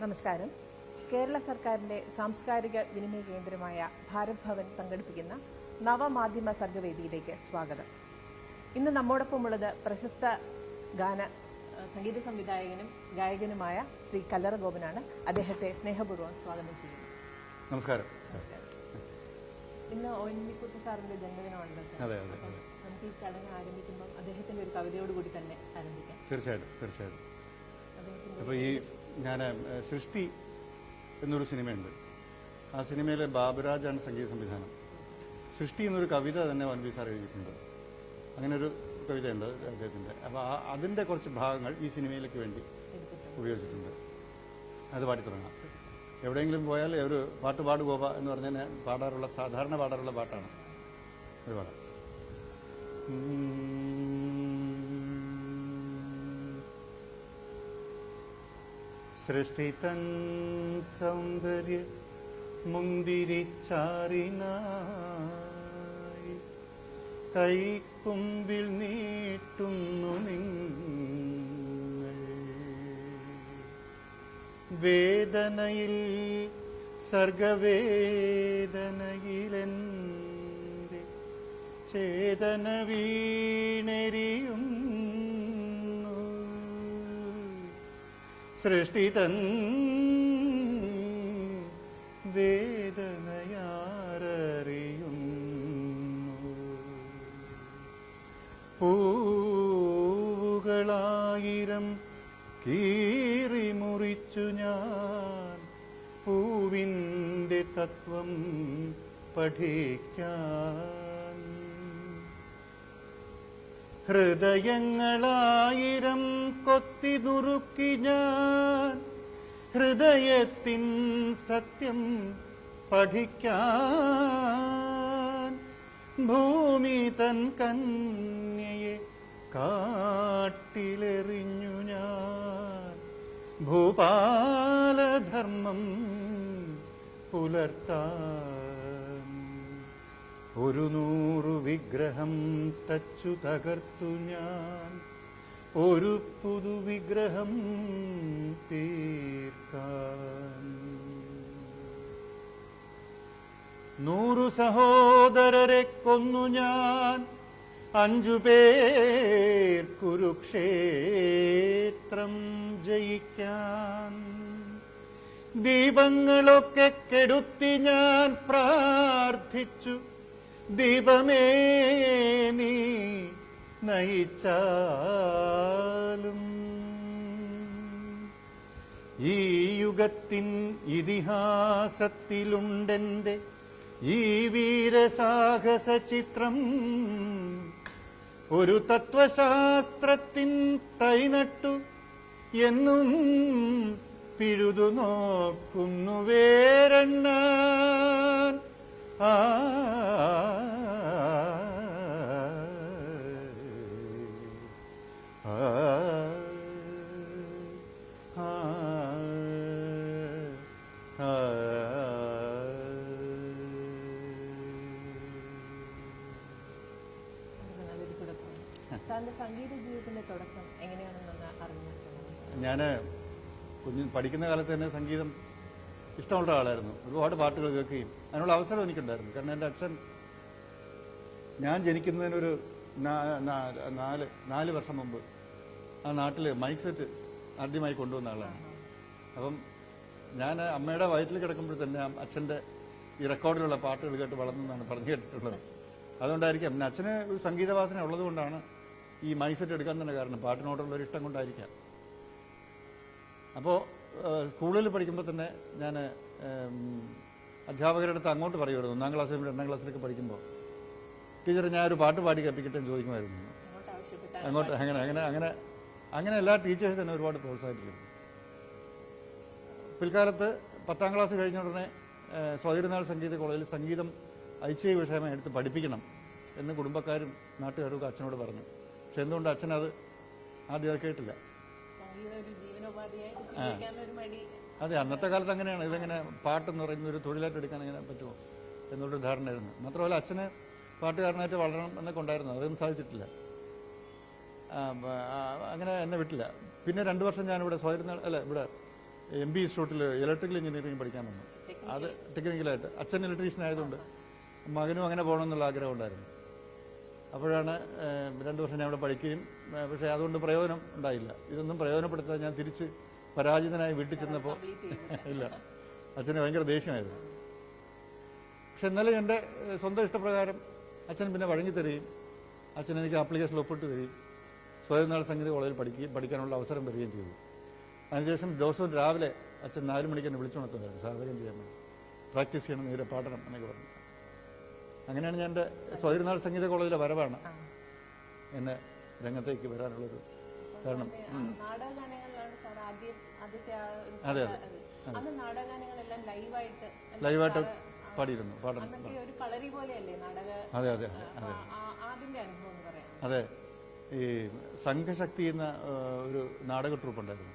നമസ്കാരം. കേരള സർക്കാരിന്റെ സാംസ്കാരിക വിനിമയ കേന്ദ്രമായ ഭാരത് ഭവൻ സംഘടിപ്പിക്കുന്ന നവമാധ്യമ സർഗവേദിയിലേക്ക് സ്വാഗതം. ഇന്ന് നമ്മോടൊപ്പമുള്ളത് പ്രശസ്ത സംഗീത സംവിധായകനും ഗായകനുമായ ശ്രീ കല്ലറ ഗോപനാണ്. അദ്ദേഹത്തെ സ്നേഹപൂർവ്വം സ്വാഗതം ചെയ്യുന്നു. നമസ്കാരം. ഇന്ന് ഒ.എൻ.വി. സാറിന്റെ ജന്മദിനമാണല്ലോ സാർ. നമുക്ക് ഈ ചടങ്ങ് ആരംഭിക്കുമ്പോൾ അദ്ദേഹത്തിന്റെ ഒരു കവിതയോടുകൂടി തന്നെ ആരംഭിക്കാം. തീർച്ചയായിട്ടും. അപ്പോൾ ഈ ഞാൻ സൃഷ്ടി എന്നൊരു സിനിമയുണ്ട്. ആ സിനിമയിലെ ബാബുരാജാണ് സംഗീത സംവിധാനം. സൃഷ്ടി എന്നൊരു കവിത തന്നെ ഒ.എൻ.വി. സാർ എഴുതിയിട്ടുണ്ട്. അങ്ങനെ ഒരു കവിതയുണ്ട് അദ്ദേഹത്തിൻ്റെ. അപ്പോൾ അതിൻ്റെ കുറച്ച് ഭാഗങ്ങൾ ഈ സിനിമയിലേക്ക് വേണ്ടി ഉപയോഗിച്ചിട്ടുണ്ട്. അത് പാടി തുടങ്ങാം. എവിടെയെങ്കിലും പോയാൽ ഒരു പാട്ട് പാടുകോപ എന്ന് പറഞ്ഞാൽ സാധാരണ പാടാറുള്ള പാട്ടാണ്. ഒരു പാടാം. സൃഷ്ടിതൻ സൗന്ദര്യ മുന്തിരിച്ചാറിനായി കൈക്കുമ്പിൽ നീട്ടുന്നു നിങ്ങൾ. വേദനയിൽ സർഗവേദനയിലെന്റെ ചേതന വീണെരിയുന്നു. സൃഷ്ടിതൻ വേദനയാരറിയുന്നു. പൂവുകളായിരം കീറിമുറിച്ചു ഞാൻ പൂവിൻ്റെ തത്വം പഠിക്കാൻ. ഹൃദയങ്ങളായിരം കൊത്തി നുറുക്കി ഞാൻ ഹൃദയത്തിൻ സത്യം പഠിക്കാൻ. ഭൂമി തൻ കന്യയെ കാട്ടിലെറിഞ്ഞു ഞാൻ ഭൂപാലധർമ്മം പുലർത്താൻ. 100 വിഗ്രഹം തച്ചു തകർത്തു ഞാൻ ഒരു പുതുവിഗ്രഹം തീർക്കാൻ. 100 സഹോദരരെ കൊന്നു ഞാൻ 5 പേർ കുരുക്ഷേത്രം ജയിക്കാൻ. ദീപങ്ങളൊക്കെ കെടുത്തി ഞാൻ പ്രാർത്ഥിച്ചു ദീപമേ നീ നയിച്ചാലും. ഈ യുഗത്തിൻ ഇതിഹാസത്തിലുണ്ടെന്റെ ഈ വീരസാഹസ ചിത്രം. ഒരു തത്വശാസ്ത്രത്തിൻ തൈനട്ടു എന്നും പിഴുതു നോക്കുന്നു വേരെണ്ണാൻ. സംഗീത ജീവിതത്തിന്റെ തുടക്കം എങ്ങനെയാണെന്ന് അറിഞ്ഞു. ഞാൻ പഠിക്കുന്ന കാലത്ത് തന്നെ സംഗീതം ഇഷ്ടമുള്ള ആളായിരുന്നു. ഒരുപാട് പാട്ടുകൾ കേൾക്കുകയും അതിനുള്ള അവസരം എനിക്കുണ്ടായിരുന്നു. കാരണം എൻ്റെ അച്ഛൻ ഞാൻ ജനിക്കുന്നതിനൊരു 4 വർഷം മുമ്പ് ആ നാട്ടിൽ മൈക്ക് സെറ്റ് ആദ്യമായി കൊണ്ടുവന്ന ആളാണ്. അപ്പം ഞാൻ അമ്മയുടെ വയറ്റിൽ കിടക്കുമ്പോൾ തന്നെ അച്ഛൻ്റെ ഈ റെക്കോർഡിലുള്ള പാട്ടുകൾ കേട്ട് വളർന്നെന്നാണ് പറഞ്ഞു കേട്ടിട്ടുള്ളത്. അതുകൊണ്ടായിരിക്കാം പിന്നെ അച്ഛന് ഒരു സംഗീതവാസന ഉള്ളതുകൊണ്ടാണ് ഈ മൈക്ക് സെറ്റ് എടുക്കാൻ തന്നെ കാരണം. പാട്ടിനോടുള്ളൊരു ഇഷ്ടം കൊണ്ടായിരിക്കാം. അപ്പോൾ സ്കൂളിൽ പഠിക്കുമ്പോൾ തന്നെ ഞാൻ അധ്യാപകരുടെ അടുത്ത് അങ്ങോട്ട് പറയുമായിരുന്നു. 1-ാം ക്ലാസ്സിലും 2-ാം ക്ലാസ്സിലൊക്കെ പഠിക്കുമ്പോൾ ടീച്ചർ ഞാനൊരു പാട്ട് പാടി കേൾപ്പിക്കട്ടെ എന്ന് ചോദിക്കുമായിരുന്നു. അങ്ങോട്ട് അങ്ങനെ എല്ലാ ടീച്ചേഴ്സ് തന്നെ ഒരുപാട് പ്രോത്സാഹിപ്പിക്കും. പിൽക്കാലത്ത് 10-ാം ക്ലാസ് കഴിഞ്ഞ ഉടനെ സ്വൈരനാൾ സംഗീത കോളേജിൽ സംഗീതം ഐച്ഛിക വിഷയമായി എടുത്ത് പഠിപ്പിക്കണം എന്ന് കുടുംബക്കാരും നാട്ടുകാരും ഒക്കെ അച്ഛനോട് പറഞ്ഞു. പക്ഷെ എന്തുകൊണ്ട് അച്ഛനത് ആദ്യം അത് കേട്ടില്ല. അതെ, അന്നത്തെ കാലത്ത് അങ്ങനെയാണ്. ഇതെങ്ങനെ പാട്ടെന്ന് പറയുന്ന ഒരു തൊഴിലായിട്ട് എടുക്കാൻ എങ്ങനെ പറ്റുമോ എന്നുള്ളൊരു ധാരണയായിരുന്നു. മാത്രമല്ല അച്ഛന് പാട്ടുകാരനായിട്ട് വളരണം എന്നൊക്കെ ഉണ്ടായിരുന്നു. അതൊന്നും സാധിച്ചിട്ടില്ല. അങ്ങനെ എന്നെ വിട്ടില്ല. പിന്നെ 2 വർഷം ഞാനിവിടെ ഇവിടെ MB ഇൻസ്റ്റിറ്റ്യൂട്ടിൽ ഇലക്ട്രിക്കൽ എഞ്ചിനീയറിംഗ് പഠിക്കാൻ വന്നു. അത് ടെക്നിക്കലായിട്ട് അച്ഛൻ ഇലക്ട്രീഷ്യൻ ആയതുകൊണ്ട് മകനും അങ്ങനെ പോകണമെന്നുള്ള ആഗ്രഹം ഉണ്ടായിരുന്നു. അപ്പോഴാണ് 2 വർഷം ഞാൻ ഇവിടെ പഠിക്കുകയും, പക്ഷേ അതുകൊണ്ട് പ്രയോജനം ഉണ്ടായില്ല. ഇതൊന്നും പ്രയോജനപ്പെടുത്താൻ ഞാൻ തിരിച്ച് പരാജിതനായി വീട്ടിൽ ചെന്നപ്പോൾ ഇല്ല, അച്ഛന് ഭയങ്കര ദേഷ്യമായിരുന്നു. പക്ഷെ എന്നാലും എൻ്റെ സ്വന്തം ഇഷ്ടപ്രകാരം അച്ഛൻ പിന്നെ വഴങ്ങി തരികയും അച്ഛൻ എനിക്ക് ആപ്ലിക്കേഷനിൽ ഒപ്പിട്ട് തരികയും സ്വയംനാൾ സംഗീത കോളേജിൽ പഠിക്കാനുള്ള അവസരം തരികയും ചെയ്തു. അതിനുശേഷം ദിവസവും രാവിലെ അച്ഛൻ 4 മണിക്ക് എന്നെ വിളിച്ചുണർത്തുമായിരുന്നു സാധകം ചെയ്യാൻ വേണ്ടി, പ്രാക്ടീസ് ചെയ്യണം, നേരെ പാടണം എന്നൊക്കെ പറഞ്ഞു. അങ്ങനെയാണ് ഞാൻ എൻ്റെ സ്വയംനാൾ സംഗീത കോളേജിലെ വരവാണ് എന്നെ രംഗത്തേക്ക് വരാനുള്ളൊരു കാരണം. ലൈവായിട്ട് പാടിയിരുന്നു, പാടണം. അതെ അതെ അതെ അതെ. ഈ സംഘശക്തി എന്ന ഒരു നാടക ട്രൂപ്പ് ഉണ്ടായിരുന്നു.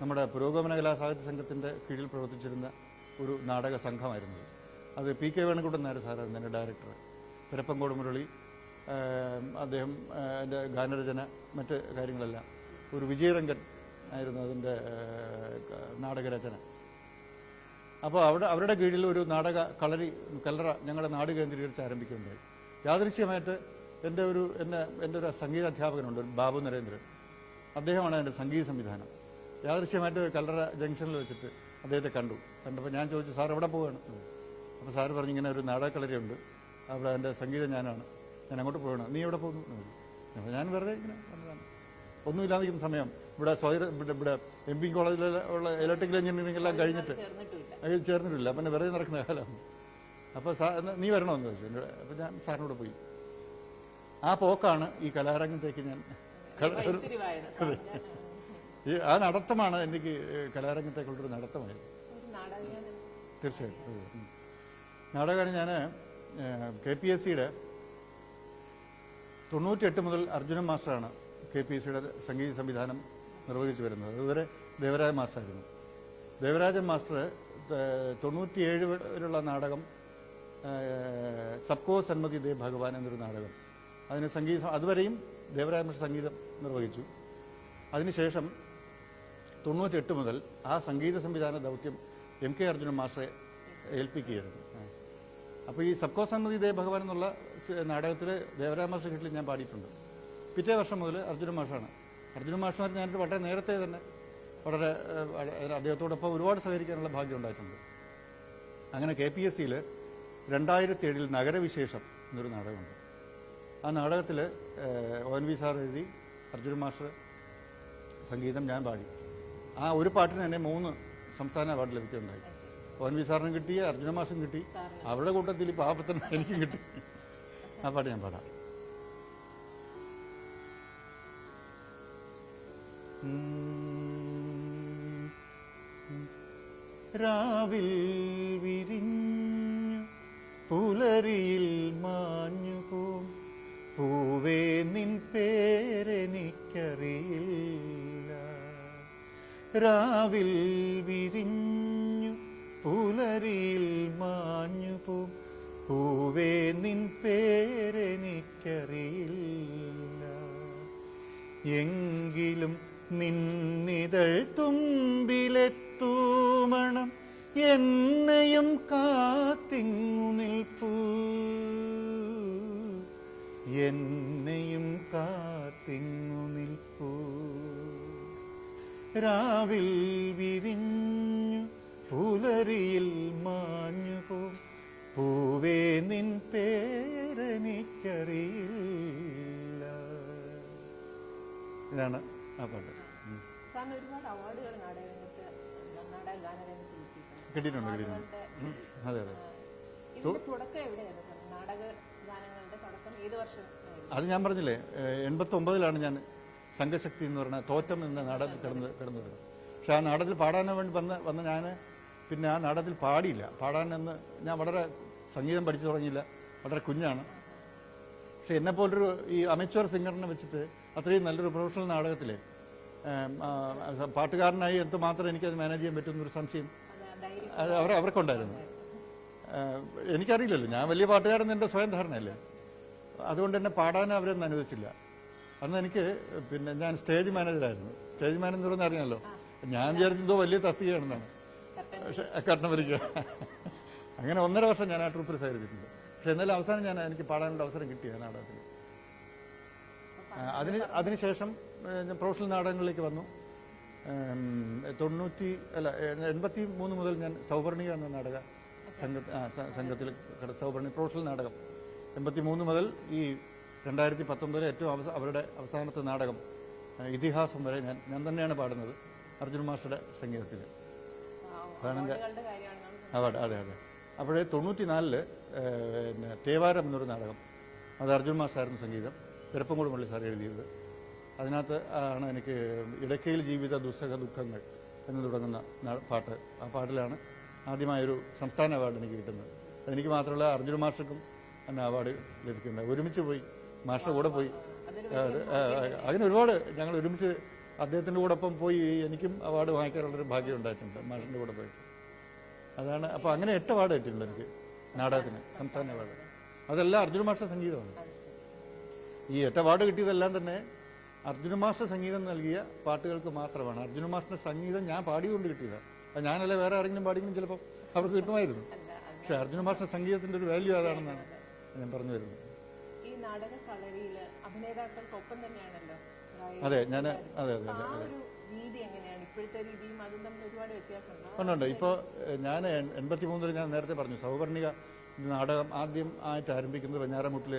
നമ്മുടെ പുരോഗമന കലാസാഹിത്യ സംഘത്തിന്റെ കീഴിൽ പ്രവർത്തിച്ചിരുന്ന ഒരു നാടക സംഘമായിരുന്നു. അത് PK വേണുകുട്ടൻ നായർ സാറായിരുന്നു എൻ്റെ ഡയറക്ടർ. പെരപ്പങ്കോട് മുരളി അദ്ദേഹം എൻ്റെ ഗാനരചന മറ്റ് കാര്യങ്ങളെല്ലാം. ഒരു വിജയരംഗൻ ആയിരുന്നു അതിൻ്റെ നാടകരചന. അപ്പോൾ അവരുടെ കീഴിൽ ഒരു നാടക കലറ ഞങ്ങളുടെ നാട് കേന്ദ്രീകരിച്ച് ആരംഭിക്കുകയുണ്ടായി. യാദൃശ്യമായിട്ട് എൻ്റെ ഒരു സംഗീത അധ്യാപകനുണ്ട്, ഒരു ബാബു നരേന്ദ്രൻ. അദ്ദേഹമാണ് എൻ്റെ സംഗീത സംവിധാനം. യാദൃശ്യമായിട്ട് കല്ലറ ജംഗ്ഷനിൽ വെച്ചിട്ട് അദ്ദേഹത്തെ കണ്ടപ്പോൾ ഞാൻ ചോദിച്ചു, സാർ എവിടെ പോവുകയാണ്? അപ്പോൾ സാറ് പറഞ്ഞു, ഇങ്ങനെ ഒരു നാടകക്കളരിയുണ്ട്, അവിടെ എൻ്റെ സംഗീതം ഞാൻ അങ്ങോട്ട് പോവുകയാണ്. നീ എവിടെ പോകുന്നു? അപ്പോൾ ഞാൻ വെറുതെ ഇങ്ങനെ വന്നതാണ്. ഒന്നുമില്ലാതിരിക്കുന്ന സമയം ഇവിടെ ഇവിടെ MB കോളേജിലുള്ള ഇലക്ട്രിക്കൽ എഞ്ചിനീയറിംഗ് എല്ലാം കഴിഞ്ഞിട്ട് ചേർന്നിട്ടില്ല. അപ്പം വെറുതെ നടക്കുന്ന കാലമാണ്. അപ്പോൾ നീ വരണമെന്ന് ചോദിച്ചു. അപ്പോൾ ഞാൻ സാറിനോട് പോയി. ആ പോക്കാണ് ഈ കലാരംഗത്തേക്ക് ഞാൻ ആ നടത്തമാണ് എനിക്ക് കലാരംഗത്തേക്കുള്ളൊരു നടത്തമായത്. തീർച്ചയായിട്ടും നാടകഗാനം ഞാൻ KPSCയുടെ 98 മുതൽ അർജുനൻ മാസ്റ്ററാണ് KPSCയുടെ സംഗീത സംവിധാനം നിർവഹിച്ചു വരുന്നത്. അതുവരെ ദേവരാജ മാസ്റ്ററായിരുന്നു. ദേവരാജൻ മാസ്റ്റർ 97 വരെയുള്ള നാടകം സബ്കോ സന്മതി ദേ ഭഗവാൻ എന്നൊരു നാടകം, അതിന് അതുവരെയും ദേവരാജ മാസ്റ്റർ സംഗീതം നിർവഹിച്ചു. അതിനുശേഷം 98 മുതൽ ആ സംഗീത സംവിധാന ദൗത്യം MK അർജുനൻ മാസ്റ്ററെ ഏൽപ്പിക്കുകയായിരുന്നു. അപ്പോൾ ഈ സബ്കോ സന്മതി ദേ ഭഗവാൻ എന്നുള്ള നാടകത്തിൽ ദേവരാജ മാസ്റ്റർ കീഴിൽ ഞാൻ പാടിയിട്ടുണ്ട്. പിറ്റേ വർഷം മുതൽ അർജുനൻ മാഷാണ്. അർജുനൻ മാഷുമാർ ഞാനിത് വളരെ നേരത്തെ തന്നെ അദ്ദേഹത്തോടൊപ്പം ഒരുപാട് സഹകരിക്കാനുള്ള ഭാഗ്യം ഉണ്ടായിട്ടുണ്ട്. അങ്ങനെ KPSCയിൽ 2007 നഗരവിശേഷം എന്നൊരു നാടകമുണ്ട്. ആ നാടകത്തിൽ ONV സാർ എഴുതി, അർജുനൻ മാസ്റ്റർ സംഗീതം, ഞാൻ പാടി. ആ ഒരു പാട്ടിന് തന്നെ 3 സംസ്ഥാന അവാർഡ് ലഭിക്കുകയുണ്ടായി. ONV സാറിനും കിട്ടി, അർജുനൻ മാഷും കിട്ടി, അവരുടെ കൂട്ടത്തിൽ ഈ പാവത്തിന് എനിക്കും കിട്ടി. ആ പാട്ട് ഞാൻ പാടാം. രാവിൽ വിരിഞ്ഞു പുലരിയിൽ മാഞ്ഞു പോം പൂവേ നിൻ പേരെനിക്കറിയില്ല. രാവിൽ വിരിഞ്ഞു പുലരിയിൽ മാഞ്ഞു പോം പൂവേ നിൻ പേരെനിക്കറിയില്ല. എങ്കിലും നിന്നിതൾ തുമ്പിലെത്തൂമണം എന്നെയും കാത്തിങ്ങു നിൽപ്പൂ, എന്നെയും കാത്തിങ്ങു നിൽപ്പൂ. രാവിൽ വിരിഞ്ഞു പുലരിയിൽ മാഞ്ഞു പോം പൂവേ നിൻ പേരെനിക്കറിയില്ല. ഇതാണ് ആ പാട്ട്. കിട്ടിയിട്ടുണ്ട്. അതെ അതെ. അത് ഞാൻ പറഞ്ഞില്ലേ, 89 ഞാൻ സംഘശക്തി എന്ന് പറഞ്ഞ തോറ്റം എന്ന നാടകത്തിൽ കിടന്നു വരുന്നത്. പക്ഷെ ആ നാടകത്തിൽ പാടാൻ വേണ്ടി വന്ന ഞാൻ പിന്നെ ആ നാടകത്തിൽ പാടിയില്ല. പാടാനെന്ന് ഞാൻ വളരെ സംഗീതം പഠിച്ചു തുടങ്ങിയില്ല, വളരെ കുഞ്ഞാണ്. പക്ഷെ എന്നെപ്പോലൊരു ഈ അമച്വർ സിംഗറിനെ വെച്ചിട്ട് അത്രയും നല്ലൊരു പ്രൊഫഷണൽ നാടകത്തിൽ പാട്ടുകാരനായി എന്തുമാത്രം എനിക്കത് മാനേജ് ചെയ്യാൻ പറ്റുമെന്നൊരു സംശയം അവർക്കുണ്ടായിരുന്നു. എനിക്കറിയില്ലല്ലോ, ഞാൻ വലിയ പാട്ടുകാരൻ എൻ്റെ സ്വയം ധാരണയല്ലേ. അതുകൊണ്ട് എന്നെ പാടാൻ അവരൊന്നും അനുവദിച്ചില്ല. അന്ന് എനിക്ക് പിന്നെ ഞാൻ സ്റ്റേജ് മാനേജറായിരുന്നു. സ്റ്റേജ് മാനേജർ എന്ന് അറിയാമല്ലോ, ഞാൻ വിചാരിച്ചെന്തോ വലിയ തസ്തികയാണെന്നാണ്. പക്ഷെ കർട്ടൻ വരിക അങ്ങനെ 1.5 വർഷം ഞാൻ ആ ട്രൂപ്പിൽ സഹകരിച്ചിട്ടുണ്ട്. പക്ഷെ എന്നാലും അവസാനം എനിക്ക് പാടാനുള്ള അവസരം കിട്ടി ആ നാടകത്തിൽ. അതിനുശേഷം ഞാൻ പ്രൊഫഷണൽ നാടകങ്ങളിലേക്ക് വന്നു. 83 മുതൽ ഞാൻ സൗവർണിക എന്ന നാടക സംഘത്തിൽ സൗവർണിക പ്രൊഫഷണൽ നാടകം 83 മുതൽ ഈ 2019 ഏറ്റവും അവരുടെ അവസാനത്തെ നാടകം ഇതിഹാസം വരെ ഞാൻ തന്നെയാണ് പാടുന്നത്, അർജുൻ മാസ്റ്ററുടെ സംഗീതത്തിൽ. അതാണ് എൻ്റെ അവാർഡ്. അതെ. അപ്പോഴേ 94 തേവാരം എന്നൊരു നാടകം, അത് അർജുൻ മാസ്റ്ററായിരുന്നു സംഗീതം, പെരപ്പങ്കോട് മുരളി സാർ എഴുതിയത്. അതിനകത്ത് ആണ് എനിക്ക് ഇടയ്ക്കയിൽ ജീവിത ദുസ്സഹ ദുഃഖങ്ങൾ എന്ന് തുടങ്ങുന്ന പാട്ട്. ആ പാട്ടിലാണ് ആദ്യമായൊരു സംസ്ഥാന അവാർഡ് എനിക്ക് കിട്ടുന്നത്. അതെനിക്ക് മാത്രമല്ല അർജുൻ മാസ്റ്റർക്കും എന്ന അവാർഡ് ലഭിക്കുന്നത്. ഒരുമിച്ച് പോയി, മാസ്റ്ററുടെ കൂടെ പോയി. അങ്ങനെ ഒരുപാട് ഞങ്ങൾ ഒരുമിച്ച് അദ്ദേഹത്തിൻ്റെ കൂടെ ഒപ്പം പോയി എനിക്കും അവാർഡ് വാങ്ങിക്കാനുള്ളൊരു ഭാഗ്യം ഉണ്ടായിട്ടുണ്ട് മാസ്റ്ററിൻ്റെ കൂടെ പോയി. അതാണ്. അപ്പോൾ അങ്ങനെ 8 അവാർഡ് കിട്ടിയിട്ടുണ്ട് എനിക്ക് നാടകത്തിന്, സംസ്ഥാന അവാർഡ്. അതെല്ലാം അർജുൻ മാസ്റ്റർ സംഗീതമാണ്. ഈ 8 അവാർഡ് കിട്ടിയതെല്ലാം തന്നെ അർജുന മാസ്റ്റർ സംഗീതം നൽകിയ പാട്ടുകൾക്ക് മാത്രമാണ്. അർജുന മാസ്റ്റർ സംഗീതം ഞാൻ പാടിക്കൊണ്ട് കിട്ടിയതാണ്. അത് ഞാനല്ല വേറെ ആരെങ്കിലും പാടിയെങ്കിലും ചിലപ്പോൾ അവർക്ക് കിട്ടുമായിരുന്നു. പക്ഷെ അർജുന മാസ്റ്റർ സംഗീതത്തിന്റെ ഒരു വാല്യൂ അതാണെന്നാണ് ഞാൻ പറഞ്ഞു വരുന്നത്. ഈ നാടക കളരിയിൽ അഭിനേതാക്കൾക്കൊപ്പം തന്നെയാണല്ലോ. അതെ. ഉണ്ട്. ഇപ്പോൾ ഞാൻ 83 ഞാൻ നേരത്തെ പറഞ്ഞു, സൗവർണിക നാടകം ആദ്യം ആയിട്ട് ആരംഭിക്കുന്നത് വെഞ്ഞാറമൂട്ടിൽ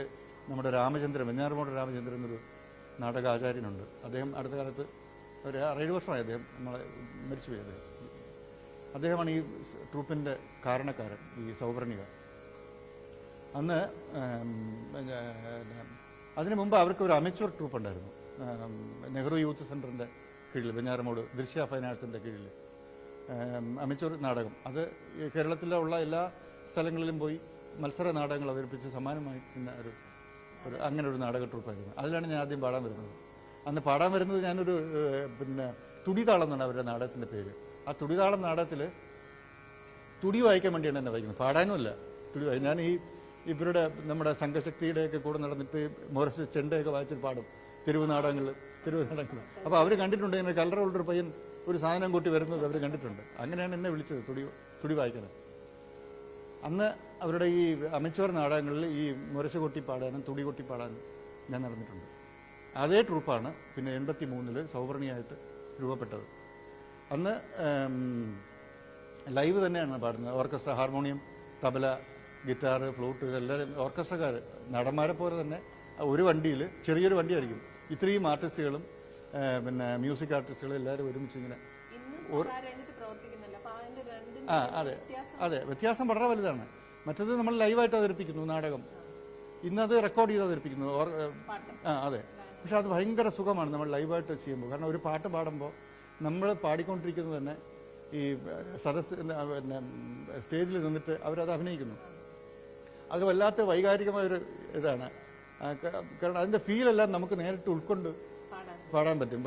നമ്മുടെ വെഞ്ഞാറമൂട്ട് രാമചന്ദ്രൻ എന്നൊരു നാടകാചാര്യനുണ്ട്. അദ്ദേഹം അടുത്ത കാലത്ത് ഒരു 6-7 വർഷമായി അദ്ദേഹം നമ്മളെ മരിച്ചുപോയി. അദ്ദേഹമാണ് ഈ ട്രൂപ്പിൻ്റെ കാരണക്കാരൻ, ഈ സൗവർണിക. അന്ന് അതിനു മുമ്പ് അവർക്ക് ഒരു അമച്വർ ട്രൂപ്പ് ഉണ്ടായിരുന്നു, നെഹ്റു യൂത്ത് സെൻ്ററിൻ്റെ കീഴിൽ, വെഞ്ഞാറമൂട് ദൃശ്യ ഫൈൻ ആർട്സിൻ്റെ കീഴിൽ അമച്വർ നാടകം. അത് കേരളത്തിലുള്ള എല്ലാ സ്ഥലങ്ങളിലും പോയി മത്സര നാടകങ്ങൾ അവതരിപ്പിച്ച് സമ്മാനമായി അങ്ങനെ ഒരു നാടക ട്രൂപ്പായിരുന്നു. അതിലാണ് ഞാൻ ആദ്യം പാടാൻ വരുന്നത്. അന്ന് പാടാൻ വരുന്നത് ഞാനൊരു തുടിതാളം എന്നാണ് അവരുടെ നാടകത്തിൻ്റെ പേര്. ആ തുടിതാളം നാടകത്തിൽ തുടി വായിക്കാൻ വേണ്ടിയാണ് എന്നെ വായിക്കുന്നത്, പാടാനുമല്ല. തുടി വായി ഞാൻ ഇവരുടെ നമ്മുടെ സംഘശക്തിയുടെയൊക്കെ കൂടെ നടന്നിട്ട് മോറസ് ചെണ്ടയൊക്കെ വായിച്ചിട്ട് പാടും തെരുവ് നാടകങ്ങൾ. അപ്പോൾ അവർ കണ്ടിട്ടുണ്ട്, ഇങ്ങനെ കലറുള്ളൊരു പയ്യൻ ഒരു സാധനം കൂട്ടി വരുന്നത് അവർ കണ്ടിട്ടുണ്ട്. അങ്ങനെയാണ് എന്നെ വിളിച്ചത് തുടി വായിക്കാൻ. അന്ന് അവരുടെ ഈ അമച്വർ നാടകങ്ങളിൽ ഈ മുരശ കൊട്ടി പാടാനും തുടി കൊട്ടി പാടാനും ഞാൻ നടന്നിട്ടുണ്ട്. അതേ ട്രൂപ്പാണ് പിന്നെ 83 സൗവർണിയായിട്ട് രൂപപ്പെട്ടത്. അന്ന് ലൈവ് തന്നെയാണ് പാടുന്നത്. Orchestra, harmonium, tabla, guitar, flute, എല്ലാവരും ഓർക്കസ്ട്രക്കാർ നടന്മാരെ പോലെ തന്നെ ഒരു വണ്ടിയിൽ, ചെറിയൊരു വണ്ടിയായിരിക്കും, ഇത്രയും ആർട്ടിസ്റ്റുകളും പിന്നെ മ്യൂസിക് ആർട്ടിസ്റ്റുകളും എല്ലാവരും ഒരുമിച്ച് ഇങ്ങനെ. അതെ, വ്യത്യാസം വളരെ വലുതാണ്. മറ്റത് നമ്മൾ ലൈവായിട്ട് അവതരിപ്പിക്കുന്നു നാടകം, ഇന്നത് റെക്കോർഡ് ചെയ്ത് അവതരിപ്പിക്കുന്നു. അതെ. പക്ഷെ അത് ഭയങ്കര സുഖമാണ് നമ്മൾ ലൈവായിട്ട് ചെയ്യുമ്പോൾ. കാരണം ഒരു പാട്ട് പാടുമ്പോൾ നമ്മൾ പാടിക്കൊണ്ടിരിക്കുന്നത് തന്നെ ഈ സദസ് പിന്നെ സ്റ്റേജിൽ നിന്നിട്ട് അവരത് അഭിനയിക്കുന്നു. അത് വല്ലാത്ത വൈകാരികമായൊരു ഇതാണ്. കാരണം അതിൻ്റെ ഫീലെല്ലാം നമുക്ക് നേരിട്ട് ഉൾക്കൊണ്ട് പാടാൻ പറ്റും.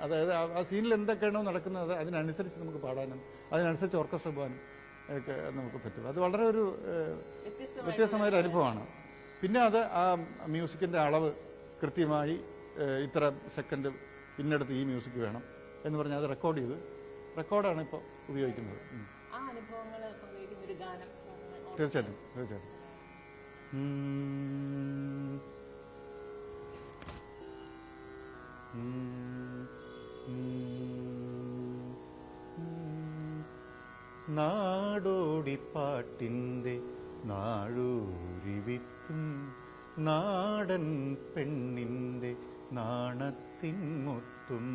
അതായത് ആ സീനിൽ എന്തൊക്കെയാണോ നടക്കുന്നത് അതിനനുസരിച്ച് നമുക്ക് പാടാനും അതിനനുസരിച്ച് ഓർക്കസ്ട്ര പോകാനും ഒക്കെ നമുക്ക് പറ്റും. അത് വളരെ ഒരു വ്യത്യസ്തമായൊരു അനുഭവമാണ്. പിന്നെ അത് ആ മ്യൂസിക്കിൻ്റെ അളവ് കൃത്യമായി ഇത്ര സെക്കൻഡ് ഇന്നടത്ത് ഈ മ്യൂസിക് വേണം എന്ന് പറഞ്ഞാൽ അത് റെക്കോർഡാണ് ഇപ്പോൾ ഉപയോഗിക്കുന്നത്. തീർച്ചയായിട്ടും. നാടോടിപ്പാട്ടിൻ്റെ നാഴൂരി വിത്തും നാടൻ പെണ്ണിൻ്റെ നാണത്തിൻ മുത്തും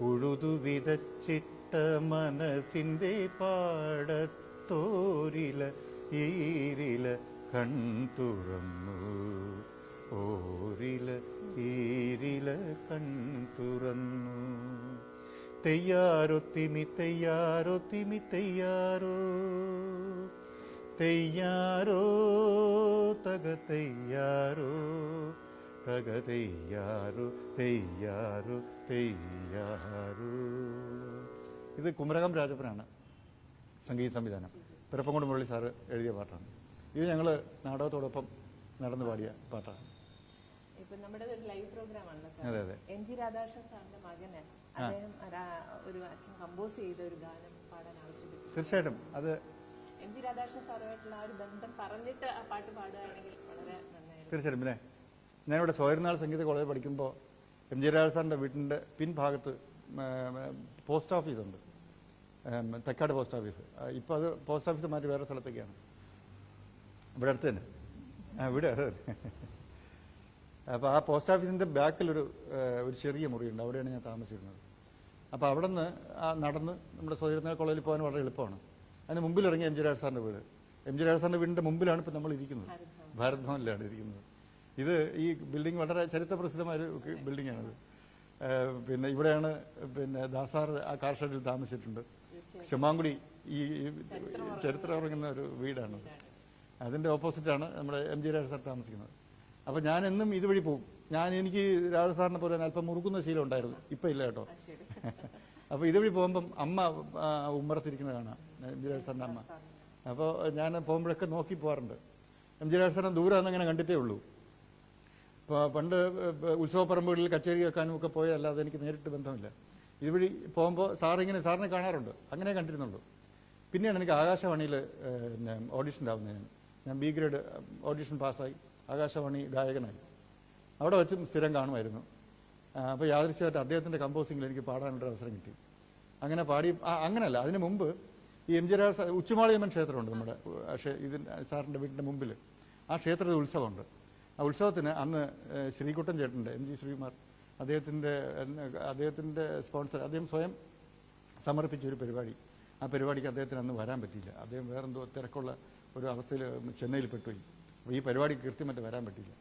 ഉഴുതു വിതച്ചിട്ട മനസ്സിൻ്റെ പാടത്തോരില ഈരില കൺതുറന്നു ഓരില ഈരില കൺതുറന്നു തെയ്യാറോ തിമി തെയ്യാറോ തിമി തെയ്യാറോ തെയ്യാറോ തക തെയ്യാറോ തക തെയ്യാറോ തെയ്യാറോ തെയ്യാറോ. ഇത് കുമരകം രാജപ്പനാണ് സംഗീത സംവിധാനം. പെരപ്പങ്കോട് മുരളി സാറ് എഴുതിയ പാട്ടാണ് ഇത്. ഞങ്ങൾ നാടകത്തോടൊപ്പം നടന്നു പാടിയ പാട്ടാണ്. ഇപ്പൊ നമ്മുടെ ഒരു ലൈവ് പ്രോഗ്രാം ആണല്ലോ സാർ. അതെ അതെ. എൻ ജി രാധാകൃഷ്ണൻ സാറിന്റെ മകന് അദ്ദേഹം ഒരു അച്ഛൻ കമ്പോസ് ചെയ്ത ഒരു ഗാനം പാടാൻ ആവശ്യപ്പെട്ടു. തീർച്ചയായിട്ടും അത് എൻ ജി രാധാകൃഷ്ണൻ സാറുമായിട്ടുള്ള ആ ഒരു ബന്ധം പറഞ്ഞിട്ട് ആ പാട്ട് പാടുകയാണെങ്കിൽ വളരെ നന്നായിരുന്നു. തീർച്ചയായിട്ടും. പിന്നെ ഞാനിവിടെ സോയർനാൾ സംഗീത കോളേജ് പഠിക്കുമ്പോൾ എം ജി രാജ സാറിന്റെ വീട്ടിന്റെ പിൻഭാഗത്ത് പോസ്റ്റ് ഓഫീസുണ്ട്, തെക്കാട് പോസ്റ്റ് ഓഫീസ്. ഇപ്പോൾ അത് പോസ്റ്റ് ഓഫീസ് മാറ്റി വേറെ സ്ഥലത്തേക്കാണ്, ഇവിടെ അടുത്ത് തന്നെ. ഇവിടെ അതെ. അപ്പോൾ ആ പോസ്റ്റ് ഓഫീസിന്റെ ബാക്കിലൊരു ചെറിയ മുറിയുണ്ട്, അവിടെയാണ് ഞാൻ താമസിച്ചിരുന്നത്. അപ്പോൾ അവിടെ നിന്ന് നടന്ന് നമ്മുടെ സോയർനാൾ കോളേജിൽ പോകാൻ വളരെ എളുപ്പമാണ്. അതിന് മുമ്പിൽ ഇറങ്ങി എം ജി രാജ സാറിന്റെ വീട്. എം ജി രാജ സാറിന്റെ വീടിന്റെ മുമ്പിലാണ് ഇപ്പോൾ നമ്മൾ ഇരിക്കുന്നത്, ഭാരത് ഭവനിലാണ് ഇരിക്കുന്നത്. ഇത് ഈ ബിൽഡിംഗ് വളരെ ചരിത്രപ്രസിദ്ധമായ ഒരു ബിൽഡിംഗ് ആണിത്. പിന്നെ ഇവിടെയാണ് പിന്നെ ദാസാർ ആ കാർ ഷെഡിൽ താമസിച്ചിട്ടുണ്ട്. ക്ഷമാങ്കുടി ഈ ചരിത്രം ഉറങ്ങുന്ന ഒരു വീടാണ്. അതിന്റെ ഓപ്പോസിറ്റാണ് നമ്മുടെ എം ജി രാജ സാർ താമസിക്കുന്നത്. അപ്പോൾ ഞാൻ എന്നും ഇതുവഴി പോകും. എനിക്ക് രാജ സാറിനെ പോലെ അല്പം മുറുക്കുന്ന ശീലം ഉണ്ടായിരുന്നു, ഇപ്പം ഇല്ല കേട്ടോ. അപ്പോൾ ഇതുവഴി പോകുമ്പം അമ്മ ഉമ്മറത്തിരിക്കുന്നത് കാണാം, എം ജി രാജ സാറിന്റെ അമ്മ. അപ്പോൾ ഞാൻ പോകുമ്പോഴൊക്കെ നോക്കി പോകാറുണ്ട്. എം ജി രാജ സാറിനെ ദൂരെ അങ്ങനെ കണ്ടിട്ടേ ഉള്ളൂ. ഇപ്പോൾ പണ്ട് ഉത്സവപ്പറമ്പുകളിൽ കച്ചേരി വെക്കാനും ഒക്കെ പോയല്ലാതെ എനിക്ക് നേരിട്ട് ബന്ധമില്ല. ഇതുവഴി പോകുമ്പോൾ സാറിനെ കാണാറുണ്ട്, അങ്ങനെ കണ്ടിരുന്നുള്ളൂ. പിന്നെയാണ് എനിക്ക് ആകാശവാണിയിൽ ഓഡിഷൻ ഉണ്ടാവുന്നത്. ഞാൻ ബി ഗ്രേഡ് ഓഡിഷൻ പാസ്സായി ആകാശവാണി ഗായകനായി. അവിടെ വെച്ചും സ്ഥിരം കാണുമായിരുന്നു. അപ്പോൾ യാദൃശ്യമായിട്ട് അദ്ദേഹത്തിൻ്റെ കമ്പോസിങ്ങിൽ എനിക്ക് പാടാനുള്ള അവസരം കിട്ടി. അങ്ങനെ പാടി. അങ്ങനെയല്ല, അതിന് മുമ്പ് ഈ എം ജി രാജ ഉച്ചുമാളിയമ്മൻ ക്ഷേത്രമുണ്ട് നമ്മുടെ സാറിൻ്റെ വീടിൻ്റെ മുമ്പിൽ. ആ ക്ഷേത്രത്തിൽ ഉത്സവമുണ്ട്. ആ ഉത്സവത്തിന് അന്ന് ശ്രീകുട്ടൻ ചേട്ടൻ്റെ എം ജി ശ്രീകുമാർ അദ്ദേഹത്തിൻ്റെ സ്പോൺസർ, അദ്ദേഹം സ്വയം സമർപ്പിച്ചൊരു പരിപാടി. ആ പരിപാടിക്ക് അദ്ദേഹത്തിന് അന്ന് വരാൻ പറ്റിയില്ല. അദ്ദേഹം വേറെന്തോ തിരക്കുള്ള ഒരു അവസ്ഥയിൽ ചെന്നൈയിൽ പെട്ടുപോയി. അപ്പോൾ ഈ പരിപാടിക്ക് കൃത്യമായിട്ട് വരാൻ പറ്റിയില്ല.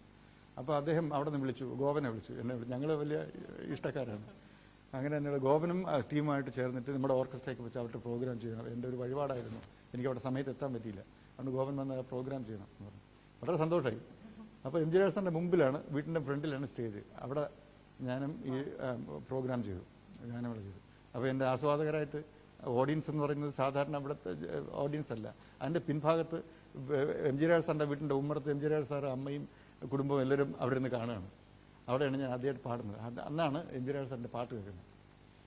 അപ്പോൾ അദ്ദേഹം അവിടെ നിന്ന് വിളിച്ചു, ഗോപനെ വിളിച്ചു, എന്നെ വിളിച്ചു. ഞങ്ങൾ വലിയ ഇഷ്ടക്കാരാണ്. അങ്ങനെ എന്നോട് ഗോപനും ടീമുമായിട്ട് ചേർന്നിട്ട് നമ്മുടെ ഓർക്കസ്ട്രയൊക്കെ വെച്ച് അവരുടെ പ്രോഗ്രാം ചെയ്യണം. എൻ്റെ ഒരു വഴിപാടായിരുന്നു, എനിക്ക് അവിടെ സമയത്ത് എത്താൻ പറ്റിയില്ല. അതുകൊണ്ട് ഗോപൻ വന്ന് പ്രോഗ്രാം ചെയ്യണം എന്ന് പറഞ്ഞു. വളരെ സന്തോഷമായി. അപ്പോൾ എം ജി രാജ സാറിൻ്റെ മുമ്പിലാണ്, വീട്ടിൻ്റെ ഫ്രണ്ടിലാണ് സ്റ്റേജ്. അവിടെ ഞാനും ഈ പ്രോഗ്രാം ചെയ്തു, ഗാനമേള ചെയ്തു. അപ്പോൾ എൻ്റെ ആസ്വാദകരായിട്ട് ഓഡിയൻസ് എന്ന് പറയുന്നത് സാധാരണ ഇവിടുത്തെ ഓഡിയൻസ് അല്ല. അതിൻ്റെ പിൻഭാഗത്ത് എം ജി രാജ സാറിൻ്റെ വീട്ടിൻ്റെ ഉമ്മറത്ത് എം ജി രാജ സാറ് അമ്മയും കുടുംബവും എല്ലാവരും അവിടെ നിന്ന് കാണുകയാണ്. അവിടെയാണ് ഞാൻ ആദ്യമായിട്ട് പാടുന്നത്. അന്നാണ് എം ജി രാജ സാറിൻ്റെ പാട്ട് കേൾക്കുന്നത്.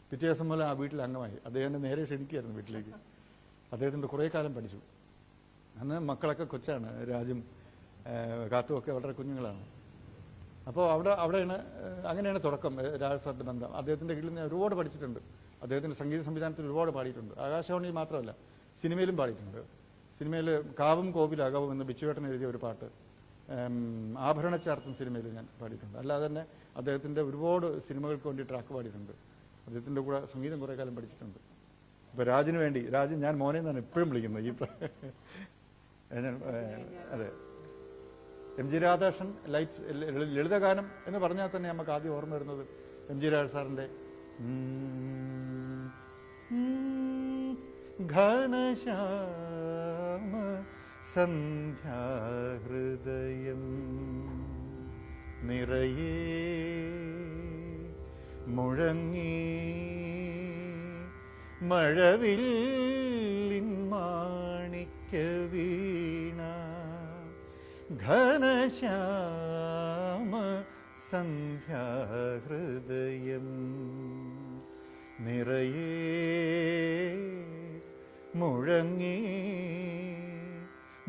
പിറ്റേ ദിവസം മുതൽ ആ വീട്ടിൽ അംഗമായി. അദ്ദേഹം നേരെ ക്ഷണിക്കുകയായിരുന്നു വീട്ടിലേക്ക്. അദ്ദേഹത്തിൻ്റെ കുറേ കാലം പഠിച്ചു. അന്ന് മക്കളൊക്കെ കൊച്ചാണ്, രാജും കാത്തുമൊക്കെ വളരെ കുഞ്ഞുങ്ങളാണ്. അപ്പോൾ അവിടെയാണ് അങ്ങനെയാണ് തുടക്കം രാജ സാറിൻ്റെ ബന്ധം. അദ്ദേഹത്തിൻ്റെ കീഴിൽ ഞാൻ ഒരുപാട് പഠിച്ചിട്ടുണ്ട്. അദ്ദേഹത്തിൻ്റെ സംഗീത സംവിധാനത്തിൽ ഒരുപാട് പാടിയിട്ടുണ്ട്. ആകാശവാണിയിൽ മാത്രമല്ല, സിനിമയിലും പാടിയിട്ടുണ്ട്. സിനിമയിൽ കാവും കോവിലാകാവും എന്ന് ബിച്ചുവേട്ടൻ എഴുതിയ ഒരു പാട്ട് ആഭരണച്ചാർത്തും സിനിമയിൽ ഞാൻ പാടിയിട്ടുണ്ട്. അല്ലാതെ തന്നെ അദ്ദേഹത്തിൻ്റെ ഒരുപാട് സിനിമകൾക്ക് വേണ്ടി ട്രാക്ക് പാടിയിട്ടുണ്ട്. അദ്ദേഹത്തിൻ്റെ കൂടെ സംഗീതം കുറേ കാലം പഠിച്ചിട്ടുണ്ട്. ഇപ്പോൾ രാജിന് വേണ്ടി, ഞാൻ മോനെ എന്നാണ് എപ്പോഴും വിളിക്കുന്നത്. അതെ, എം ജി രാധാകൃഷ്ണൻ ലളിതഗാനം എന്ന് പറഞ്ഞാൽ തന്നെ നമുക്ക് ആദ്യം ഓർമ്മ വരുന്നത് എം ജി രാജ സാറിൻ്റെ ഘനശ്യാമ സന്ധ്യാഹൃദയം നിറയെ മുഴങ്ങി മഴവില്ലിൻ മാണിക്യവീണ ഘനശ്യാമ സന്ധ്യാഹൃദയം നിറയെ മുഴങ്ങി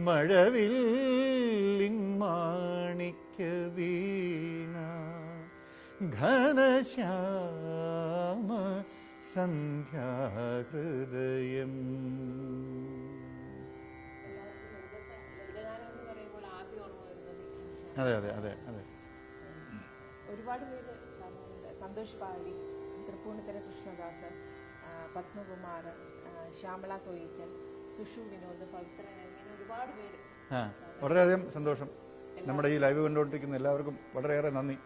മഴവില്ലിൻ മാണിക്യവീണ ഘനശ്യാമ സന്ധ്യാഹൃദയം. അതെ അതെ അതെ അതെ. ഒരുപാട് പേര് സന്തോഷ് പാടി, തൃപ്പൂണിത്തുറ കൃഷ്ണദാസ്, പത്മകുമാർ, ശ്യാമള കൊയ്ക്കൽ, സുഷു വിനോദ്, പവിത്ര, ഇങ്ങനെ ഒരുപാട് പേര്. വളരെയധികം സന്തോഷം. നമ്മുടെ ഈ ലൈവ് കണ്ടുകൊണ്ടിരിക്കുന്ന എല്ലാവർക്കും വളരെയേറെ നന്ദി.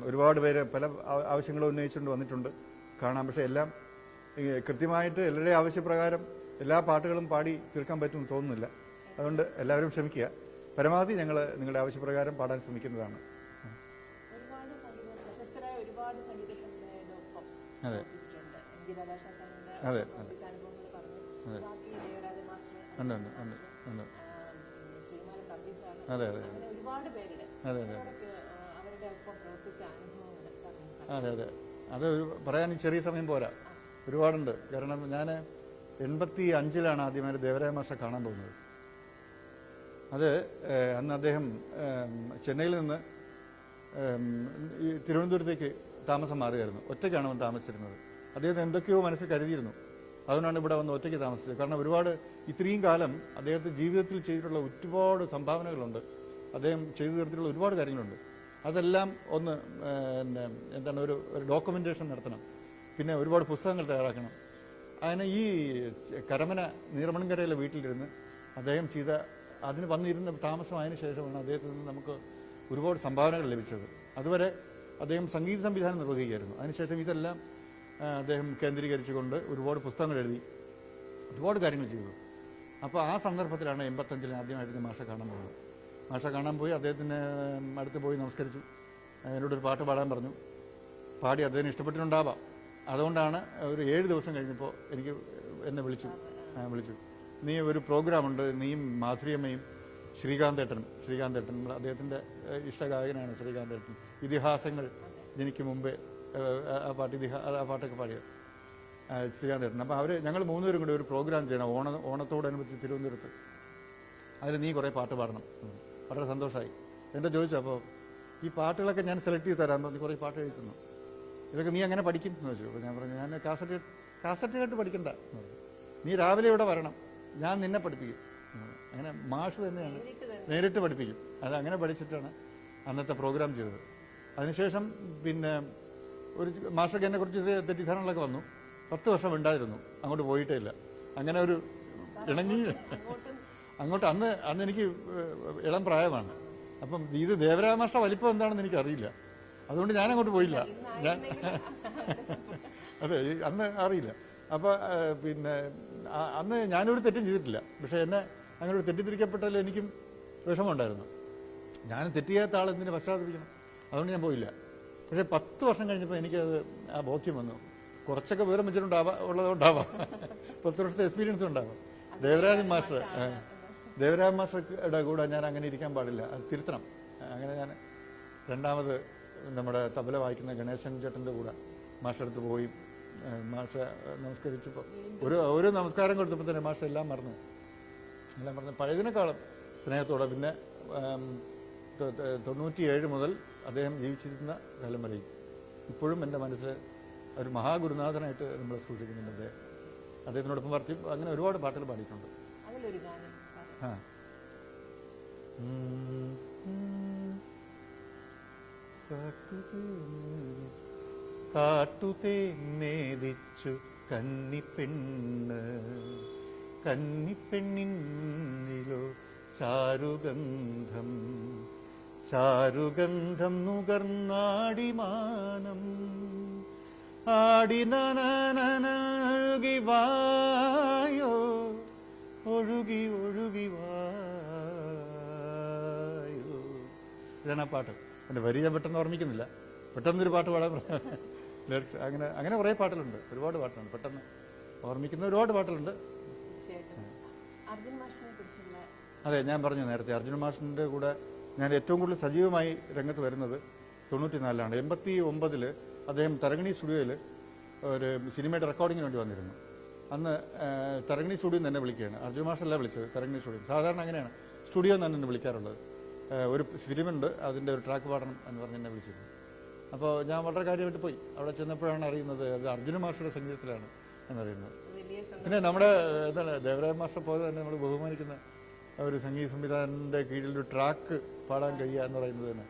ഒരുപാട് പേര് പല ആവശ്യങ്ങളും ഉന്നയിച്ചുകൊണ്ട് വന്നിട്ടുണ്ട് കാണാം. പക്ഷേ എല്ലാം കൃത്യമായിട്ട് എല്ലാവരുടെയും ആവശ്യപ്രകാരം എല്ലാ പാട്ടുകളും പാടി തീർക്കാൻ പറ്റുമെന്ന് തോന്നുന്നില്ല. അതുകൊണ്ട് എല്ലാവരും ക്ഷമിക്കുക. പരമാവധി ഞങ്ങൾ നിങ്ങളുടെ ആവശ്യപ്രകാരം പാടാൻ ശ്രമിക്കുന്നതാണ്. അതെ അതെ അതെ അതെ അതെ അതെ അതെ ഒപ്പം പ്രവർത്തിച്ച അനുഭവങ്ങൾ സാറിന് അതെ അതെ, അത് പറയാൻ ചെറിയ സമയം പോരാ, ഒരുപാടുണ്ട്. കാരണം ഞാൻ 85-ലാണ് ആദ്യമായി ദേവരായ മാഷെ കാണാൻ പോകുന്നത്. അത് അന്ന് അദ്ദേഹം ചെന്നൈയിൽ നിന്ന് ഈ തിരുവനന്തപുരത്തേക്ക് താമസം മാറുകയായിരുന്നു. ഒറ്റയ്ക്കാണ് അവൻ താമസിച്ചിരുന്നത്. അദ്ദേഹം എന്തൊക്കെയോ മനസ്സിൽ കരുതിയിരുന്നു. അതുകൊണ്ടാണ് ഇവിടെ വന്ന് ഒറ്റയ്ക്ക് താമസിച്ചത്. കാരണം ഒരുപാട് ഇത്രയും കാലം അദ്ദേഹത്തെ ജീവിതത്തിൽ ചെയ്തിട്ടുള്ള ഒരുപാട് സംഭാവനകളുണ്ട്. അദ്ദേഹം ചെയ്തു തീർത്തിട്ടുള്ള ഒരുപാട് കാര്യങ്ങളുണ്ട്. അതെല്ലാം ഒന്ന് എന്താണ് ഒരു ഡോക്യുമെന്റേഷൻ നടത്തണം. പിന്നെ ഒരുപാട് പുസ്തകങ്ങൾ തയ്യാറാക്കണം. അങ്ങനെ ഈ കരമന നീർമണങ്കരയിലെ വീട്ടിലിരുന്ന് അദ്ദേഹം ചെയ്ത അതിന് വന്നിരുന്ന താമസമായതിനു ശേഷമാണ് അദ്ദേഹത്തിൽ നിന്ന് നമുക്ക് ഒരുപാട് സംഭാവനകൾ ലഭിച്ചത്. അതുവരെ അദ്ദേഹം സംഗീത സംവിധാനം നിർവഹിക്കുകയായിരുന്നു. അതിനുശേഷം ഇതെല്ലാം അദ്ദേഹം കേന്ദ്രീകരിച്ചുകൊണ്ട് ഒരുപാട് പുസ്തകങ്ങൾ എഴുതി, ഒരുപാട് കാര്യങ്ങൾ ചെയ്തു. അപ്പോൾ ആ സന്ദർഭത്തിലാണ് 85-ൽ ആദ്യമായിട്ട് മാഷെ കാണാൻ പോകുന്നത്. മാഷെ കാണാൻ പോയി, അദ്ദേഹത്തിന് അടുത്ത് പോയി നമസ്കരിച്ചു. എന്നോടൊരു പാട്ട് പാടാൻ പറഞ്ഞു. പാടി അദ്ദേഹത്തിന് ഇഷ്ടപ്പെട്ടിട്ടുണ്ടാവാം. അതുകൊണ്ടാണ് ഒരു 7 ദിവസം കഴിഞ്ഞപ്പോൾ എന്നെ വിളിച്ചു. നീ ഒരു പ്രോഗ്രാമുണ്ട്, നീയും മാധുര്യമ്മയും ശ്രീകാന്തേട്ടനും അദ്ദേഹത്തിൻ്റെ ഇഷ്ടഗായകനാണ് ശ്രീകാന്തേട്ടൻ. ഇതിഹാസങ്ങൾ എനിക്ക് മുമ്പേ ആ പാട്ടൊക്കെ പാടിയത് ശ്രീകാന്തേട്ടൻ. അപ്പോൾ ഞങ്ങൾ 3 പേരും കൂടി ഒരു പ്രോഗ്രാം ചെയ്യണം ഓണത്തോടനുബന്ധിച്ച് തിരുവനന്തപുരത്ത്. അതിൽ നീ കുറേ പാട്ട് പാടണം. വളരെ സന്തോഷമായി. എൻ്റെ ചോദിച്ചു, അപ്പോൾ ഈ പാട്ടുകളൊക്കെ ഞാൻ സെലക്ട് ചെയ്ത് തരാൻ പറഞ്ഞു. കുറേ പാട്ട് എഴുതുന്നു. ഇതൊക്കെ നീ അങ്ങനെ പഠിക്കും എന്ന് വെച്ചു. അപ്പോൾ ഞാൻ പറഞ്ഞു, ഞാൻ കാസറ്റ് കേട്ട് പഠിക്കണ്ട, നീ രാവിലെ ഇവിടെ വരണം, ഞാൻ നിന്നെ പഠിപ്പിക്കും. അങ്ങനെ മാഷ് തന്നെയാണ് നേരിട്ട് പഠിപ്പിക്കും. അത് അങ്ങനെ പഠിച്ചിട്ടാണ് അന്നത്തെ പ്രോഗ്രാം ചെയ്തത്. അതിനുശേഷം പിന്നെ ഒരു മാഷൊക്കെ എന്നെ കുറിച്ച് തെറ്റിദ്ധാരണകളൊക്കെ വന്നു. 10 വർഷം ഉണ്ടായിരുന്നു, അങ്ങോട്ട് പോയിട്ടേ ഇല്ല. അങ്ങനെ ഒരു ഇണങ്ങി അങ്ങോട്ട് അന്ന് എനിക്ക് ഇളം പ്രായമാണ്. അപ്പം ഇത് ദേവരായ മാഷ വലിപ്പം എന്താണെന്ന് എനിക്കറിയില്ല. അതുകൊണ്ട് ഞാൻ അങ്ങോട്ട് പോയില്ല. അതെ, അന്ന് അറിയില്ല. അപ്പോൾ പിന്നെ അന്ന് ഞാനൊരു തെറ്റും ചെയ്തിട്ടില്ല. പക്ഷെ എന്നെ അങ്ങനെ ഒരു തെറ്റിദ്ധരിക്കപ്പെട്ടാലും എനിക്കും വിഷമമുണ്ടായിരുന്നു. ഞാൻ തെറ്റിയാത്ത ആളെന്തിനെ പശ്ചാത്തപിക്കണം. അതുകൊണ്ട് ഞാൻ പോയില്ല. പക്ഷേ 10 വർഷം കഴിഞ്ഞപ്പോൾ എനിക്കത് ആ ബോധ്യം വന്നു. കുറച്ചൊക്കെ വിവരം ഉള്ളതുകൊണ്ടാവാം, 10 വർഷത്തെ എക്സ്പീരിയൻസ് ഉണ്ടാവാം. ദേവരാജൻ മാസ്റ്ററുടെ കൂടെ ഞാൻ അങ്ങനെ ഇരിക്കാൻ പാടില്ല, അത് തിരുത്തണം. അങ്ങനെ ഞാൻ രണ്ടാമത് നമ്മുടെ തബല വായിക്കുന്ന ഗണേശൻ ചേട്ടൻ്റെ കൂടെ മാഷടുത്ത് പോയി. മാഷ നമസ്കരിച്ചപ്പോൾ ഒരു നമസ്കാരം കൊടുത്തപ്പോൾ തന്നെ മാഷ എല്ലാം മറന്നു പഴയതിനേക്കാളും സ്നേഹത്തോടെ. പിന്നെ 97 മുതൽ അദ്ദേഹം ജീവിച്ചിരുന്ന കാലം വരെയും ഇപ്പോഴും എൻ്റെ മനസ്സിൽ ഒരു മഹാഗുരുനാഥനായിട്ട് നമ്മൾ സൂക്ഷിക്കുന്നുണ്ട്. അദ്ദേഹത്തിനോടൊപ്പം വർത്തി അങ്ങനെ ഒരുപാട് പാട്ടുകൾ പാടിയിട്ടുണ്ട്. ആ കാട്ടുതേന്നേദിച്ചു കന്നിപ്പെണ്ണിലോ ചാരുഗന്ധം നുകർന്നാടിമാനം ആടി നനനൊഴുകി വായോ ഒഴുകി വായോ. ഇതാണ് ആ പാട്ട്. എൻ്റെ വരി ഞാൻ പെട്ടെന്ന് ഓർമ്മിക്കുന്നില്ല. പെട്ടെന്നൊരു പാട്ട് പാടാൻ ലിറിക്സ് അങ്ങനെ കുറേ പാട്ടുകളുണ്ട്, ഒരുപാട് പാട്ടുകളുണ്ട്. പെട്ടെന്ന് ഓർമ്മിക്കുന്ന ഒരുപാട് പാട്ടുകളുണ്ട്. അതെ, ഞാൻ പറഞ്ഞു നേരത്തെ, അർജുൻ മാഷിൻ്റെ കൂടെ ഞാൻ ഏറ്റവും കൂടുതൽ സജീവമായി രംഗത്ത് വരുന്നത് 94-ലാണ്. 89-ൽ അദ്ദേഹം തരങ്ങിണി സ്റ്റുഡിയോയിൽ ഒരു സിനിമയുടെ റെക്കോർഡിങ്ങിന് വേണ്ടി വന്നിരുന്നു. അന്ന് തരങ്ങിണി സ്റ്റുഡിയോയിൽ തന്നെ വിളിക്കുകയാണ്. അർജുൻ മാഷല്ല വിളിച്ചത്, തരങ്ങിണി സ്റ്റുഡിയോ. സാധാരണ അങ്ങനെയാണ് സ്റ്റുഡിയോ തന്നെ എന്നെ വിളിക്കാറുള്ളത്. ഒരു ഫിലിമുണ്ട്, അതിൻ്റെ ഒരു ട്രാക്ക് പാടണം എന്ന് പറഞ്ഞ് എന്നെ വിളിച്ചിരുന്നു. അപ്പോൾ ഞാൻ വളരെ കാര്യമായിട്ട് പോയി. അവിടെ ചെന്നപ്പോഴാണ് അറിയുന്നത് അത് അർജുന മാഷയുടെ സംഗീതത്തിലാണ് എന്നറിയുന്നത്. പിന്നെ നമ്മുടെ എന്താണ് ദേവരായ മാഷ പോലെ തന്നെ നമ്മൾ ബഹുമാനിക്കുന്ന ഒരു സംഗീത സംവിധാനത്തിൻ്റെ കീഴിലൊരു ട്രാക്ക് പാടാൻ കഴിയുക എന്ന് പറയുന്നത് തന്നെ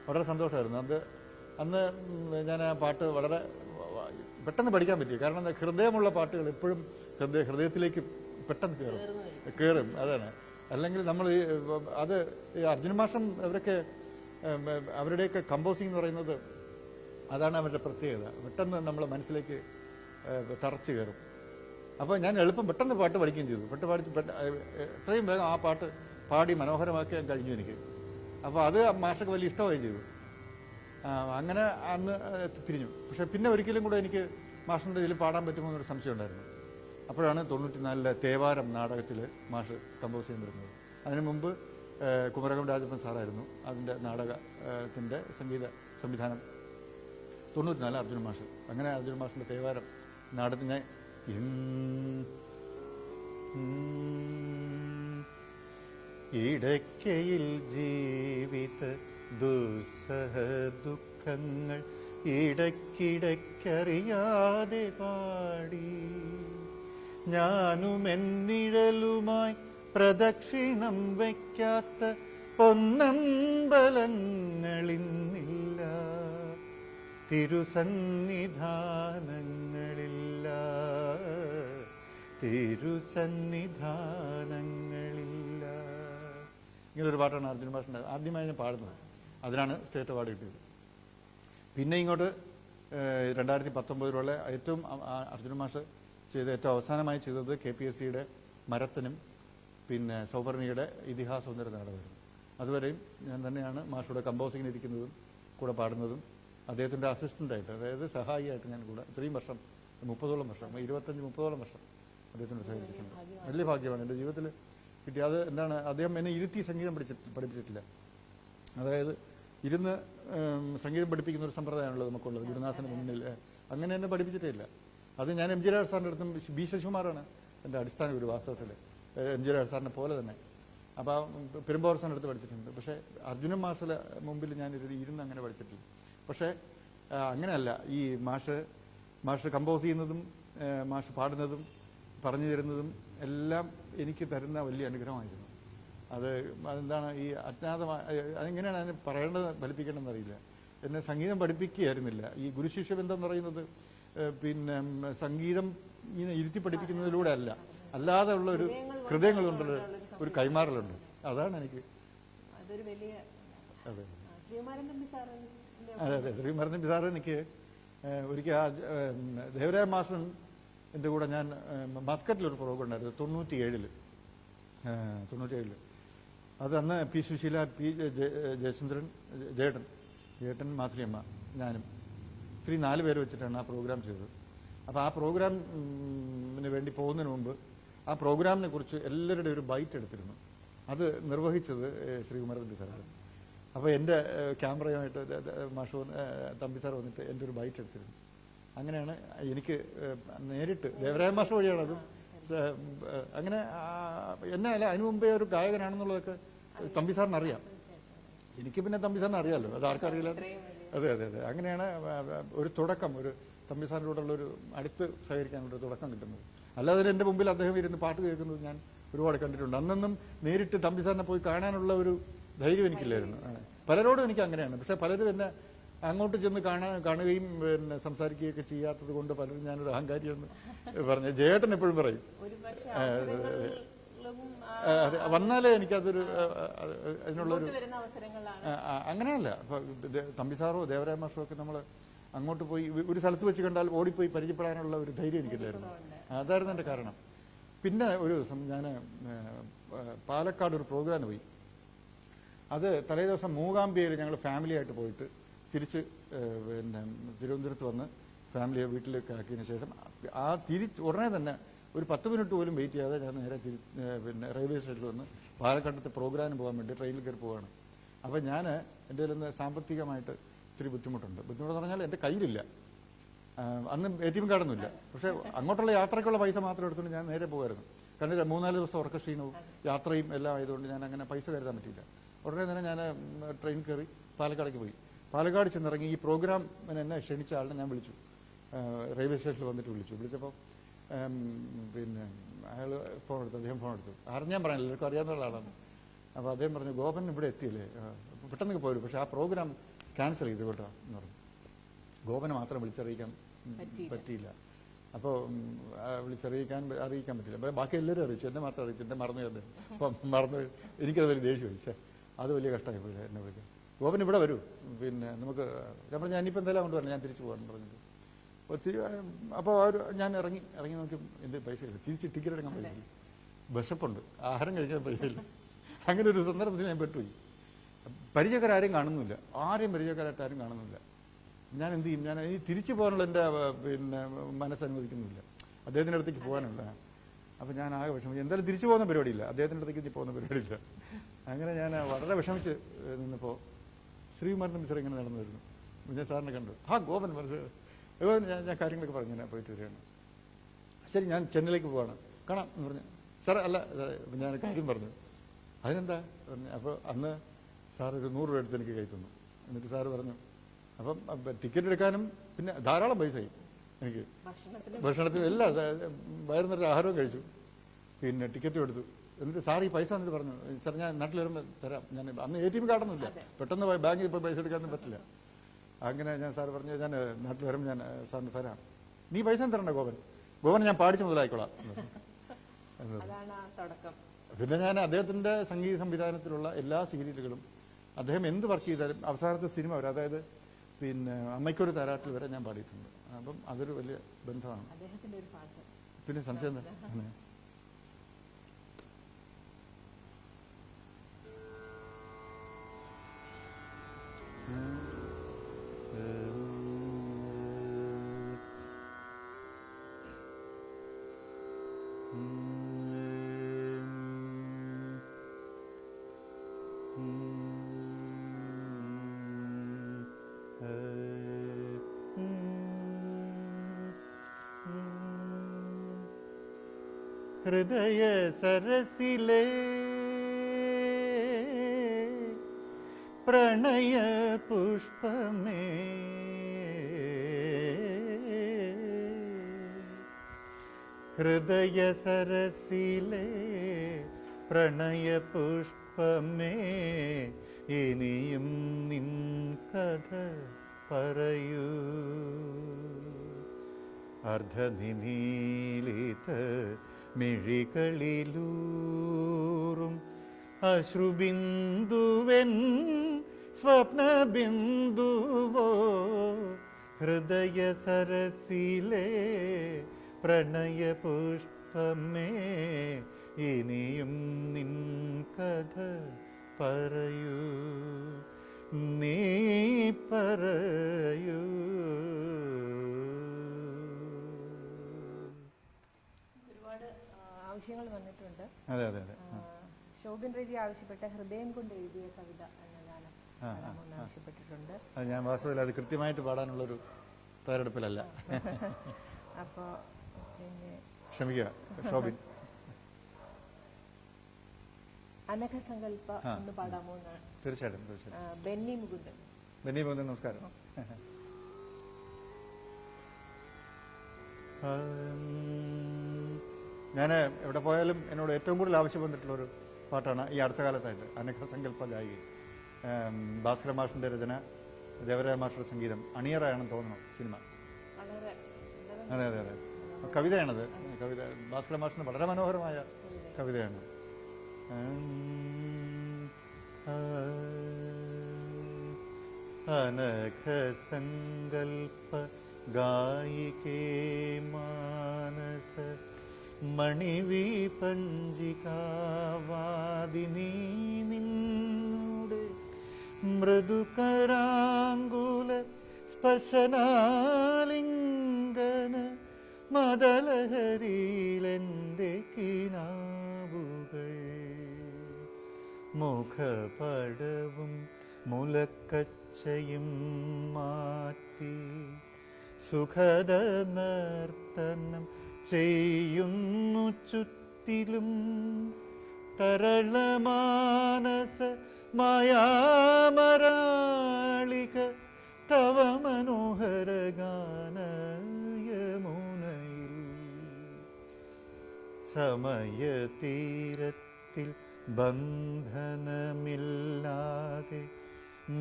വളരെ സന്തോഷമായിരുന്നു. അന്ന് ഞാൻ ആ പാട്ട് വളരെ പെട്ടെന്ന് പഠിക്കാൻ പറ്റി. കാരണം ഹൃദയമുള്ള പാട്ടുകൾ എപ്പോഴും ഹൃദയത്തിലേക്ക് പെട്ടെന്ന് കയറും. അതാണ്. അല്ലെങ്കിൽ നമ്മൾ അത് അർജുന മാഷം അവരുടെയൊക്കെ കമ്പോസിംഗ് എന്ന് പറയുന്നത് അതാണ് അവരുടെ പ്രത്യേകത. പെട്ടെന്ന് നമ്മളെ മനസ്സിലേക്ക് തറച്ചു കയറും. അപ്പോൾ ഞാൻ എളുപ്പം പെട്ടെന്ന് പാട്ട് പഠിക്കുകയും ചെയ്തു. എത്രയും വേഗം ആ പാട്ട് പാടി മനോഹരമാക്കാൻ കഴിഞ്ഞു എനിക്ക്. അപ്പോൾ അത് മാഷക്ക് വലിയ ഇഷ്ടമായി ചെയ്തു. അങ്ങനെ അന്ന് പിരിഞ്ഞു. പക്ഷെ പിന്നെ ഒരിക്കലും കൂടെ എനിക്ക് മാഷിൻ്റെ ഇതിൽ പാടാൻ പറ്റുമോ എന്നൊരു സംശയം ഉണ്ടായിരുന്നു. അപ്പോഴാണ് 94-ലെ തേവാരം നാടകത്തിൽ മാഷ് കമ്പോസ് ചെയ്യാൻ വരുന്നത്. അതിനു മുമ്പ് കുമരകം രാജപ്പൻ സാറായിരുന്നു അതിൻ്റെ നാടകത്തിൻ്റെ സംഗീത സംവിധാനം 94 അർജുന മാഷ്. അങ്ങനെ അർജുന മാഷിൻ്റെ തേവാരം നാടകത്തിൽ ഞാൻ ഇടയ്ക്കയിൽ ജീവിത ദുസ്സഹ ദുഃഖങ്ങൾ ഇടയ്ക്കിടയ്ക്കറിയാതെ പാടി ഞാനും എന്നിഴലുമായി പ്രദക്ഷിണം വയ്ക്കാത്ത പൊന്നമ്പലങ്ങളിന്നില്ല, തിരുസന്നിധാനങ്ങളില്ല, തിരുസന്നിധാനങ്ങളില്ല. ഇങ്ങനൊരു പാട്ടാണ് അർജുന മാഷിൻ്റെ ആദ്യമായി ഞാൻ പാടുന്നത്. അതിനാണ് സ്റ്റേറ്റ് അവാർഡ് കിട്ടിയത്. പിന്നെ ഇങ്ങോട്ട് 2019 ഏറ്റവും അർജുന മാഷ് ചെയ്ത ഏറ്റവും അവസാനമായി ചെയ്തത് KPSCയുടെ മരത്തിനും പിന്നെ സൗവർണിയുടെ ഇതിഹാസം എന്നൊരു നാടകമായിരുന്നു. അതുവരെയും ഞാൻ തന്നെയാണ് മാഷുടെ കമ്പോസിങ്ങിന് ഇരിക്കുന്നതും കൂടെ പാടുന്നതും അദ്ദേഹത്തിൻ്റെ അസിസ്റ്റൻ്റായിട്ട്, അതായത് സഹായിയായിട്ട് ഞാൻ കൂടെ ഇത്രയും വർഷം 30ഓളം വർഷം 25-30ഓളം വർഷം അദ്ദേഹത്തിൻ്റെ സഹകരിച്ചിട്ടുണ്ട്. വലിയ ഭാഗ്യമാണ് എൻ്റെ ജീവിതത്തിൽ കിട്ടിയത്. അത് എന്താണ്, അദ്ദേഹം എന്നെ ഇരുത്തി സംഗീതം പഠിപ്പിച്ചിട്ടില്ല. അതായത് ഇരുന്ന് സംഗീതം പഠിപ്പിക്കുന്ന ഒരു സമ്പ്രദായമാണല്ലോ നമുക്കുള്ളത് ഗുരുനാഥന് മുന്നിൽ. അങ്ങനെ എന്നെ പഠിപ്പിച്ചിട്ടേ ഇല്ല. അത് ഞാൻ MG രാജ് സാറിൻ്റെ അടുത്തും B ശശികുമാറാണ് എൻ്റെ അടിസ്ഥാന ഗുരു വാസ്തവത്തിൽ, MG രാജ് സാറിനെ പോലെ തന്നെ. അപ്പോൾ പെരുമ്പാവൂർ സാറിൻ്റെ അടുത്ത് പഠിച്ചിട്ടുണ്ട്. പക്ഷേ അർജുന മാഷിലെ മുമ്പിൽ ഞാൻ ഇരുന്ന് അങ്ങനെ പഠിച്ചിട്ടില്ല. പക്ഷേ അങ്ങനെയല്ല, ഈ മാഷ് കമ്പോസ് ചെയ്യുന്നതും മാഷ് പാടുന്നതും പറഞ്ഞു തരുന്നതും എല്ലാം എനിക്ക് തരുന്ന വലിയ അനുഗ്രഹമായിരുന്നു. അതെന്താണ് ഈ അജ്ഞാതമായ, അതെങ്ങനെയാണ് അതിന് പറയേണ്ടത് ഫലിപ്പിക്കേണ്ടതെന്ന് അറിയില്ല. എന്നെ സംഗീതം പഠിപ്പിക്കുകയായിരുന്നില്ല. ഈ ഗുരുശിഷ്യ ബന്ധം എന്ന് പറയുന്നത് പിന്നെ സംഗീതം ഇങ്ങനെ ഇരുത്തി പഠിപ്പിക്കുന്നതിലൂടെ അല്ല, അല്ലാതെ ഉള്ള ഒരു ഹൃദയങ്ങൾ കൊണ്ടുള്ള ഒരു കൈമാറലുണ്ട്. അതാണ് എനിക്ക്. അതെ അതെ ശ്രീകുമാരൻ തമ്പി സാറ് എനിക്ക് ഒരിക്കൽ ദേവരായ മാസ്റ്റർ എൻ്റെ കൂടെ ഞാൻ മസ്കറ്റിലൊരു പ്രോഗ്രാം ഉണ്ടായിരുന്നു 97. അത് അന്ന് P സുശീല, P ജയചന്ദ്രൻ, ജേട്ടൻ മാധുരിയമ്മ, ഞാനും 4 പേര് വെച്ചിട്ടാണ് ആ പ്രോഗ്രാം ചെയ്തത്. അപ്പോൾ ആ പ്രോഗ്രാമിന് വേണ്ടി പോകുന്നതിന് മുമ്പ് ആ പ്രോഗ്രാമിനെ കുറിച്ച് എല്ലാവരുടെയും ഒരു ബൈറ്റ് എടുത്തിരുന്നു. അത് നിർവഹിച്ചത് ശ്രീകുമാരൻ തമ്പി സാറാണ്. അപ്പോൾ എൻ്റെ ക്യാമറയുമായിട്ട് മാഷ് തമ്പി സാർ വന്നിട്ട് എൻ്റെ ഒരു ബൈറ്റ് എടുത്തിരുന്നു. അങ്ങനെയാണ് എനിക്ക് നേരിട്ട് ദേവരായ മാഷ് വഴിയാണ് അതും അങ്ങനെ എന്നെ അല്ല, അതിനു മുമ്പേ ഒരു ഗായകനാണെന്നുള്ളതൊക്കെ തമ്പി സാറിന് അറിയാം. എനിക്ക് പിന്നെ തമ്പി സാറിന് അറിയാമല്ലോ, അത് ആർക്കറിയില്ല. അതെ അതെ അതെ അങ്ങനെയാണ് ഒരു തുടക്കം, ഒരു തമ്പി സാറിനോടുള്ള ഒരു അടുത്ത് സഹകരിക്കാനുള്ള ഒരു തുടക്കം കിട്ടുന്നത്. അല്ലാതെ എൻ്റെ മുമ്പിൽ അദ്ദേഹം ഇരുന്ന് പാട്ട് കേൾക്കുന്നത് ഞാൻ ഒരുപാട് കണ്ടിട്ടുണ്ട്. അന്നൊന്നും നേരിട്ട് തമ്പി സാറിനെ പോയി കാണാനുള്ള ഒരു ധൈര്യം എനിക്കില്ലായിരുന്നു. പലരോടും എനിക്ക് അങ്ങനെയാണ്. പക്ഷെ പലരും എന്നെ അങ്ങോട്ട് ചെന്ന് കാണുകയും പിന്നെ സംസാരിക്കുകയൊക്കെ ചെയ്യാത്തത് കൊണ്ട് പലരും ഞാനൊരു അഹങ്കാരിയെന്ന് പറഞ്ഞു. ജയേട്ടൻ എപ്പോഴും പറയും വന്നാലേ എനിക്കതൊരു അതിനുള്ളൊരു അങ്ങനെയല്ല. അപ്പൊ തമ്പി സാറോ ദേവരായ മാഷോ ഒക്കെ നമ്മൾ അങ്ങോട്ട് പോയി ഒരു സ്ഥലത്ത് വെച്ച് കണ്ടാൽ ഓടിപ്പോയി പരിചയപ്പെടാനുള്ള ഒരു ധൈര്യം എനിക്കില്ലായിരുന്നു. അതായിരുന്നു എൻ്റെ കാരണം. പിന്നെ ഒരു ദിവസം ഞാൻ പാലക്കാട് ഒരു പ്രോഗ്രാമിന് പോയി. അത് തലേ ദിവസം മൂകാംബികയിൽ ഞങ്ങൾ ഫാമിലിയായിട്ട് പോയിട്ട് തിരിച്ച് പിന്നെ തിരുവനന്തപുരത്ത് വന്ന് ഫാമിലിയെ വീട്ടിലേക്ക് ആക്കിയതിന് ശേഷം ഉടനെ തന്നെ ഒരു 10 മിനിറ്റ് പോലും വെയിറ്റ് ചെയ്യാതെ ഞാൻ നേരെ പിന്നെ റെയിൽവേ സ്റ്റേഷനിൽ വന്ന് പാലക്കാട്ടത്തെ പ്രോഗ്രാമിന് പോകാൻ വേണ്ടി ട്രെയിനിൽ കയറി പോവുകയാണ്. അപ്പോൾ ഞാൻ എൻ്റെ കയ്യിൽ സാമ്പത്തികമായിട്ട് ഇത്തിരി ബുദ്ധിമുട്ടെന്ന് പറഞ്ഞാൽ എൻ്റെ കയ്യിലില്ല. അന്ന് ATM കാർഡൊന്നുമില്ല. പക്ഷേ അങ്ങോട്ടുള്ള യാത്രയ്ക്കുള്ള പൈസ മാത്രം എടുത്തുകൊണ്ട് ഞാൻ നേരെ പോകുമായിരുന്നു. കാരണം 3-4 ദിവസം ഉറക്കക്ഷീണവും യാത്രയും എല്ലാം ആയതുകൊണ്ട് ഞാൻ അങ്ങനെ പൈസ കരുതാൻ പറ്റിയില്ല. ഉടനെ തന്നെ ഞാൻ ട്രെയിൻ കയറി പാലക്കാടേക്ക് പോയി. പാലക്കാട് ചെന്നിറങ്ങി ഈ പ്രോഗ്രാം എന്നെ ക്ഷണിച്ച ആളിനെ ഞാൻ വിളിച്ചു. റെയിൽവേ സ്റ്റേഷനിൽ വന്നിട്ട് വിളിച്ചപ്പോൾ പിന്നെ അയാൾ അദ്ദേഹം ഫോൺ എടുത്തു. ആരും ഞാൻ പറയാനില്ല, എല്ലാവർക്കും അറിയാവുന്ന ആളാണ്. അപ്പോൾ അദ്ദേഹം പറഞ്ഞു, ഗോപൻ ഇവിടെ എത്തിയില്ലേ, പെട്ടെന്ന് പോരും, പക്ഷേ ആ പ്രോഗ്രാം ക്യാൻസൽ ചെയ്തു കേട്ടോ എന്ന് പറഞ്ഞു. ഗോപനെ മാത്രം വിളിച്ചറിയിക്കാൻ പറ്റിയില്ല. അപ്പോൾ അറിയിക്കാൻ പറ്റില്ല. ബാക്കി എല്ലാവരും അറിയിച്ചു, എന്നെ മാത്രം അറിയിച്ചു. എന്നെ മറന്നു അദ്ദേഹം. അപ്പം എനിക്കത് വലിയ ദേഷ്യമായി. അത് വലിയ കഷ്ടമായി പോയി എന്നെ വിളിക്കാൻ. ഗോപൻ ഇവിടെ വരൂ, പിന്നെ നമുക്ക് ഞാൻ പറഞ്ഞു ഞാനിപ്പോൾ എന്തായാലും കൊണ്ട് പറഞ്ഞു, ഞാൻ തിരിച്ചു പോകാൻ പറഞ്ഞിട്ട്. അപ്പോൾ ഞാൻ ഇറങ്ങി നോക്കി എൻ്റെ പൈസ ഇല്ല, തിരിച്ച് ടിക്കറ്റ് എടുക്കാൻ പൈസ ഇല്ല, വിശപ്പുണ്ട്, ആഹാരം കഴിക്കാൻ പൈസ ഇല്ല. അങ്ങനെ ഒരു സന്ദർഭത്തിൽ ഞാൻ പെട്ടുപോയി. പരിചയക്കാരും കാണുന്നില്ല, പരിചയക്കാരായിട്ട് ആരും കാണുന്നില്ല. ഞാൻ എന്ത് ചെയ്യും? ഞാൻ ഈ തിരിച്ചു പോകാനുള്ള എൻ്റെ പിന്നെ മനസ്സനുവദിക്കുന്നില്ല, അദ്ദേഹത്തിൻ്റെ അടുത്തേക്ക് പോകാനുള്ള. അപ്പം ഞാൻ ആകെ വിഷമിച്ചു. എന്തായാലും തിരിച്ചു പോകുന്ന പരിപാടിയില്ല, അദ്ദേഹത്തിൻ്റെ അടുത്തേക്ക് പോകുന്ന പരിപാടിയില്ല. അങ്ങനെ ഞാൻ വളരെ വിഷമിച്ച് നിന്നപ്പോൾ ശ്രീകുമാരൻ തമ്പി സാർ ഇങ്ങനെ നടന്നു വരുന്നു. ഞാൻ സാറിനെ കണ്ടു. ഗോപൻ മനസ്സിലായി. ഞാൻ കാര്യങ്ങളൊക്കെ പറഞ്ഞു, ഞാൻ പോയിട്ട് വരികയാണ്. ശരി, ഞാൻ ചെന്നൈയിലേക്ക് പോവാണ്, കാണാം എന്ന് പറഞ്ഞു. സാറേ അല്ല സാറേ, ഞാൻ കാര്യം പറഞ്ഞു. അതിനെന്താ പറഞ്ഞു. അപ്പോൾ അന്ന് സാർ ഒരു 100 രൂപ എടുത്ത് എനിക്ക് കൈ തന്നു. എന്നിട്ട് സാറ് പറഞ്ഞു, അപ്പം ടിക്കറ്റ് എടുക്കാനും പിന്നെ ധാരാളം പൈസയായി എനിക്ക്. ഭക്ഷണത്തിന് എല്ലാം വയറു നിറച്ച് ആഹാരവും കഴിച്ചു, പിന്നെ ടിക്കറ്റും എടുത്തു. എന്നിട്ട് സാർ ഈ പൈസ എന്നിട്ട് പറഞ്ഞു, സാർ ഞാൻ നാട്ടിൽ വരുമ്പോൾ തരാം. ഞാൻ അന്ന് ATM കാർഡൊന്നുമില്ല, പെട്ടെന്ന് ബാങ്കിൽ ഇപ്പോൾ പൈസ എടുക്കാനൊന്നും പറ്റില്ല. അങ്ങനെ ഞാൻ സാർ പറഞ്ഞു, ഞാൻ നാട്ടിൽ വരുമ്പോൾ ഞാൻ സാറിന് തരാം. നീ പൈസ തരണ്ട ഗോപൻ ഞാൻ പാടിച്ച് മുതലായിക്കോളാം. പിന്നെ ഞാൻ അദ്ദേഹത്തിന്റെ സംഗീത സംവിധാനത്തിലുള്ള എല്ലാ സീരിയലുകളും അദ്ദേഹം എന്ത് വർക്ക് ചെയ്താലും അവസാനത്തെ സിനിമ വരെ, അതായത് പിന്നെ അമ്മയ്ക്കൊരു താരാട്ടിൽ വരെ ഞാൻ പാടിയിട്ടുണ്ട്. അപ്പം അതൊരു വലിയ ബന്ധമാണ്. പിന്നെ സംശയം തന്നെ. ഹൃദയ സരസിലെ പ്രണയ പുഷ്പമേ, ഹൃദയ സരസിലെ പ്രണയ പുഷ്പമേ, ഇനിയും നിൻ കഥ പറയൂ. അർദ്ധനിമീലിത മിഴികളിലൂറും അശ്രുബിന്ദുവൻ സ്വപ്നബിന്ദുവോ, ഹൃദയ സരസിലെ പ്രണയ പുഷ്പമേ, ഇനിയും നിൻ കഥ പറയൂ, നീ പറയൂ. ആവശ്യങ്ങൾ വന്നിട്ടുണ്ട്. അതെ അതെ അതെ. ശോഭൻ റെഡ്ഡി ആവശ്യപ്പെട്ട ഹൃദയം കൊണ്ട് എഴുതിയ കവിത എന്ന ഗാനം ആവശ്യപ്പെട്ടിട്ടുണ്ട്. അത് ഞാൻ വാസ്തവത്തിൽ അത് കൃത്യമായിട്ട് പാടാനുള്ളൊരു തയ്യാറെടുപ്പിലല്ല. അപ്പോൾ പിന്നെ ക്ഷമിക്കുക ശോഭിൻ. അനഘസങ്കല്പ ഒന്ന് പാടാമോ എന്നാണ്. തീർച്ചയായിട്ടും തീർച്ചയായിട്ടും. ബെന്നി മുകുന്ദൻ. ബെന്നി മുകുന്ദൻ നമസ്കാരം. ഞാൻ എവിടെ പോയാലും എന്നോട് ഏറ്റവും കൂടുതൽ ആവശ്യം വന്നിട്ടുള്ളൊരു പാട്ടാണ് ഈ അടുത്ത കാലത്തായിട്ട്. അനഘസങ്കല്പ ഗായിക, ഭാസ്കര മാഷിന്റെ രചന, ദേവരായ മാഷിന്റെ സംഗീതം, അണിയറാണെന്ന് തോന്നുന്നു സിനിമ. അതെ അതെ അതെ, കവിതയാണത്. കവിത ഭാസ്കര മാഷിന്റെ വളരെ മനോഹരമായ കവിതയാണ്. അനഘസങ്കല്പ ഗായികേ മാനസ മണിവിപഞ്ചികാവാദിനീ നിന്നുടെ മൃദുകരാങ്കുല സ്പശനാലിംഗന മദലഹരിയിലെന്റെ കിനാവുകൾ, മുഖപടവും മുലക്കച്ചയും മാറ്റി സുഖദ നർത്തനം ചെയ്യുന്നു ചുറ്റിലും, തരളമാനസ മായാമരാളിക തവ മനോഹര ഗാനയമുനയിൽ, സമയതീരത്തിൽ ബന്ധനമില്ലാതെ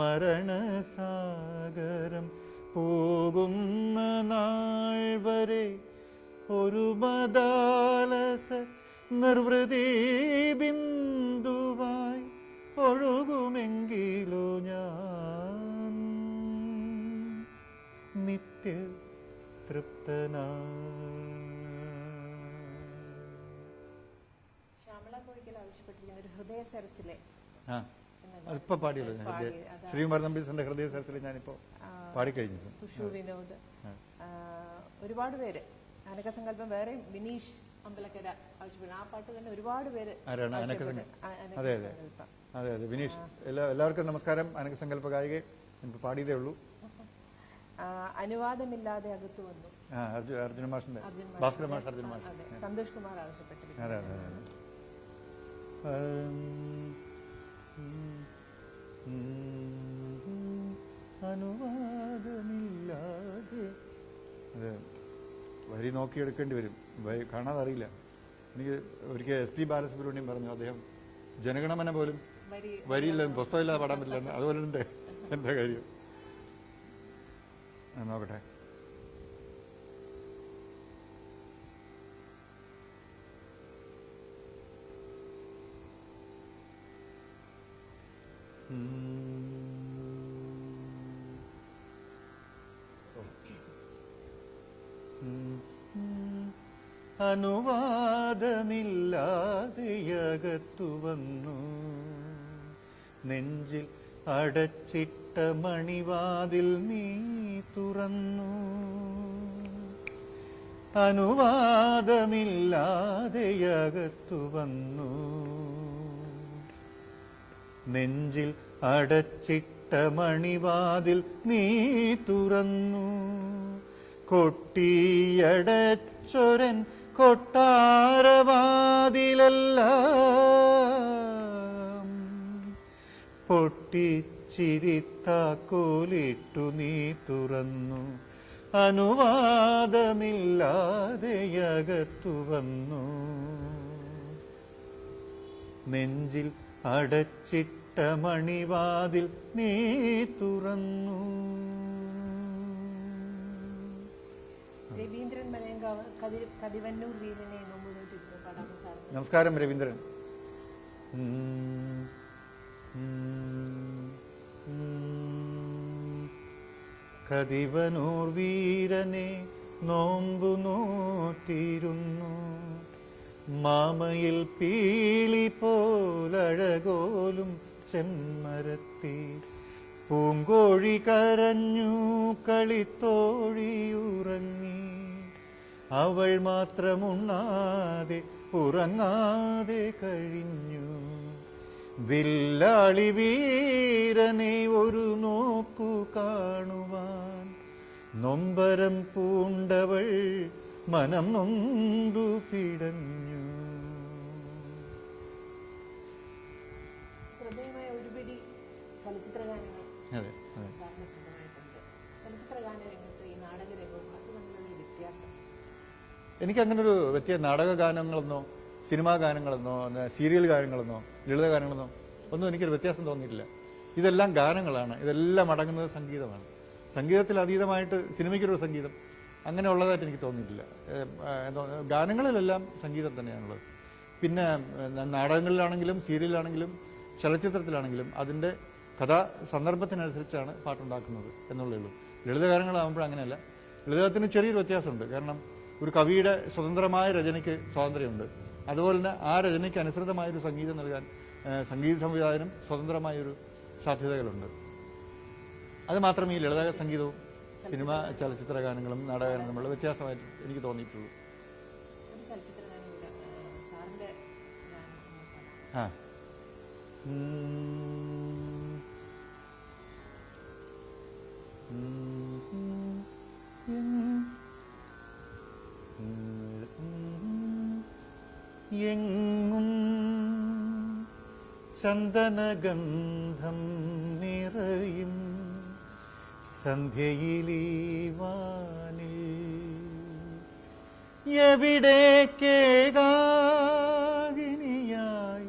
മരണസാഗരം പോകുന്ന നാൾ വരെ ഒരു മദാലസ നിർവൃതി ബിന്ദുവായി ഒഴുകുമെങ്കിലോ ഞാൻ നിത്യ തൃപ്തനാ. ശ്യാമള കോയിക്കൽ ആവശ്യപ്പെട്ടിരിക്കുന്ന ഒരു ഹൃദയ സരസിലെ അതിപ്പോ പാടിയല്ലോ. ശ്രീകുമാർ നമ്പീശന്റെ ഹൃദയ സരസിൽ ഞാനിപ്പോ പാടിക്കഴിഞ്ഞു. സുഷു വിനോദ്, ഒരുപാട് പേര്. അനഘസങ്കല്പം വേറെ വിനീഷ് അമ്പലക്കര ആവശ്യപ്പെടുന്നു. ആ പാട്ട് തന്നെ ഒരുപാട് പേര്. അതെ അതെ അതെ അതെ വിനീഷ്. എല്ലാവർക്കും നമസ്കാരം. അനഘസങ്കല്പ ഗായിക പാടിയതേ ഉള്ളൂ. അനുവാദമില്ലാതെ അകത്തു വന്നു. അർജുന മാഷിന്റെ ഭാസ്കര മാഷ് അർജുന മാഷ്. അതെ, സന്തോഷ് കുമാർ ആവശ്യപ്പെട്ടിരിക്കുന്നു. അതെ അതെ അതെ. അനുവാദമില്ലാതെ അതെ, വരി നോക്കിയെടുക്കേണ്ടി വരും, കാണാതെ അറിയില്ല. എനിക്ക് ഒരിക്കൽ SP ബാലസുബ്രഹ്മണ്യം പറഞ്ഞു, അദ്ദേഹം ജനഗണമന പോലും വരിയില്ല, പുസ്തകമില്ലാതെ പാടാൻ പറ്റില്ല. അതുപോലെ ഉണ്ട് എന്താ കാര്യം. നോക്കട്ടെ. അനുവാദമില്ലാതെയകത്തു വന്നു, നെഞ്ചിൽ അടച്ചിട്ട മണിവാതിൽ നീ തുറന്നു. അനുവാദമില്ലാതെയകത്തു വന്നു, നെഞ്ചിൽ അടച്ചിട്ട മണിവാതിൽ നീ തുറന്നു. കൊട്ടിയടച്ചൊരൻ കൊട്ടാരവാതിലെല്ലാം പൊട്ടിച്ചിരിത്താക്കോലിട്ടു നീ തുറന്നു. അനുവാദമില്ലാതെയകത്തു വന്നു, നെഞ്ചിൽ അടച്ചിട്ട മണിവാതിൽ നീ തുറന്നു. രവീന്ദ്രൻ മലയങ്കാവ് കതിവന്നൂർ വീരനെ നോമ്പുനോട്ടിരുന്നു. പാടാമോ സാർ? നമസ്കാരം രവീന്ദ്രൻ. കതിവനൂർ വീരനെ നോമ്പു നോറ്റിരുന്നു, മാമയിൽ പീലി പോലഴകോലും ചെമ്മരത്തി. പൂങ്കോഴി കരഞ്ഞു, കളിത്തോഴിയുറങ്ങി, അവൾ മാത്രമുണ്ണാതെ ഉറങ്ങാതെ കഴിഞ്ഞു. വില്ലാളി വീരനെ ഒരു നോക്കു കാണുവാൻ നൊമ്പരം പൂണ്ടവൾ മനം നൊന്തു പിടഞ്ഞു. ശ്രദ്ധേയമായ ഒരുപിടി ചലച്ചിത്ര ഗാനങ്ങൾ അതെ അതെ സാറിന് സ്വന്തമായിട്ടുണ്ട്. ചലച്ചിത്ര ഗാന രംഗത്ത് ഈ നാടക രംഗവും അത് തമ്മിലുള്ള വ്യത്യാസം? എനിക്കങ്ങനെ ഒരു നാടക ഗാനങ്ങളെന്നോ സിനിമാ ഗാനങ്ങളെന്നോ സീരിയൽ ഗാനങ്ങളെന്നോ ലളിത ഗാനങ്ങളെന്നോ ഒന്നും എനിക്കൊരു വ്യത്യാസം തോന്നിയിട്ടില്ല. ഇതെല്ലാം ഗാനങ്ങളാണ്, ഇതെല്ലാം അടങ്ങുന്നത് സംഗീതമാണ്. സംഗീതത്തിൽ അതീതമായിട്ട് സിനിമയ്ക്കൊരു സംഗീതം അങ്ങനെയുള്ളതായിട്ട് എനിക്ക് തോന്നിയിട്ടില്ല. ഗാനങ്ങളിലെല്ലാം സംഗീതം തന്നെയാണുള്ളത്. പിന്നെ നാടകങ്ങളിലാണെങ്കിലും സീരിയലാണെങ്കിലും ചലച്ചിത്രത്തിലാണെങ്കിലും അതിൻ്റെ കഥാ സന്ദർഭത്തിനനുസരിച്ചാണ് പാട്ടുണ്ടാക്കുന്നത് എന്നുള്ളേ ഉള്ളൂ. ലളിതഗാനങ്ങളാകുമ്പോൾ അങ്ങനെയല്ല. ലളിതത്തിന് ചെറിയൊരു വ്യത്യാസമുണ്ട്. കാരണം ഒരു കവിയുടെ സ്വതന്ത്രമായ രചനയ്ക്ക് സ്വാതന്ത്ര്യമുണ്ട്. അതുപോലെ തന്നെ ആ രചനയ്ക്ക് അനുസൃതമായൊരു സംഗീതം നൽകാൻ സംഗീത സംവിധാനം സ്വതന്ത്രമായൊരു സാധ്യതകളുണ്ട്. അത് മാത്രമേ ഈ ലളിത സംഗീതവും സിനിമ ചലച്ചിത്ര ഗാനങ്ങളും നാടകഗാനങ്ങളും തമ്മിലുള്ള വ്യത്യാസമായിട്ട് എനിക്ക് തോന്നിയിട്ടുള്ളൂ. ആ എങ്ങും ചന്ദനഗന്ധം നിറയും സന്ധ്യയിലീ വാനിൽ എവിടേക്കേകാകിനിയായി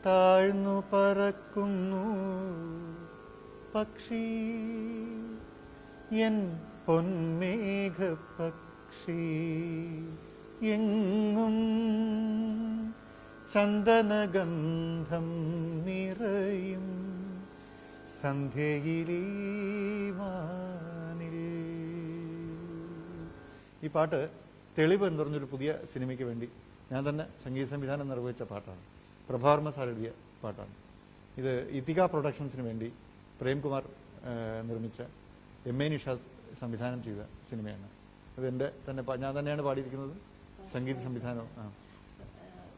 താഴ്ന്നു പറക്കുന്നു പക്ഷി, എൻ പൊന്മേഘപക്ഷി. എങ്ങും ചന്ദനഗന്ധം നിറയും സന്ധ്യയിലീ വാനിൽ. ഈ പാട്ട് തെളിവ് എന്ന് പറഞ്ഞൊരു പുതിയ സിനിമയ്ക്ക് വേണ്ടി ഞാൻ തന്നെ സംഗീത സംവിധാനം നിർവഹിച്ച പാട്ടാണ്. പ്രഭാവർമ്മ സാർ എഴുതിയ പാട്ടാണ്. ഇത് ഇത്തിക പ്രൊഡക്ഷൻസിന് വേണ്ടി പ്രേംകുമാർ നിർമ്മിച്ച MA നിഷാദ് സംവിധാനം ചെയ്ത സിനിമയാണ്. അത് എൻ്റെ തന്നെ ഞാൻ തന്നെയാണ് പാടിയിരിക്കുന്നത്. സംഗീത സംവിധാനവും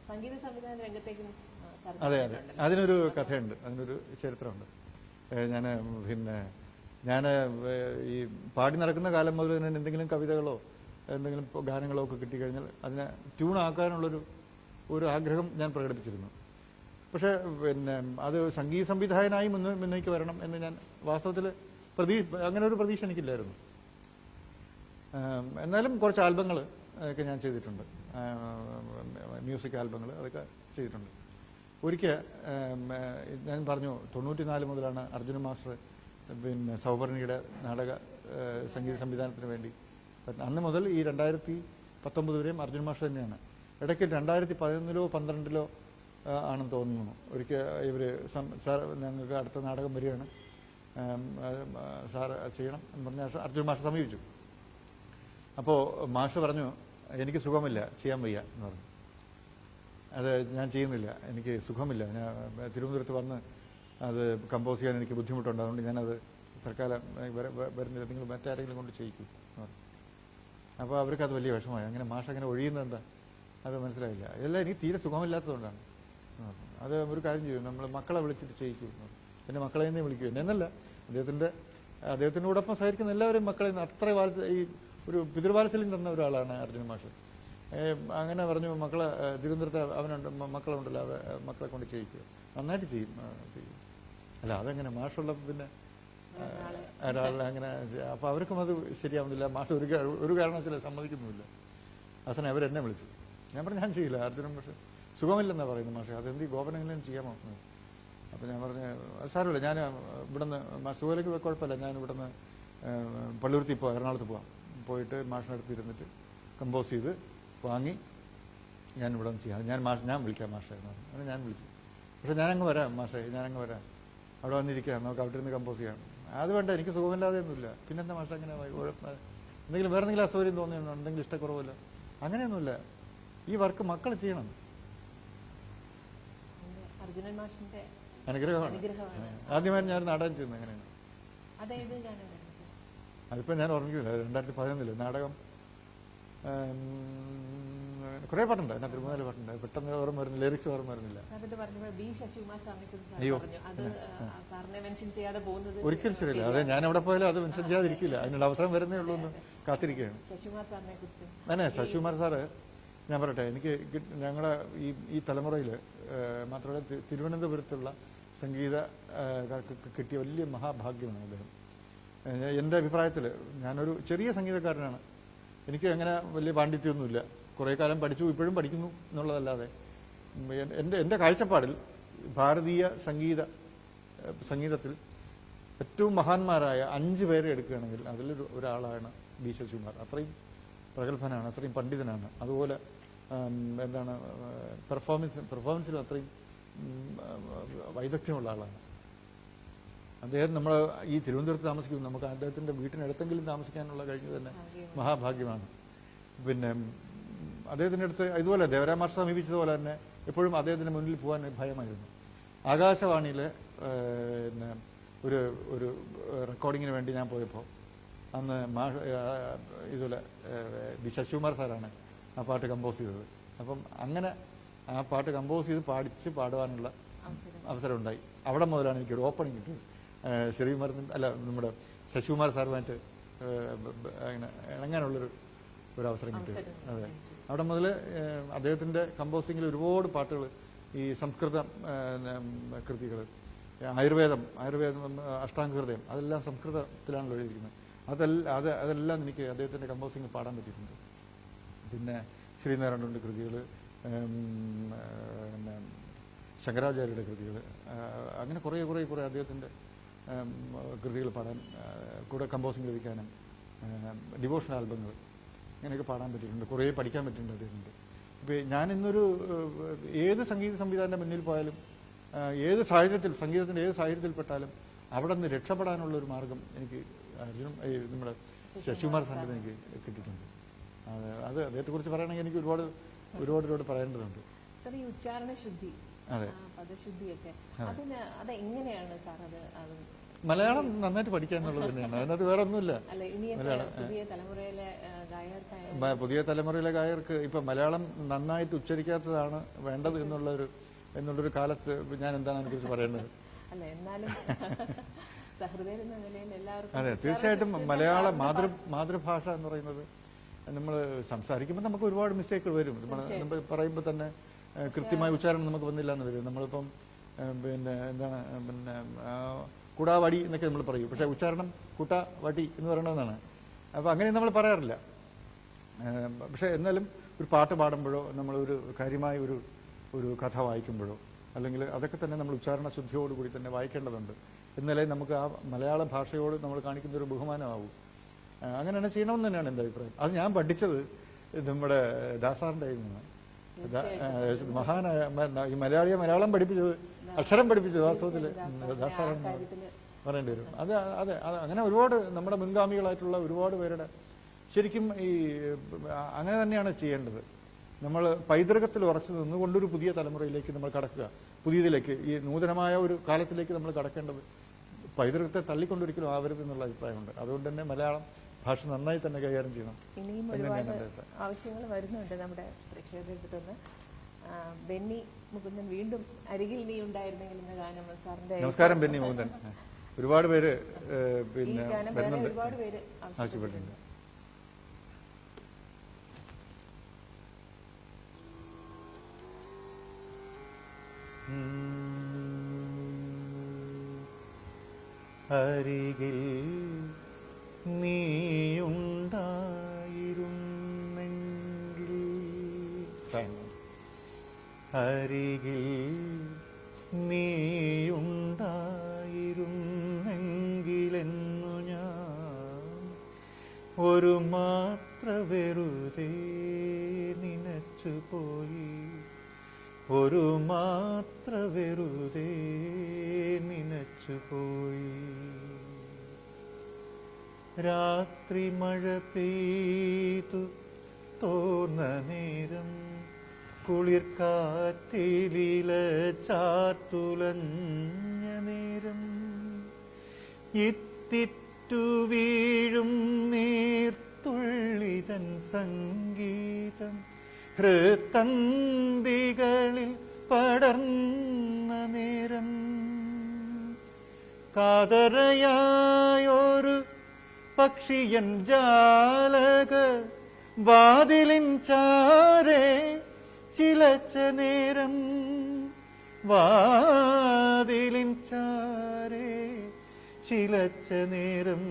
സംഗീത സംവിധാന രംഗത്തേക്കും. അതെ അതെ, അതിനൊരു കഥയുണ്ട്, അതിനൊരു ചരിത്രമുണ്ട്. ഞാൻ പിന്നെ ഞാൻ ഈ പാടി നടക്കുന്ന കാലം മുതൽ തന്നെ എന്തെങ്കിലും കവിതകളോ എന്തെങ്കിലും ഗാനങ്ങളോ ഒക്കെ കിട്ടിക്കഴിഞ്ഞാൽ അതിനെ ട്യൂണാക്കാനുള്ളൊരു ആഗ്രഹം ഞാൻ പ്രകടിപ്പിച്ചിരുന്നു. പക്ഷേ പിന്നെ അത് സംഗീത സംവിധായകനായി മുന്നേക്ക് വരണം എന്ന് ഞാൻ വാസ്തവത്തിൽ അങ്ങനെ ഒരു പ്രതീക്ഷ എനിക്കില്ലായിരുന്നു. എന്നാലും കുറച്ച് ആൽബങ്ങൾ ഒക്കെ ഞാൻ ചെയ്തിട്ടുണ്ട്, മ്യൂസിക് ആൽബങ്ങൾ അതൊക്കെ ചെയ്തിട്ടുണ്ട്. ഒരിക്കൽ ഞാൻ പറഞ്ഞു 94 മുതലാണ് അർജുന മാസ്റ്റർ പിന്നെ സൗവർണിയുടെ നാടക സംഗീത സംവിധാനത്തിന് വേണ്ടി. അന്ന് മുതൽ ഈ 2019 വരെയും അർജുന മാസ്റ്റർ തന്നെയാണ്. ഇടയ്ക്ക് 2011-ലോ 12-ലോ ആണെന്ന് തോന്നുന്നു ഒരിക്കൽ ഇവർ സാർ ഞങ്ങൾക്ക് അടുത്ത നാടകം വരികയാണ്, സാർ ചെയ്യണം എന്ന് പറഞ്ഞ അർജുന മാസ്റ്റർ സമീപിച്ചു. അപ്പോൾ മാസ്റ്റർ പറഞ്ഞു എനിക്ക് സുഖമില്ല, ചെയ്യാൻ വയ്യ എന്ന് പറഞ്ഞു. അത് ഞാൻ ചെയ്യുന്നില്ല, എനിക്ക് സുഖമില്ല, ഞാൻ തിരുവനന്തപുരത്ത് വന്ന് അത് കമ്പോസ് ചെയ്യാൻ എനിക്ക് ബുദ്ധിമുട്ടുണ്ട്, അതുകൊണ്ട് ഞാനത് തൽക്കാലം വരുന്നില്ല, നിങ്ങൾ മറ്റാരെങ്കിലും കൊണ്ട് ചെയ്യിക്കും എന്ന് പറഞ്ഞു. അപ്പോൾ അവർക്കത് വലിയ വിഷമമായി. അങ്ങനെ മാഷ് അങ്ങനെ ഒഴിയുന്നത് എന്താ അത് മനസ്സിലായില്ല. എല്ലാം എനിക്ക് തീരെ സുഖമില്ലാത്തതുകൊണ്ടാണ്. അത് ഒരു കാര്യം ചെയ്യും, നമ്മൾ മക്കളെ വിളിച്ചിട്ട് ചെയ്യിക്കും എന്ന് പറഞ്ഞു. പിന്നെ മക്കളെ തന്നെ വിളിക്കും, എന്നല്ല അദ്ദേഹത്തിനോടൊപ്പം സഹകരിക്കുന്ന എല്ലാവരും മക്കളെ അത്ര ഈ ഒരു പിതൃവാത്സല്യം തന്ന ഒരാളാണ് അർജുന മാഷ്. അങ്ങനെ പറഞ്ഞു, മക്കളെ തിരുവനന്തപുരത്ത് അവനുണ്ട് മക്കളുണ്ടല്ലോ, മക്കളെ കൊണ്ട് ചെയ്യിക്കുക, നന്നായിട്ട് ചെയ്യും. അല്ല അതെങ്ങനെ മാഷുള്ള പിന്നെ ഒരാളെ അങ്ങനെ അപ്പം അവർക്കും അത് ശരിയാവുന്നില്ല. മാഷ് ഒരു കാരണവശാലും സമ്മതിക്കുന്നുമില്ല. അവസാനം അവരെന്നെ വിളിച്ചു. ഞാൻ പറഞ്ഞു ഞാൻ ചെയ്യില്ല, അർജുനൻ പക്ഷെ സുഖമില്ലെന്നാണ് പറയുന്നത് മാഷെ, അതെന്ത് ഗോപനെങ്കിലും ചെയ്യാമോ? അപ്പം ഞാൻ പറഞ്ഞു സാരമില്ല, ഞാൻ ഇവിടുന്ന് സുഖയിലേക്ക് കുഴപ്പമില്ല, ഞാൻ ഇവിടുന്ന് പള്ളുരുത്തി പോവാം, എറണാകുളത്ത് പോവാം, പോയിട്ട് മാഷിനടുത്ത് ഇരുന്നിട്ട് കമ്പോസ് ചെയ്ത് വാങ്ങി ഞാൻ ഇവിടെ നിന്ന് ചെയ്യാം, ഞാൻ വിളിക്കാം മാഷെ എന്ന് പറഞ്ഞു. അങ്ങനെ ഞാൻ വിളിച്ചു. പക്ഷെ ഞാനങ്ങ് വരാം മാഷെ, ഞാനങ്ങ് വരാം, അവിടെ വന്നിരിക്കാം, നമുക്ക് അവിടെ ഇരുന്ന് കമ്പോസ് ചെയ്യാം. അത് വേണ്ട, എനിക്ക് സുഖമില്ലാതെയൊന്നുമില്ല, പിന്നെന്താ മാഷെ അങ്ങനെ എന്തെങ്കിലും വേറെ എന്തെങ്കിലും അസൗകര്യം തോന്നിയുണ്ടോ, എന്തെങ്കിലും ഇഷ്ടക്കുറവില്ല, അങ്ങനെയൊന്നുമില്ല, ഈ വർക്ക് മക്കൾ ചെയ്യണം. അനുഗ്രഹമാണ്. ആദ്യമായി ഞാൻ നാടകം ചെയ്യുന്നത് എങ്ങനെയാണ് അതിപ്പോൾ ഞാൻ ഓർമ്മിക്കില്ല. 2011 നാടകം കുറെ പാട്ടുണ്ട്, അതിനകത്ത് 3-4 പാട്ടുണ്ട്, പെട്ടെന്ന് ഓർമ്മ വരുന്നില്ല, ലിറിക്സ് ഓർമ്മ വരുന്നില്ല. അയ്യോ ഒരിക്കലും ശരിയല്ല, അതെ ഞാൻ എവിടെ പോയാലും അത് മെൻഷൻ ചെയ്യാതിരിക്കില്ല, അതിനുള്ള അവസരം വരുന്നേ ഉള്ളൂ എന്ന് കാത്തിരിക്കുകയാണ്. അതെ ശശികുമാർ സാറ് ഞാൻ പറയട്ടെ, എനിക്ക് ഞങ്ങളെ ഈ തലമുറയിൽ മാത്രമല്ല തിരുവനന്തപുരത്തുള്ള സംഗീത കിട്ടിയ വലിയ മഹാഭാഗ്യമാണ് അദ്ദേഹം. എൻ്റെ അഭിപ്രായത്തിൽ ഞാനൊരു ചെറിയ സംഗീതക്കാരനാണ്, എനിക്ക് അങ്ങനെ വലിയ പാണ്ഡിത്യമൊന്നുമില്ല, കുറേ കാലം പഠിച്ചു, ഇപ്പോഴും പഠിക്കുന്നു എന്നുള്ളതല്ലാതെ എൻ്റെ കാഴ്ചപ്പാടിൽ ഭാരതീയ സംഗീതത്തിൽ ഏറ്റവും മഹാന്മാരായ 5 പേരെ എടുക്കുകയാണെങ്കിൽ അതിലൊരു ഒരാളാണ് ബി ശശികുമാർ. അത്രയും പ്രഗത്ഭനാണ്, അത്രയും പണ്ഡിതനാണ്, അതുപോലെ എന്താണ് പെർഫോമൻസിൽ അത്രയും വൈദഗ്ധ്യമുള്ള ആളാണ് അദ്ദേഹം. നമ്മൾ ഈ തിരുവനന്തപുരത്ത് താമസിക്കുന്നു, നമുക്ക് അദ്ദേഹത്തിൻ്റെ വീട്ടിനടുത്തെങ്കിലും താമസിക്കാനുള്ള കഴിഞ്ഞു തന്നെ മഹാഭാഗ്യമാണ്. പിന്നെ അദ്ദേഹത്തിൻ്റെ അടുത്ത് ഇതുപോലെ ദേവരാ മാഷ് സമീപിച്ചതുപോലെ തന്നെ എപ്പോഴും അദ്ദേഹത്തിൻ്റെ മുന്നിൽ പോകാൻ ഭയമായിരുന്നു. ആകാശവാണിയിലെ ഒരു റെക്കോർഡിങ്ങിന് വേണ്ടി ഞാൻ പോയപ്പോൾ അന്ന് ഇതുപോലെ ബി ശശികുമാർ സാറാണ് ആ പാട്ട് കമ്പോസ് ചെയ്തത്. അപ്പം അങ്ങനെ ആ പാട്ട് കമ്പോസ് ചെയ്ത് പാടുവാനുള്ള അവസരം ഉണ്ടായി. അവിടെ മുതലാണ് എനിക്കൊരു ഓപ്പണിംഗ് കിട്ടിയത്. നമ്മുടെ ശശികുമാർ സാറുമായിട്ട് അങ്ങനെ ഇണങ്ങാനുള്ളൊരു അവസരം കിട്ടിയത്. അതെ, അവിടെ മുതൽ അദ്ദേഹത്തിൻ്റെ കമ്പോസിങ്ങിൽ ഒരുപാട് പാട്ടുകൾ, ഈ സംസ്കൃത കൃതികൾ, ആയുർവേദം അഷ്ടാംഗഹൃദയം, അതെല്ലാം സംസ്കൃതത്തിലാണല്ലോ എഴുതിയിരിക്കുന്നത്. അതെല്ലാം എനിക്ക് അദ്ദേഹത്തിൻ്റെ കമ്പോസിങ്ങിൽ പാടാൻ പറ്റിയിട്ടുണ്ട്. പിന്നെ ശ്രീനാരായണൻ്റെ കൃതികൾ, ശങ്കരാചാര്യരുടെ കൃതികൾ, അങ്ങനെ കുറേ അദ്ദേഹത്തിൻ്റെ കൃതികൾ പാടാൻ, കൂടെ കമ്പോസിങ് ലഭിക്കാനും, ഡിവോഷണൽ ആൽബങ്ങൾ അങ്ങനെയൊക്കെ പാടാൻ പറ്റിയിട്ടുണ്ട്, കുറേ പഠിക്കാൻ പറ്റിയിട്ടുണ്ട് അദ്ദേഹത്തിൻ്റെ. ഇപ്പോൾ ഞാനിന്നൊരു ഏത് സംഗീത സംവിധാനത്തിൻ്റെ മുന്നിൽ പോയാലും, ഏത് സാഹചര്യത്തിൽ സംഗീതത്തിൻ്റെ ഏത് സാഹചര്യത്തിൽപ്പെട്ടാലും അവിടെ നിന്ന് രക്ഷപ്പെടാനുള്ളൊരു മാർഗം എനിക്ക് നമ്മുടെ ശശികുമാർ സാറിൻ്റെ എനിക്ക് കിട്ടിയിട്ടുണ്ട്. അത് അദ്ദേഹത്തെക്കുറിച്ച് പറയുകയാണെങ്കിൽ എനിക്ക് ഒരുപാട് പറയേണ്ടതുണ്ട്. ഈ ഉച്ചാരണ ശുദ്ധി, പദശുദ്ധിയൊക്കെ അതെങ്ങനെയാണ് സാർ? അത് മലയാളം നന്നായിട്ട് പഠിക്കുക എന്നുള്ളത് തന്നെയാണ്, അതിനകത്ത് വേറെ ഒന്നുമില്ല. പുതിയ തലമുറയിലെ ഗായകർക്ക് ഇപ്പൊ മലയാളം നന്നായിട്ട് ഉച്ചരിക്കാത്തതാണ് വേണ്ടത് എന്നുള്ളൊരു കാലത്ത് ഞാൻ എന്താണ് അതിനെക്കുറിച്ച് പറയേണ്ടത്? സഹൃദയൻ എന്ന നിലയിൽ എല്ലാവർക്കും അതെ, തീർച്ചയായിട്ടും മലയാള മാതൃഭാഷ എന്ന് പറയുന്നത് നമ്മൾ സംസാരിക്കുമ്പോൾ നമുക്ക് ഒരുപാട് മിസ്റ്റേക്കുകൾ വരും. നമ്മൾ പറയുമ്പോൾ തന്നെ കൃത്യമായ ഉച്ചാരണം നമുക്ക് വന്നില്ല എന്ന് വരും. നമ്മളിപ്പം പിന്നെ എന്താണ് കുടാവടി എന്നൊക്കെ നമ്മൾ പറയും, പക്ഷേ ഉച്ചാരണം കുട്ട വടി എന്ന് പറയണമെന്നാണ്. അപ്പോൾ അങ്ങനെ നമ്മൾ പറയാറില്ല. പക്ഷേ എന്നാലും ഒരു പാട്ട് പാടുമ്പോഴോ നമ്മളൊരു കാര്യമായ ഒരു കഥ വായിക്കുമ്പോഴോ അല്ലെങ്കിൽ അതൊക്കെ തന്നെ നമ്മൾ ഉച്ചാരണ ശുദ്ധിയോടുകൂടി തന്നെ വായിക്കേണ്ടതുണ്ട്. എന്നാലേ നമുക്ക് ആ മലയാള ഭാഷയോട് നമ്മൾ കാണിക്കുന്ന ഒരു ബഹുമാനമാവും. അങ്ങനെ തന്നെ ചെയ്യണമെന്ന് തന്നെയാണ് എൻ്റെ അഭിപ്രായം. അത് ഞാൻ പഠിച്ചത് നമ്മുടെ ദാസാറിൻ്റെ കയ്യിൽ നിന്നാണ്. മഹാനായ ഈ മലയാളം പഠിപ്പിച്ചത്, അക്ഷരം പഠിപ്പിച്ചത് വാസ്തവത്തിൽ ദാസാറാണ് പറയേണ്ടി വരും. അത് അതെ, അങ്ങനെ ഒരുപാട് നമ്മുടെ മുൻഗാമികളായിട്ടുള്ള ഒരുപാട് പേരുടെ ശരിക്കും ഈ അങ്ങനെ തന്നെയാണ് ചെയ്യേണ്ടത്. നമ്മൾ പൈതൃകത്തിൽ ഉറച്ചു നിന്നുകൊണ്ടൊരു പുതിയ തലമുറയിലേക്ക് നമ്മൾ കടക്കുക, പുതിയതിലേക്ക്, ഈ നൂതനമായ ഒരു കാലത്തിലേക്ക് നമ്മൾ കടക്കേണ്ടത് പൈതൃകത്തെ തള്ളിക്കൊണ്ടൊരിക്കലും ആവരുത് എന്നുള്ള അഭിപ്രായമുണ്ട്. അതുകൊണ്ട് തന്നെ മലയാളം ഭാഷ നന്നായി തന്നെ കൈകാര്യം ചെയ്യണം. ഇനിയും ഒരുപാട് ആവശ്യങ്ങൾ വരുന്നുണ്ട് നമ്മുടെ പ്രേക്ഷകരുടെ അടുത്തുനിന്ന്. ബെന്നി മുകുന്ദൻ വീണ്ടും അരികിൽ നീ ഉണ്ടായിരുന്നെങ്കിൽ എന്ന ഗാനം സാറിന്റെ. നമസ്കാരം ബെന്നി മുകുന്ദൻ. ഒരുപാട് പേര് പിന്നെ ഒരുപാട് പേര് ആവശ്യപ്പെട്ടിട്ടുണ്ട്. അരികിൽ നീയുണ്ടായിരുന്നെങ്കിൽ, അരികിൽ നീയുണ്ടായിരുന്നെങ്കിലെന്നു ഞാൻ ഒരു മാത്ര വെറുതെ നനച്ചുപോയി, ഒരു മാത്ര വെറുതെ നനച്ചുപോയി. രാത്രി മഴ പെയ്തു തോന്ന നേരം, കുളിർക്കാറ്റിലില ചാർത്തുലഞ്ഞ നേരം, ഇത്തിറ്റു വീഴും നീർത്തുള്ളിതൻ സംഗീതം ഹൃത്തന്തികളിൽ പടർന്ന നേരം, കാതരയായൊരു പക്ഷിയൻ ജാലക വാതിലിൻ ചാരേ ചിലച്ച നേരം, വാതിലിൻ ചാരേ ചിലച്ച നേരം,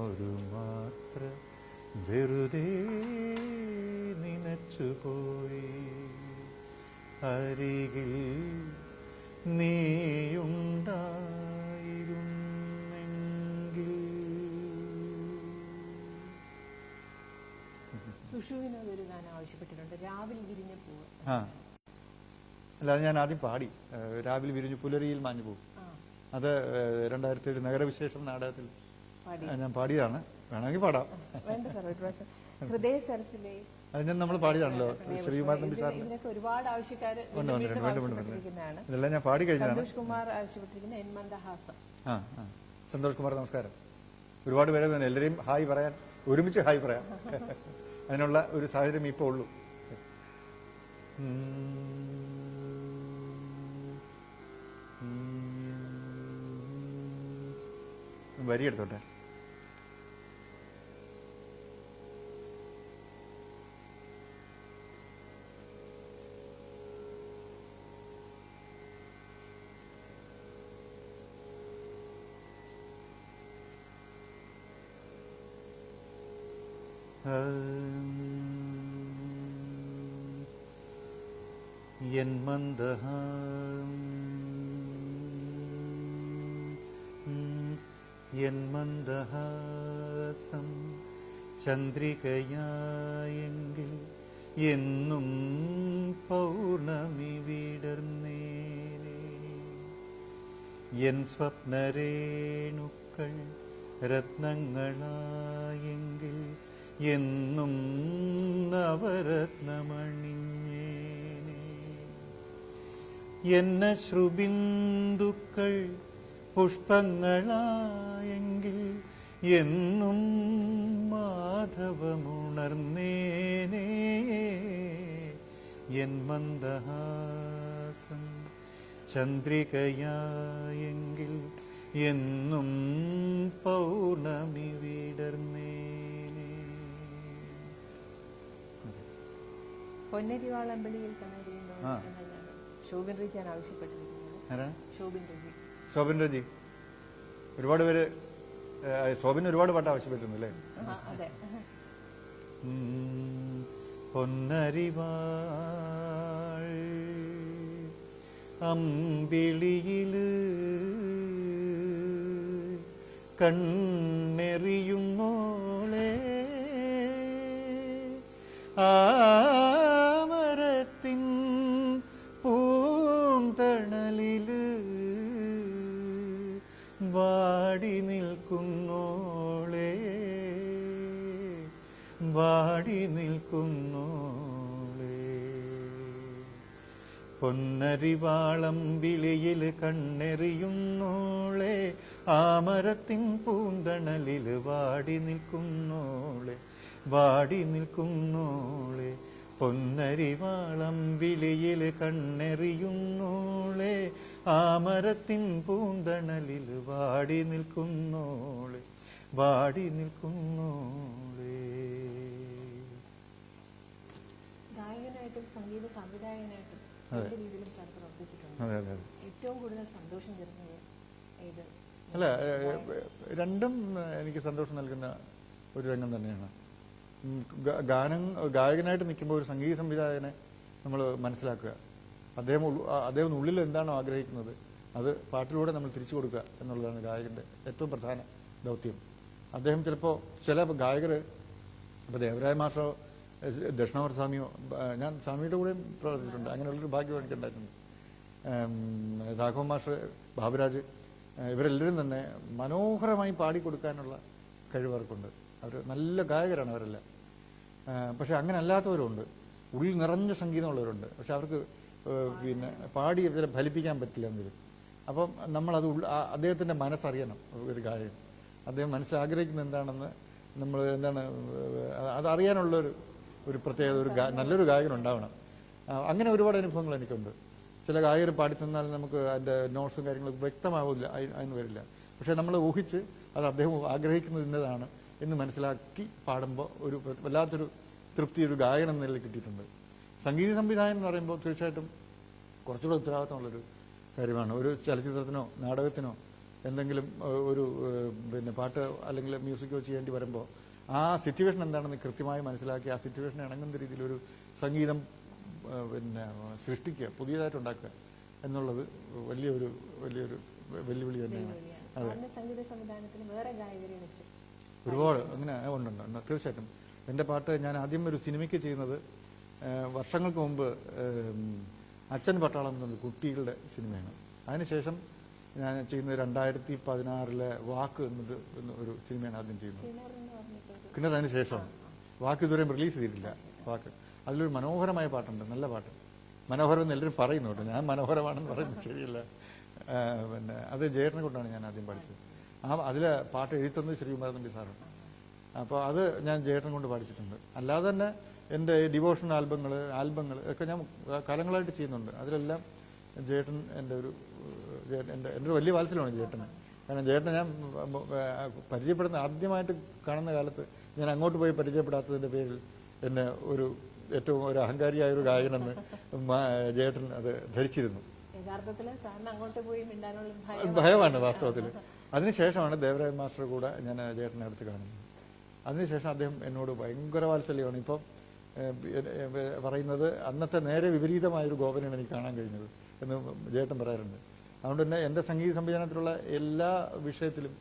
ഒരു മാത്ര വെറുതെ നനച്ചുപോയി. അരികിൽ നീയുണ്ടായിരുന്നെങ്കിൽ. സുഷുവിനോട് ഒരു ഗാനം ആവശ്യപ്പെട്ടിട്ടുണ്ട്, രാവിലെ വിരിഞ്ഞ പൂവ്. അല്ലാതെ ഞാൻ ആദ്യം പാടി രാവിലെ വിരിഞ്ഞു പുലരിയിൽ മാഞ്ഞു പോകും. അത് 2007 നഗരവിശേഷം നാടകത്തിൽ ഞാൻ പാടിയതാണ്. വേണമെങ്കിൽ പാടാം. ഹൃദയ സരസിലെ അത് ഞാൻ നമ്മൾ പാടിയതാണല്ലോ ശ്രീകുമാരൻ നമ്പി സാറിന്. ഇതിനൊക്കെ ഒരുപാട് ആവശ്യക്കാര് ഇതെല്ലാം ഞാൻ പാടി കഴിഞ്ഞതാണ്. സന്തോഷ് കുമാർ ആവശ്യപ്പെട്ടിരിക്കുന്ന എൻ മന്ദഹാസം. സന്തോഷ് കുമാർ നമസ്കാരം. ഒരുപാട് പേരെ എല്ലാവരെയും ഹായ് പറയാൻ, ഒരുമിച്ച് ഹായ് പറയാം. അതിനുള്ള ഒരു സാഹചര്യം ഇപ്പോൾ ഉള്ളൂ. വരി എടുത്തോട്ടെ. എൻ മന്ദഹാസം ചന്ദ്രികയായെങ്കിൽ എന്നും പൗർണമി വിടർന്നേനെ. എൻ സ്വപ്നരേണുക്കൾ രത്നങ്ങളായെങ്കിൽ എന്നും നവരത്നമണിഞ്ഞേനെ. എന്ന ശ്രുബിന്ദുക്കൾ പുഷ്പങ്ങളായെങ്കിൽ എന്നും മാധവമുണർന്നേനെ. എൻ മന്ദഹാസം ചന്ദ്രികയായെങ്കിൽ എന്നും പൗർണമി വിടർന്നേനെ. പൊന്നരിവാളമ്പലിയിൽ കണ്ണരിയുന്നു എന്ന ഗാനം ശോഭിൻ റിജാൻ ആവശ്യപ്പെട്ടിരിക്കുന്നത്. ശോഭിൻ രജി ഒരുപാട് പേര് ശോഭിൻ ഒരുപാട് പാട്ട് ആവശ്യപ്പെട്ടിരുന്നു അല്ലേ? അതെ. പൊന്നരിവാൾ അമ്പിളിയില് കണ്ണെറിയുന്നോളെ ആമരത്തിൻ പൂന്തണലില് വാടി നിൽക്കുന്നോളെ വാടി നിൽക്കുന്നോളെ. പൊന്നരിവാളം വിളിയിൽ കണ്ണെറിയുന്നോളെ ആമരത്തിൻ പൂന്തണലില് വാടി നിൽക്കുന്നോളെ വാടി നിൽക്കുന്നോളെ. പൊന്നരിവാളം വിളിയിൽ കണ്ണെറിയുന്നോളെ ആമരത്തിൻ പൂന്തണലില് വാടി നിൽക്കുന്നോളെ വാടി നിൽക്കുന്നോളെ. ഗായകനായിട്ടും സംഗീത സംവിധായകനായിട്ടും രീതിയിലും സാർ പ്രവർത്തിച്ചിട്ടുണ്ട്. ഏറ്റവും കൂടുതൽ സന്തോഷം തരുന്നത് ഏത്? അല്ല, രണ്ടും എനിക്ക് സന്തോഷം നൽകുന്ന ഒരു രംഗം തന്നെയാണ്. ഗായകനായിട്ട് നിൽക്കുമ്പോൾ ഒരു സംഗീത സംവിധായകനെ നമ്മൾ മനസ്സിലാക്കുക. അദ്ദേഹം ഉള്ളിൽ എന്താണോ ആഗ്രഹിക്കുന്നത് അത് പാട്ടിലൂടെ നമ്മൾ തിരിച്ചു കൊടുക്കുക എന്നുള്ളതാണ് ഗായകന്റെ ഏറ്റവും പ്രധാന ദൗത്യം. അദ്ദേഹം ചിലപ്പോൾ ചില ഗായകർ, ഇപ്പോൾ ദേവരായ മാഷോ ദക്ഷിണാമൂർത്തി സ്വാമിയോ, ഞാൻ സ്വാമിയുടെ കൂടെയും പ്രവർത്തിച്ചിട്ടുണ്ട്, അങ്ങനെയുള്ളൊരു ഭാഗ്യം എനിക്കുണ്ടായിട്ടുണ്ട്. രാഘവ മാഷ്, ബാബുരാജ്, ഇവരെല്ലാവരും തന്നെ മനോഹരമായി പാടിക്കൊടുക്കാനുള്ള കഴിവർക്കുണ്ട്. അവർ നല്ല ഗായകരാണ് അവരെല്ലാം. പക്ഷെ അങ്ങനെ അല്ലാത്തവരുണ്ട്, ഉള്ളിൽ നിറഞ്ഞ സംഗീതമുള്ളവരുണ്ട്. പക്ഷെ അവർക്ക് പിന്നെ പാടി ഇവരെ ഫലിപ്പിക്കാൻ പറ്റില്ല എങ്കിലും. അപ്പം നമ്മളത് അദ്ദേഹത്തിൻ്റെ മനസ്സറിയണം. ഒരു ഗായകൻ അദ്ദേഹം മനസ്സിലാഗ്രഹിക്കുന്നത് എന്താണെന്ന് നമ്മൾ എന്താണ് അതറിയാനുള്ളൊരു പ്രത്യേകത ഒരു നല്ലൊരു ഗായകൻ ഉണ്ടാവണം. അങ്ങനെ ഒരുപാട് അനുഭവങ്ങൾ എനിക്കുണ്ട്. ചില ഗായകർ പാടിത്തന്നാൽ നമുക്ക് അതിൻ്റെ നോട്ട്സും കാര്യങ്ങളൊക്കെ വ്യക്തമാവില്ല, അതിന് വരില്ല. പക്ഷെ നമ്മൾ ഊഹിച്ച് അത് അദ്ദേഹം ആഗ്രഹിക്കുന്നത് ഇന്നതാണ് എന്ന് മനസ്സിലാക്കി പാടുമ്പോൾ ഒരു വല്ലാത്തൊരു തൃപ്തി ഒരു ഗായകൻ എന്ന നിലയിൽ കിട്ടിയിട്ടുണ്ട്. സംഗീത സംവിധാനം എന്ന് പറയുമ്പോൾ തീർച്ചയായിട്ടും കുറച്ചുകൂടെ ഉത്തരവാദിത്തമുള്ളൊരു കാര്യമാണ്. ഒരു ചലച്ചിത്രത്തിനോ നാടകത്തിനോ എന്തെങ്കിലും ഒരു പിന്നെ പാട്ട് അല്ലെങ്കിൽ മ്യൂസിക്കോ ചെയ്യേണ്ടി വരുമ്പോൾ ആ സിറ്റുവേഷൻ എന്താണെന്ന് കൃത്യമായി മനസ്സിലാക്കി ആ സിറ്റുവേഷനെ ഇണങ്ങുന്ന രീതിയിലൊരു സംഗീതം പിന്നെ സൃഷ്ടിക്കുക, പുതിയതായിട്ട് ഉണ്ടാക്കുക എന്നുള്ളത് വലിയൊരു വെല്ലുവിളി തന്നെയാണ്. അതെ, സംഗീത സംവിധാനത്തിന് വേറെ ഗായകരെ വെച്ച് ഒരുപാട് അങ്ങനെ ഉണ്ട്. തീർച്ചയായിട്ടും എൻ്റെ പാട്ട് ഞാൻ ആദ്യം ഒരു സിനിമയ്ക്ക് ചെയ്യുന്നത് വർഷങ്ങൾക്ക് മുമ്പ് അച്ഛൻ പട്ടാളം എന്ന കുട്ടികളുടെ സിനിമയാണ്. അതിനുശേഷം ഞാൻ ചെയ്യുന്നത് 2016 വാക്ക് എന്നത് ഒരു സിനിമയാണ് ആദ്യം ചെയ്യുന്നത്. കിണർ അതിന് ശേഷമാണ്. വാക്ക് ഇതുവരെയും റിലീസ് ചെയ്തിട്ടില്ല. വാക്ക് അതിലൊരു മനോഹരമായ പാട്ടുണ്ട്, നല്ല പാട്ട്. മനോഹരം എന്ന് എല്ലാവരും പറയുന്നു കേട്ടോ, ഞാൻ മനോഹരമാണെന്ന് പറയുന്നത് ശരിയല്ല. പിന്നെ അത് ജയേട്ടനെ കൊണ്ടാണ് ഞാൻ ആദ്യം പഠിച്ചത്. അതിലെ പാട്ട് എഴുതുന്നത് ശ്രീകുമാരൻ തമ്പി സാറാണ്. അപ്പോൾ അത് ഞാൻ ജയേട്ടനെ കൊണ്ട് പഠിച്ചിട്ടുണ്ട്. അല്ലാതെ തന്നെ എൻ്റെ ഡിവോഷൻ ആൽബങ്ങൾ ഒക്കെ ഞാൻ കാലങ്ങളായിട്ട് ചെയ്യുന്നുണ്ട്. അതിലെല്ലാം ജയേട്ടൻ എൻ്റെ ഒരു വലിയ വാത്സല്യമാണ് ജയേട്ടന്. കാരണം ജയേട്ടനെ ഞാൻ പരിചയപ്പെടുന്ന ആദ്യമായിട്ട് കാണുന്ന കാലത്ത് ഞാൻ അങ്ങോട്ട് പോയി പരിചയപ്പെടാത്തതിൻ്റെ പേരിൽ എന്നെ ഏറ്റവും ഒരു അഹങ്കാരിയായ ഒരു ഗായകനെന്ന് ജയേട്ടൻ അത് ധരിച്ചിരുന്നു. ഭയമാണ് വാസ്തവത്തിൽ. അതിനുശേഷമാണ് ദേവരായ മാസ്റ്റർ കൂടെ ഞാൻ ജയേട്ടനെ അടുത്ത് കാണുന്നത്. അതിനുശേഷം അദ്ദേഹം എന്നോട് ഭയങ്കര വാത്സല്യമാണ്. ഇപ്പം പറയുന്നത് അന്നത്തെ നേരെ വിപരീതമായൊരു ഗോപനെയാണ് എനിക്ക് കാണാൻ കഴിഞ്ഞത് എന്ന് ജയേട്ടൻ പറയാറുണ്ട്. അതുകൊണ്ട് തന്നെ എൻ്റെ സംഗീത സംവിധാനത്തിലുള്ള എല്ലാ വിഷയത്തിലും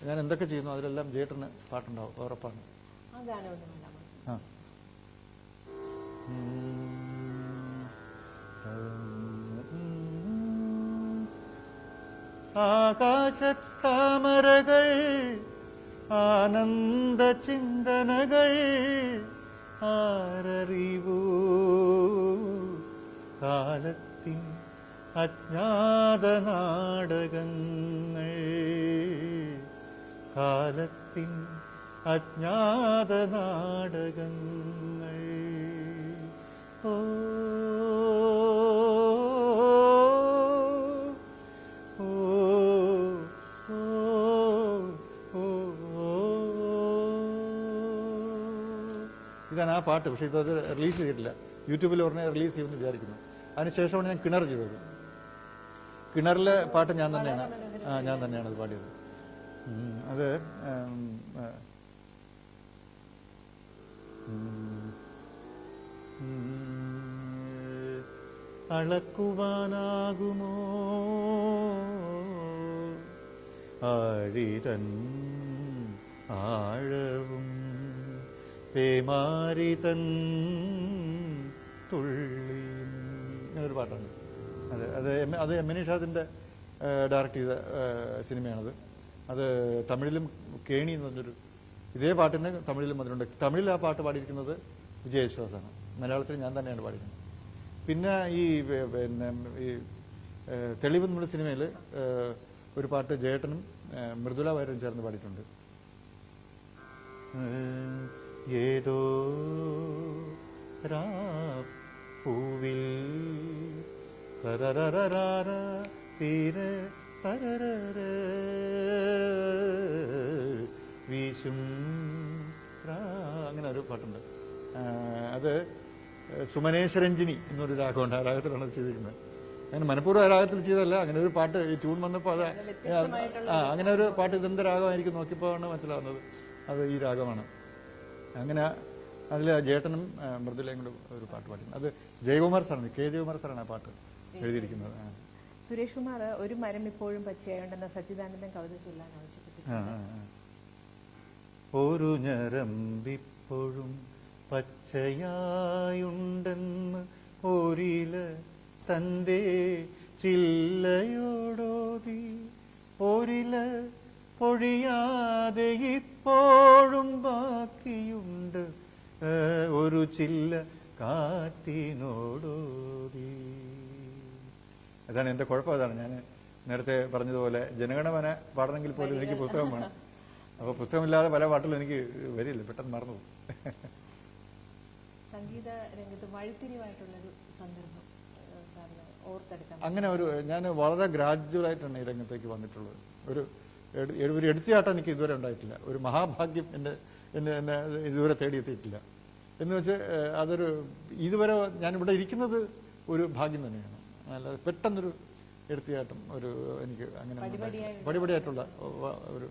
ഞാൻ എന്തൊക്കെ ചെയ്യുന്നു അതിലെല്ലാം ജയേട്ടന് പാട്ടുണ്ടാവും, ഉറപ്പാണ്. ആ ആകാശത്താമരകൾ ആനന്ദ ചിന്തനകൾ ആരറിവൂ കാലത്തിൻ അജ്ഞാത നാടകങ്ങൾ കാലത്തിൻ അജ്ഞാത നാടകങ്ങൾ ഓ ഓ ഓ ഇതാണ് ആ പാട്ട്. പക്ഷേ ഇതത് റിലീസ് ചെയ്തിട്ടില്ല. യൂട്യൂബിൽ ഉടനെ റിലീസ് ചെയ്യുമെന്ന് വിചാരിക്കുന്നു. അതിനുശേഷമാണ് ഞാൻ കിണർ ചെയ്തത്. കിണറിലെ പാട്ട് ഞാൻ തന്നെയാണ് അത് പാടിയത്. അത് അളക്കുവാനാകുമോ ആഴിതൻ ആഴവും പേമാരിതൻ തുള്ളിയും എന്നൊരു പാട്ടാണ്. അത് എം എൻ നിഷാദിന്റെ ഡയറക്റ്റ് ചെയ്ത സിനിമയാണത്. അത് തമിഴിലും കേണി എന്ന് പറഞ്ഞൊരു ഇതേ പാട്ടിന് തമിഴിലും അതിലുണ്ട്. തമിഴിൽ ആ പാട്ട് പാടിയിരിക്കുന്നത് വിജയ യേശുദാസാണ്. മലയാളത്തിൽ ഞാൻ തന്നെയാണ് പാടിയിരിക്കുന്നത്. പിന്നെ ഈ തെളിവ് നമ്മുടെ സിനിമയിൽ ഒരു പാട്ട് ജയേട്ടനും മൃദുല വാര്യരും ചേർന്ന് പാടിയിട്ടുണ്ട്. ഏതോ പൂവിൽ വീശും അങ്ങനെ ഒരു പാട്ടുണ്ട്. അത് സുമനേശ്വരഞ്ജിനി എന്നൊരു രാഗമുണ്ട്. ആ രാഗത്തിലാണ് അത് ചെയ്തിരിക്കുന്നത്. അങ്ങനെ മനഃപൂർവ്വം ആ രാഗത്തിൽ ചെയ്തതല്ല. അങ്ങനെ ഒരു പാട്ട് ഈ ട്യൂൺ വന്നപ്പോൾ അത് അങ്ങനെ ഒരു പാട്ട് ഇതെന്ത് രാഗമായിരിക്കും നോക്കിയപ്പോഴാണ് മനസ്സിലാവുന്നത് അത് ഈ രാഗമാണ്. അങ്ങനെ അതിൽ ജേട്ടനും മൃദുലയും കൂടെ ഒരു പാട്ട് പാടി. അത് ജയകുമാർ സാറാണ്, കെ ജയകുമാർ സാറാണ് ആ പാട്ട് എഴുതിയിരിക്കുന്നത്. സുരേഷ് കുമാർ ഒരു മരം ഇപ്പോഴും പച്ചയായുണ്ടെന്ന സച്ചിദാനന്ദൻ കവിത ചൊല്ലാൻ ആവശ്യപ്പെട്ടു. ഒരു ഞരമ്പിപ്പോഴും പച്ചയായുണ്ടെന്ന് ഒരില തന്റെ ചില്ലയോടോതി ഒരില പൊഴിയാതെ ഇപ്പോഴും ബാക്കിയുണ്ട് ഒരു ചില്ല കാറ്റിനോടോതി. അതാണ് എന്റെ കുഴപ്പം. അതാണ് ഞാൻ നേരത്തെ പറഞ്ഞതുപോലെ ജനഗണമന പാടണമെങ്കിൽ പോലും എനിക്ക് പുസ്തകം വേണം. അപ്പോൾ പുസ്തകമില്ലാതെ പല പാട്ടുകളും എനിക്ക് വരില്ല, പെട്ടെന്ന് മറന്നു പോകും. സംഗീത രംഗത്ത് വഴിത്തിരിവായിട്ടുള്ളൊരു സന്ദർഭം അങ്ങനെ ഞാൻ വളരെ ഗ്രാജുവലായിട്ടാണ് ഈ രംഗത്തേക്ക് വന്നിട്ടുള്ളത്. ഒരു എടുത്തിയാട്ടം എനിക്ക് ഇതുവരെ ഉണ്ടായിട്ടില്ല. ഒരു മഹാഭാഗ്യം എന്നെ ഇതുവരെ തേടിയെത്തിയിട്ടില്ല. എന്ന് വെച്ച് അതൊരു ഇതുവരെ ഞാനിവിടെ ഇരിക്കുന്നത് ഒരു ഭാഗ്യം തന്നെയാണ്. അല്ലാതെ പെട്ടെന്നൊരു എടുത്തിയാട്ടം എനിക്ക് അങ്ങനെ പടിപടിയായിട്ടുള്ള ഒരു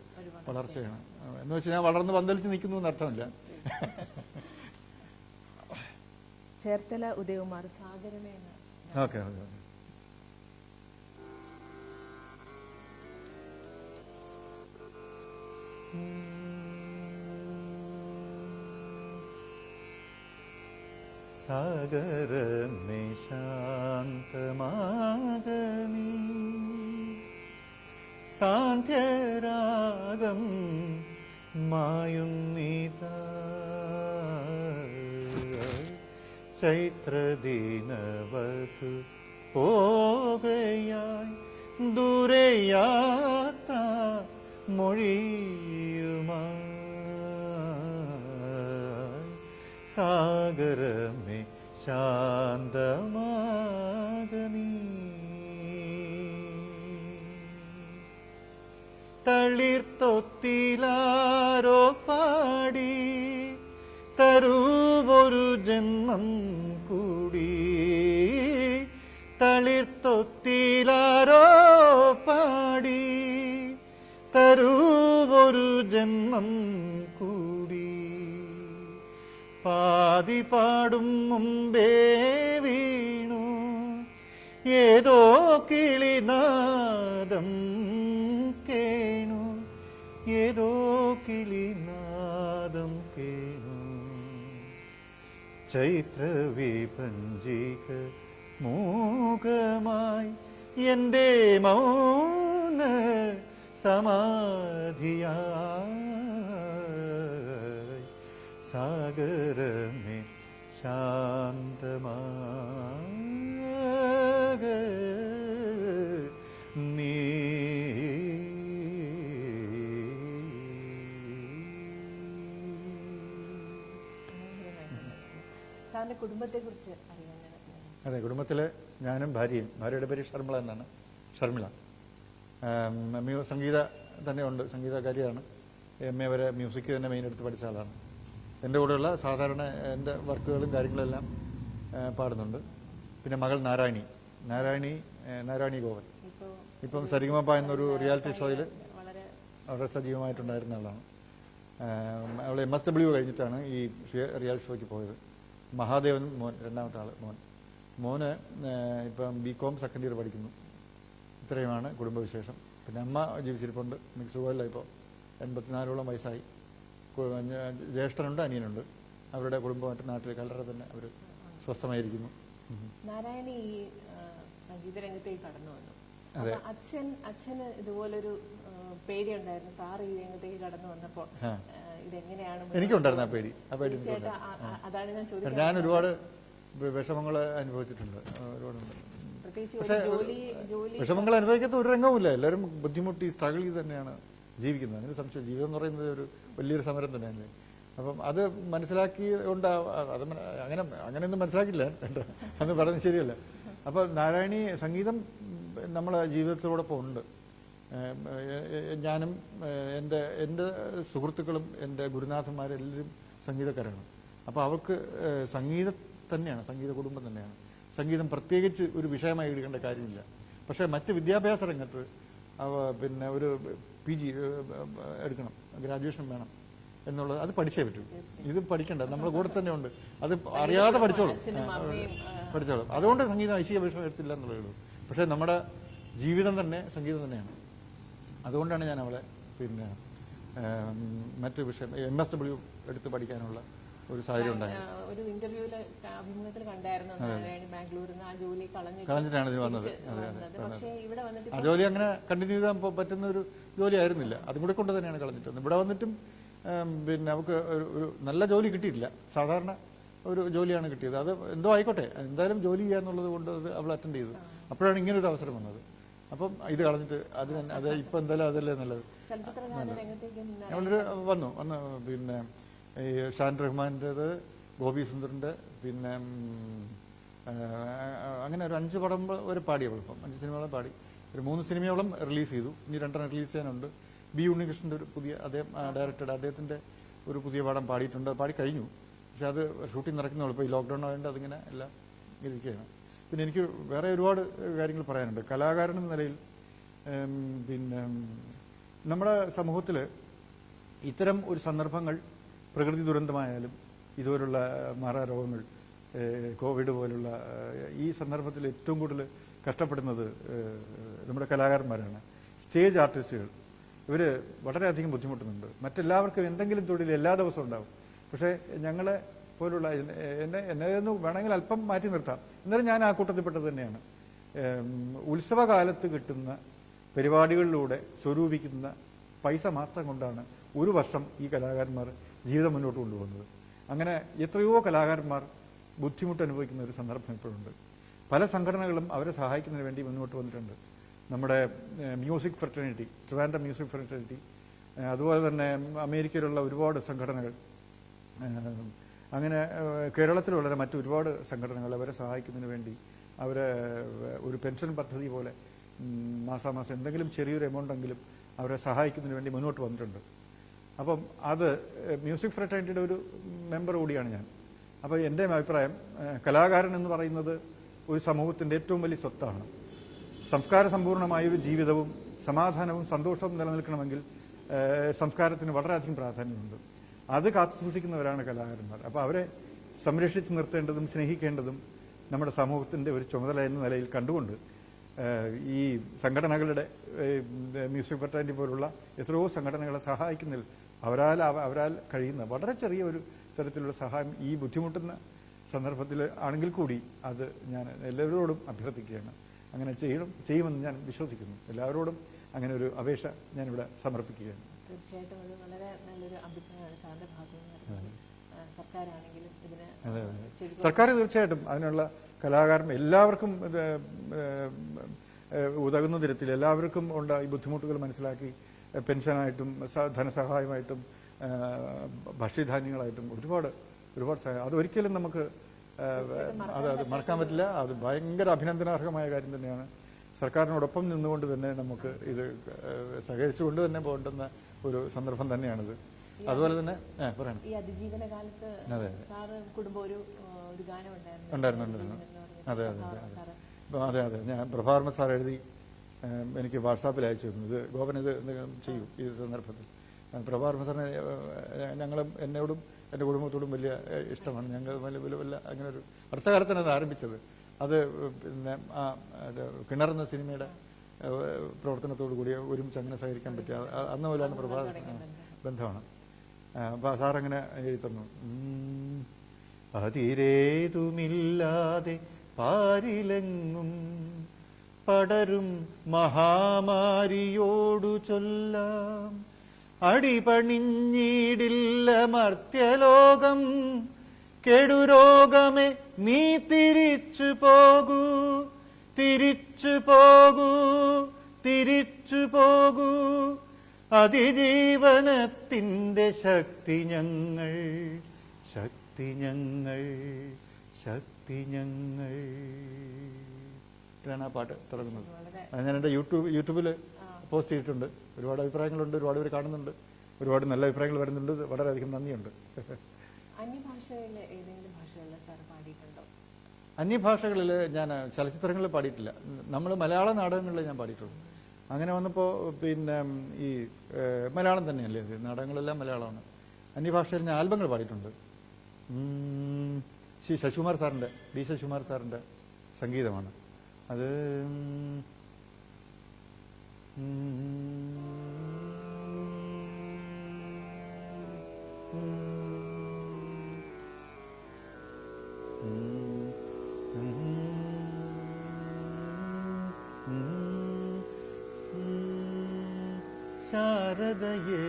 വളർച്ചയാണ്. എന്ന് വെച്ചാൽ ഞാൻ വളർന്ന് പന്തലിച്ച് നിൽക്കുന്നു എന്നർത്ഥമില്ല. ചേർത്തല ഉദയകുമാർ സാഗരമേ. ഓക്കെ. സാഗരമേ ശാന്തമാകനീ സാന്ധ്യരാഗം മായുന്നിതാ ചൈത്രദിനവധു പോകയായി ദൂരയാത്ര മൊഴിയുമായി സാഗരമേ ശാന്തമാകനീ തളിർത്തൊത്തിലാരോ പാടി തരൂവൊരു ജന്മം കൂടി തളിർത്തൊത്തിലാരോ പാടി തരൂവൊരു ജന്മം കൂടി പാതി പാടും മുമ്പേ വീണു ഏതോ കിളിനാദം കേണു ഏതോ കിളിനാദം കേണു ചൈത്രവിഭഞ്ജിക മൂകമായി എന്റെ മൗന സമാധിയായി സാഗരമേ ശാന്തമാക നീ. സാറിന്റെ കുടുംബത്തെ കുറിച്ച് അറിയാൻ. അതെ, കുടുംബത്തിലെ ഞാനും ഭാര്യയും. ഭാര്യയുടെ പേര് ഷർമിള എന്നാണ്. ഷർമിള സംഗീത തന്നെ ഉണ്ട്, സംഗീതകാരിയാണ്. MA വരെ മ്യൂസിക് തന്നെ മെയിൻ എടുത്ത് പഠിച്ച ആളാണ്. എൻ്റെ കൂടെയുള്ള സാധാരണ എൻ്റെ വർക്കുകളും കാര്യങ്ങളെല്ലാം പാടുന്നുണ്ട്. പിന്നെ മകൾ നാരായണി ഗോവൻ ഇപ്പം സരിഗമപ എന്നൊരു റിയാലിറ്റി ഷോയിൽ വളരെ സജീവമായിട്ടുണ്ടായിരുന്ന ആളാണ്. അവൾ MSW കഴിഞ്ഞിട്ടാണ് ഈ റിയാലിറ്റി ഷോയ്ക്ക് പോയത്. മഹാദേവൻ മോൻ, രണ്ടാമത്തെ ആൾ മോന് ഇപ്പം BCom സെക്കൻഡ് ഇയർ പഠിക്കുന്നു. ഇത്രയുമാണ് കുടുംബവിശേഷം. പിന്നെ അമ്മ ജീവിച്ചിരിപ്പുണ്ട്, എനിക്ക് സുഖമില്ല, ഇപ്പോൾ 84ഓളം വയസ്സായി. ജ്യേഷ്ഠനുണ്ട്, അനിയനുണ്ട്. അവരുടെ കുടുംബമായിട്ട് നാട്ടിൽ കല്ലറ തന്നെ അവർ സ്വസ്ഥമായിരിക്കുന്നു. നാരായണി ഈ സംഗീത രംഗത്തേക്ക് കടന്നു വന്നു. അച്ഛന് ഇതുപോലൊരു പേടിയുണ്ടായിരുന്നു. സാറ് ഈ രംഗത്തേക്ക് കടന്നു വന്നപ്പോൾ ഇതെങ്ങനെയാണ്? എനിക്കുണ്ടായിരുന്നു ആ പേടി. അതാണ് ഞാൻ ചോദിച്ചത്. ഞാൻ ഒരുപാട് വിഷമങ്ങൾ അനുഭവിച്ചിട്ടുണ്ട്, ഒരുപാടുണ്ട്. പക്ഷേ വിഷമങ്ങൾ അനുഭവിക്കാത്ത ഒരു രംഗവുമില്ല. എല്ലാവരും ബുദ്ധിമുട്ടി സ്ട്രഗിൾ ചെയ്ത് തന്നെയാണ് ജീവിക്കുന്നത്. അതിന് സംശയം. ജീവിതം എന്ന് പറയുന്നത് ഒരു വലിയൊരു സമരം തന്നെയല്ലേ. അപ്പം അത് മനസ്സിലാക്കി കൊണ്ട് അത് അങ്ങനെയൊന്നും മനസ്സിലാക്കില്ല എന്ന് പറയുന്നത് ശരിയല്ല. അപ്പോൾ നാരായണി സംഗീതം നമ്മളെ ജീവിതത്തിലോടൊപ്പം ഉണ്ട്. ഞാനും എൻ്റെ സുഹൃത്തുക്കളും എൻ്റെ ഗുരുനാഥന്മാരെല്ലാവരും സംഗീതക്കാരാണ്. അപ്പോൾ അവർക്ക് സംഗീതം തന്നെയാണ്, സംഗീത കുടുംബം തന്നെയാണ്. സംഗീതം പ്രത്യേകിച്ച് ഒരു വിഷയമായി എടുക്കേണ്ട കാര്യമില്ല. പക്ഷേ മറ്റ് വിദ്യാഭ്യാസ രംഗത്ത് പിന്നെ ഒരു PG എടുക്കണം, ഗ്രാജുവേഷൻ വേണം എന്നുള്ളത് അത് പഠിച്ചേ പറ്റൂ. ഇത് പഠിക്കണ്ട, നമ്മുടെ കൂടെ തന്നെ ഉണ്ട്. അത് അറിയാതെ പഠിച്ചോളും. അതുകൊണ്ട് സംഗീതം ഐശിക വിഷയം എടുത്തില്ല എന്നുള്ളതേ ഉള്ളൂ. പക്ഷേ നമ്മുടെ ജീവിതം തന്നെ സംഗീതം തന്നെയാണ്. അതുകൊണ്ടാണ് ഞാൻ അവളെ പിന്നെ മറ്റു വിഷയം MSW എടുത്ത് പഠിക്കാനുള്ള ഒരു സാഹചര്യം ഉണ്ടായത്. ഒരു ഇന്റർവ്യൂവിൽ അഭിമുഖത്തിൽ കണ്ടായിരുന്നു നാരായണി ബാംഗ്ലൂരിൽ നിന്ന് ആ ജോലി കളഞ്ഞിട്ടാണ് ഇത് വന്നത്. പക്ഷേ ഇവിടെ വന്നിട്ട് ആ ജോലി അങ്ങനെ കണ്ടിന്യൂ ചെയ്യാൻ പറ്റുന്ന ഒരു ജോലി ആയിരുന്നില്ല. അതും കൂടെ കൊണ്ട് തന്നെയാണ് കളഞ്ഞിട്ട് വന്നത്. ഇവിടെ വന്നിട്ടും പിന്നെ അവർക്ക് ഒരു നല്ല ജോലി കിട്ടിയിട്ടില്ല. സാധാരണ ഒരു ജോലിയാണ് കിട്ടിയത്. അത് എന്തോ ആയിക്കോട്ടെ, എന്തായാലും ജോലി ചെയ്യാന്നുള്ളത് കൊണ്ട് അത് അവൾ അറ്റൻഡ് ചെയ്തു. അപ്പോഴാണ് ഇങ്ങനൊരു അവസരം വന്നത്. അപ്പം ഇത് കളഞ്ഞിട്ട് അത് ഇപ്പം എന്തായാലും അതല്ലേ നല്ലത്. അവളൊരു വന്നു പിന്നെ ഈ ഷാൻ റഹ്മാൻ്റെത്, ഗോപി സുന്ദറിൻ്റെ, പിന്നെ അങ്ങനെ ഒരു 5 പടം വരെ പാടി അവളിപ്പം. 5 സിനിമകളും പാടി. ഒരു 3 സിനിമയോളം റിലീസ് ചെയ്തു. ഇനി 2 റിലീസ് ചെയ്യാനുണ്ട്. B ഉണ്ണികൃഷ്ണൻ്റെ ഒരു പുതിയ ഡയറക്ടറുടെ അദ്ദേഹത്തിൻ്റെ ഒരു പുതിയ പടം പാടിയിട്ടുണ്ട്. പാടി കഴിഞ്ഞു. പക്ഷെ അത് ഷൂട്ടിംഗ് നടക്കുന്നുള്ളൂ. ഇപ്പോൾ ഈ ലോക്ക്ഡൗൺ ആയതുകൊണ്ട് അതിങ്ങനെ എല്ലാം ഇരിക്കുകയാണ്. പിന്നെ എനിക്ക് വേറെ ഒരുപാട് കാര്യങ്ങൾ പറയാനുണ്ട്. കലാകാരൻ എന്ന നിലയിൽ പിന്നെ നമ്മുടെ സമൂഹത്തിൽ ഇത്തരം ഒരു സന്ദർഭങ്ങൾ, പ്രകൃതി ദുരന്തമായാലും ഇതുപോലുള്ള മാറാരോഗങ്ങൾ, കോവിഡ് പോലുള്ള ഈ സന്ദർഭത്തിൽ ഏറ്റവും കൂടുതൽ കഷ്ടപ്പെടുന്നത് നമ്മുടെ കലാകാരന്മാരാണ്. സ്റ്റേജ് ആർട്ടിസ്റ്റുകൾ ഇവർ വളരെയധികം ബുദ്ധിമുട്ടുന്നുണ്ട്. മറ്റെല്ലാവർക്കും എന്തെങ്കിലും തൊഴിൽ എല്ലാ ദിവസവും ഉണ്ടാവും. പക്ഷേ ഞങ്ങളെ പോലുള്ള എന്നെ വേണമെങ്കിൽ അല്പം മാറ്റി നിർത്താം, എന്നാലും ഞാൻ ആ കൂട്ടത്തിൽപ്പെട്ടത് തന്നെയാണ്. ഉത്സവകാലത്ത് കിട്ടുന്ന പരിപാടികളിലൂടെ സ്വരൂപിക്കുന്ന പൈസ മാത്രം കൊണ്ടാണ് ഒരു വർഷം ഈ കലാകാരന്മാർ ജീവിതം മുന്നോട്ട് കൊണ്ടുപോകുന്നത്. അങ്ങനെ എത്രയോ കലാകാരന്മാർ ബുദ്ധിമുട്ട് അനുഭവിക്കുന്ന ഒരു സന്ദർഭം ഇപ്പോഴുണ്ട്. പല സംഘടനകളും അവരെ സഹായിക്കുന്നതിന് വേണ്ടി മുന്നോട്ട് വന്നിട്ടുണ്ട്. നമ്മുടെ music fraternity, Trivandrum music fraternity, അതുപോലെ തന്നെ അമേരിക്കയിലുള്ള ഒരുപാട് സംഘടനകൾ, അങ്ങനെ കേരളത്തിൽ വളരെ മറ്റൊരുപാട് സംഘടനകൾ അവരെ സഹായിക്കുന്നതിന് വേണ്ടി അവരെ ഒരു പെൻഷൻ പദ്ധതി പോലെ മാസാമാസം എന്തെങ്കിലും ചെറിയൊരു എമൗണ്ടെങ്കിലും അവരെ സഹായിക്കുന്നതിന് വേണ്ടി മുന്നോട്ട് വന്നിട്ടുണ്ട്. അപ്പം അത് മ്യൂസിക് ഫ്രട്ടേണിറ്റിയുടെ ഒരു മെമ്പർ കൂടിയാണ് ഞാൻ. അപ്പോൾ എൻ്റെ അഭിപ്രായം, കലാകാരൻ എന്ന് പറയുന്നത് ഒരു സമൂഹത്തിൻ്റെ ഏറ്റവും വലിയ സ്വത്താണ്. സംസ്കാര സമ്പൂർണമായൊരു ജീവിതവും സമാധാനവും സന്തോഷവും നിലനിൽക്കണമെങ്കിൽ സംസ്കാരത്തിന് വളരെയധികം പ്രാധാന്യമുണ്ട്. അത് കാത്തു സൂക്ഷിക്കുന്നവരാണ് കലാകാരന്മാർ. അപ്പോൾ അവരെ സംരക്ഷിച്ച് നിർത്തേണ്ടതും സ്നേഹിക്കേണ്ടതും നമ്മുടെ സമൂഹത്തിൻ്റെ ഒരു ചുമതല എന്ന നിലയിൽ കണ്ടുകൊണ്ട് ഈ സംഘടനകളുടെ മ്യൂസിക് ഫ്രട്ടേണിറ്റി പോലുള്ള എത്രയോ സംഘടനകളെ സഹായിക്കുന്നതിൽ അവരാൽ കഴിയുന്ന വളരെ ചെറിയ ഒരു തരത്തിലുള്ള സഹായം ഈ ബുദ്ധിമുട്ടുന്ന സന്ദർഭത്തിൽ ആണെങ്കിൽ കൂടി അത് ഞാൻ എല്ലാവരോടും അഭ്യർത്ഥിക്കുകയാണ്. അങ്ങനെ ചെയ്യുമെന്ന് ഞാൻ വിശ്വസിക്കുന്നു. എല്ലാവരോടും അങ്ങനെ ഒരു അപേക്ഷ ഞാനിവിടെ സമർപ്പിക്കുകയാണ്. തീർച്ചയായിട്ടും അത് വളരെ നല്ലൊരു അഭിപ്രായമാണ് സാറിന്റെ ഭാഗത്ത് നിന്ന്. സർക്കാരാണെങ്കിലും ഇതിന് സർക്കാർ തീർച്ചയായിട്ടും അതിനുള്ള കലാകാരൻ എല്ലാവർക്കും ഉതകുന്ന തരത്തിൽ എല്ലാവർക്കും ഉണ്ട് ഈ ബുദ്ധിമുട്ടുകൾ മനസ്സിലാക്കി പെൻഷനായിട്ടും ധനസഹായമായിട്ടും ഭക്ഷ്യധാന്യങ്ങളായിട്ടും ഒരുപാട് സഹായം. അതൊരിക്കലും നമുക്ക് അത് മറക്കാൻ പറ്റില്ല. അത് ഭയങ്കര അഭിനന്ദനാർഹമായ കാര്യം തന്നെയാണ്. സർക്കാരിനോടൊപ്പം നിന്നുകൊണ്ട് തന്നെ നമുക്ക് ഇത് സഹകരിച്ചുകൊണ്ട് തന്നെ പോകേണ്ടുന്ന ഒരു സന്ദർഭം തന്നെയാണിത്. അതുപോലെ തന്നെ പറയണം. ഈ അതിജീവന കാലത്ത് സാറ് കുടുംബം ഒരു ഗാനം ഉണ്ടായിരുന്നു. അതെ അതെ അതെ അതെ ഞാൻ പ്രഭാകർമ്മ സാർ എഴുതി എനിക്ക് വാട്സാപ്പിൽ അയച്ചു തന്നു. ഇത് ഗോപൻ ഇത് ചെയ്യൂ ഈ സന്ദർഭത്തിൽ. പ്രഭാകർമ്മ സാറിന് ഞങ്ങളും എന്നോടും എൻ്റെ കുടുംബത്തോടും വലിയ ഇഷ്ടമാണ്. ഞങ്ങൾ വല്ല അങ്ങനെ ഒരു അടുത്ത കാലത്താണ് അത് ആരംഭിച്ചത്. അത് പിന്നെ കിണറെന്ന സിനിമയുടെ പ്രവർത്തനത്തോടു കൂടി ഒരുമിച്ച് അങ്ങനെ സഹകരിക്കാൻ പറ്റിയ അന്ന് പോലാണ് ബന്ധമാണ്. അപ്പം സാറങ്ങനെ എഴുതി തന്നു. അതിരേതുമില്ലാതെ പാരിലെങ്ങും പടരും മഹാമാരിയോടു ചൊല്ലാം അടിപണിഞ്ഞിടില്ല മർത്യലോകം കെടുരോഗമേ നീ തിരിച്ചു പോകൂ തിരിച്ചു പോകൂ തിരിച്ചു പോകൂ അതിജീവനത്തിന്റെ ശക്തി ഞങ്ങൾ ശക്തി ഞങ്ങൾ ശക്തി ഞങ്ങൾ ഇതാണ് ആ പാട്ട് തുടങ്ങുന്നത്. ഞാൻ എൻ്റെ യൂട്യൂബിൽ പോസ്റ്റ് ചെയ്തിട്ടുണ്ട്. ഒരുപാട് അഭിപ്രായങ്ങളുണ്ട്, ഒരുപാട് പേര് കാണുന്നുണ്ട്, ഒരുപാട് നല്ല അഭിപ്രായങ്ങൾ വരുന്നുണ്ട്. വളരെയധികം നന്ദിയുണ്ട്. അന്യഭാഷകളിൽ ഞാൻ ചലച്ചിത്രങ്ങളിൽ പാടിയിട്ടില്ല. നമ്മൾ മലയാള നാടകങ്ങളിൽ ഞാൻ പാടിയിട്ടുള്ളൂ. അങ്ങനെ വന്നപ്പോൾ പിന്നെ ഈ മലയാളം തന്നെയല്ലേ, നാടകങ്ങളെല്ലാം മലയാളമാണ്. അന്യഭാഷയിൽ ഞാൻ ആൽബങ്ങൾ പാടിയിട്ടുണ്ട്. ശശികുമാർ സാറിൻ്റെ ബി ശശികുമാർ സാറിൻ്റെ സംഗീതമാണ് അത്. ശാരദയേ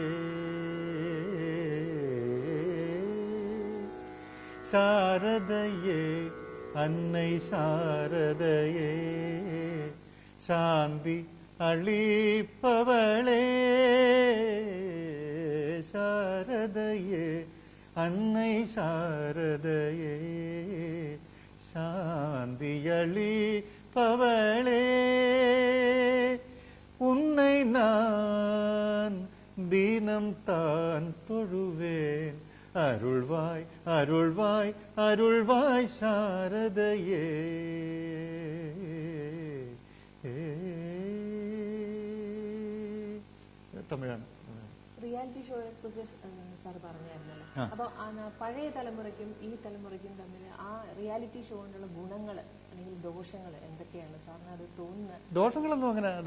ശാരദയേ അன்னை ശാരദയേ ശാന്തി അളിപ്പവളേ ശാരദയേ അன்னை ശാരദയേ ശാന്തി அளிப்பவளே உன்னை நான் தினம் தான் தொழுவேன் அருள்வாய் அருள்வாய் அருள்வாய் சாரதையே. തമിഴാണ്. റിയാലിറ്റി ഷോയെ കുറിച്ച് സാർ പറഞ്ഞായിരുന്നല്ലോ. അപ്പൊ പഴയ തലമുറയ്ക്കും ഈ തലമുറയ്ക്കും തമ്മിൽ ആ റിയാലിറ്റി ഷോ കൊണ്ടുള്ള ഗുണങ്ങൾ അല്ലെങ്കിൽ ദോഷങ്ങൾ എന്തൊക്കെയാണ് സാറിന് അത് തോന്നുന്നത്?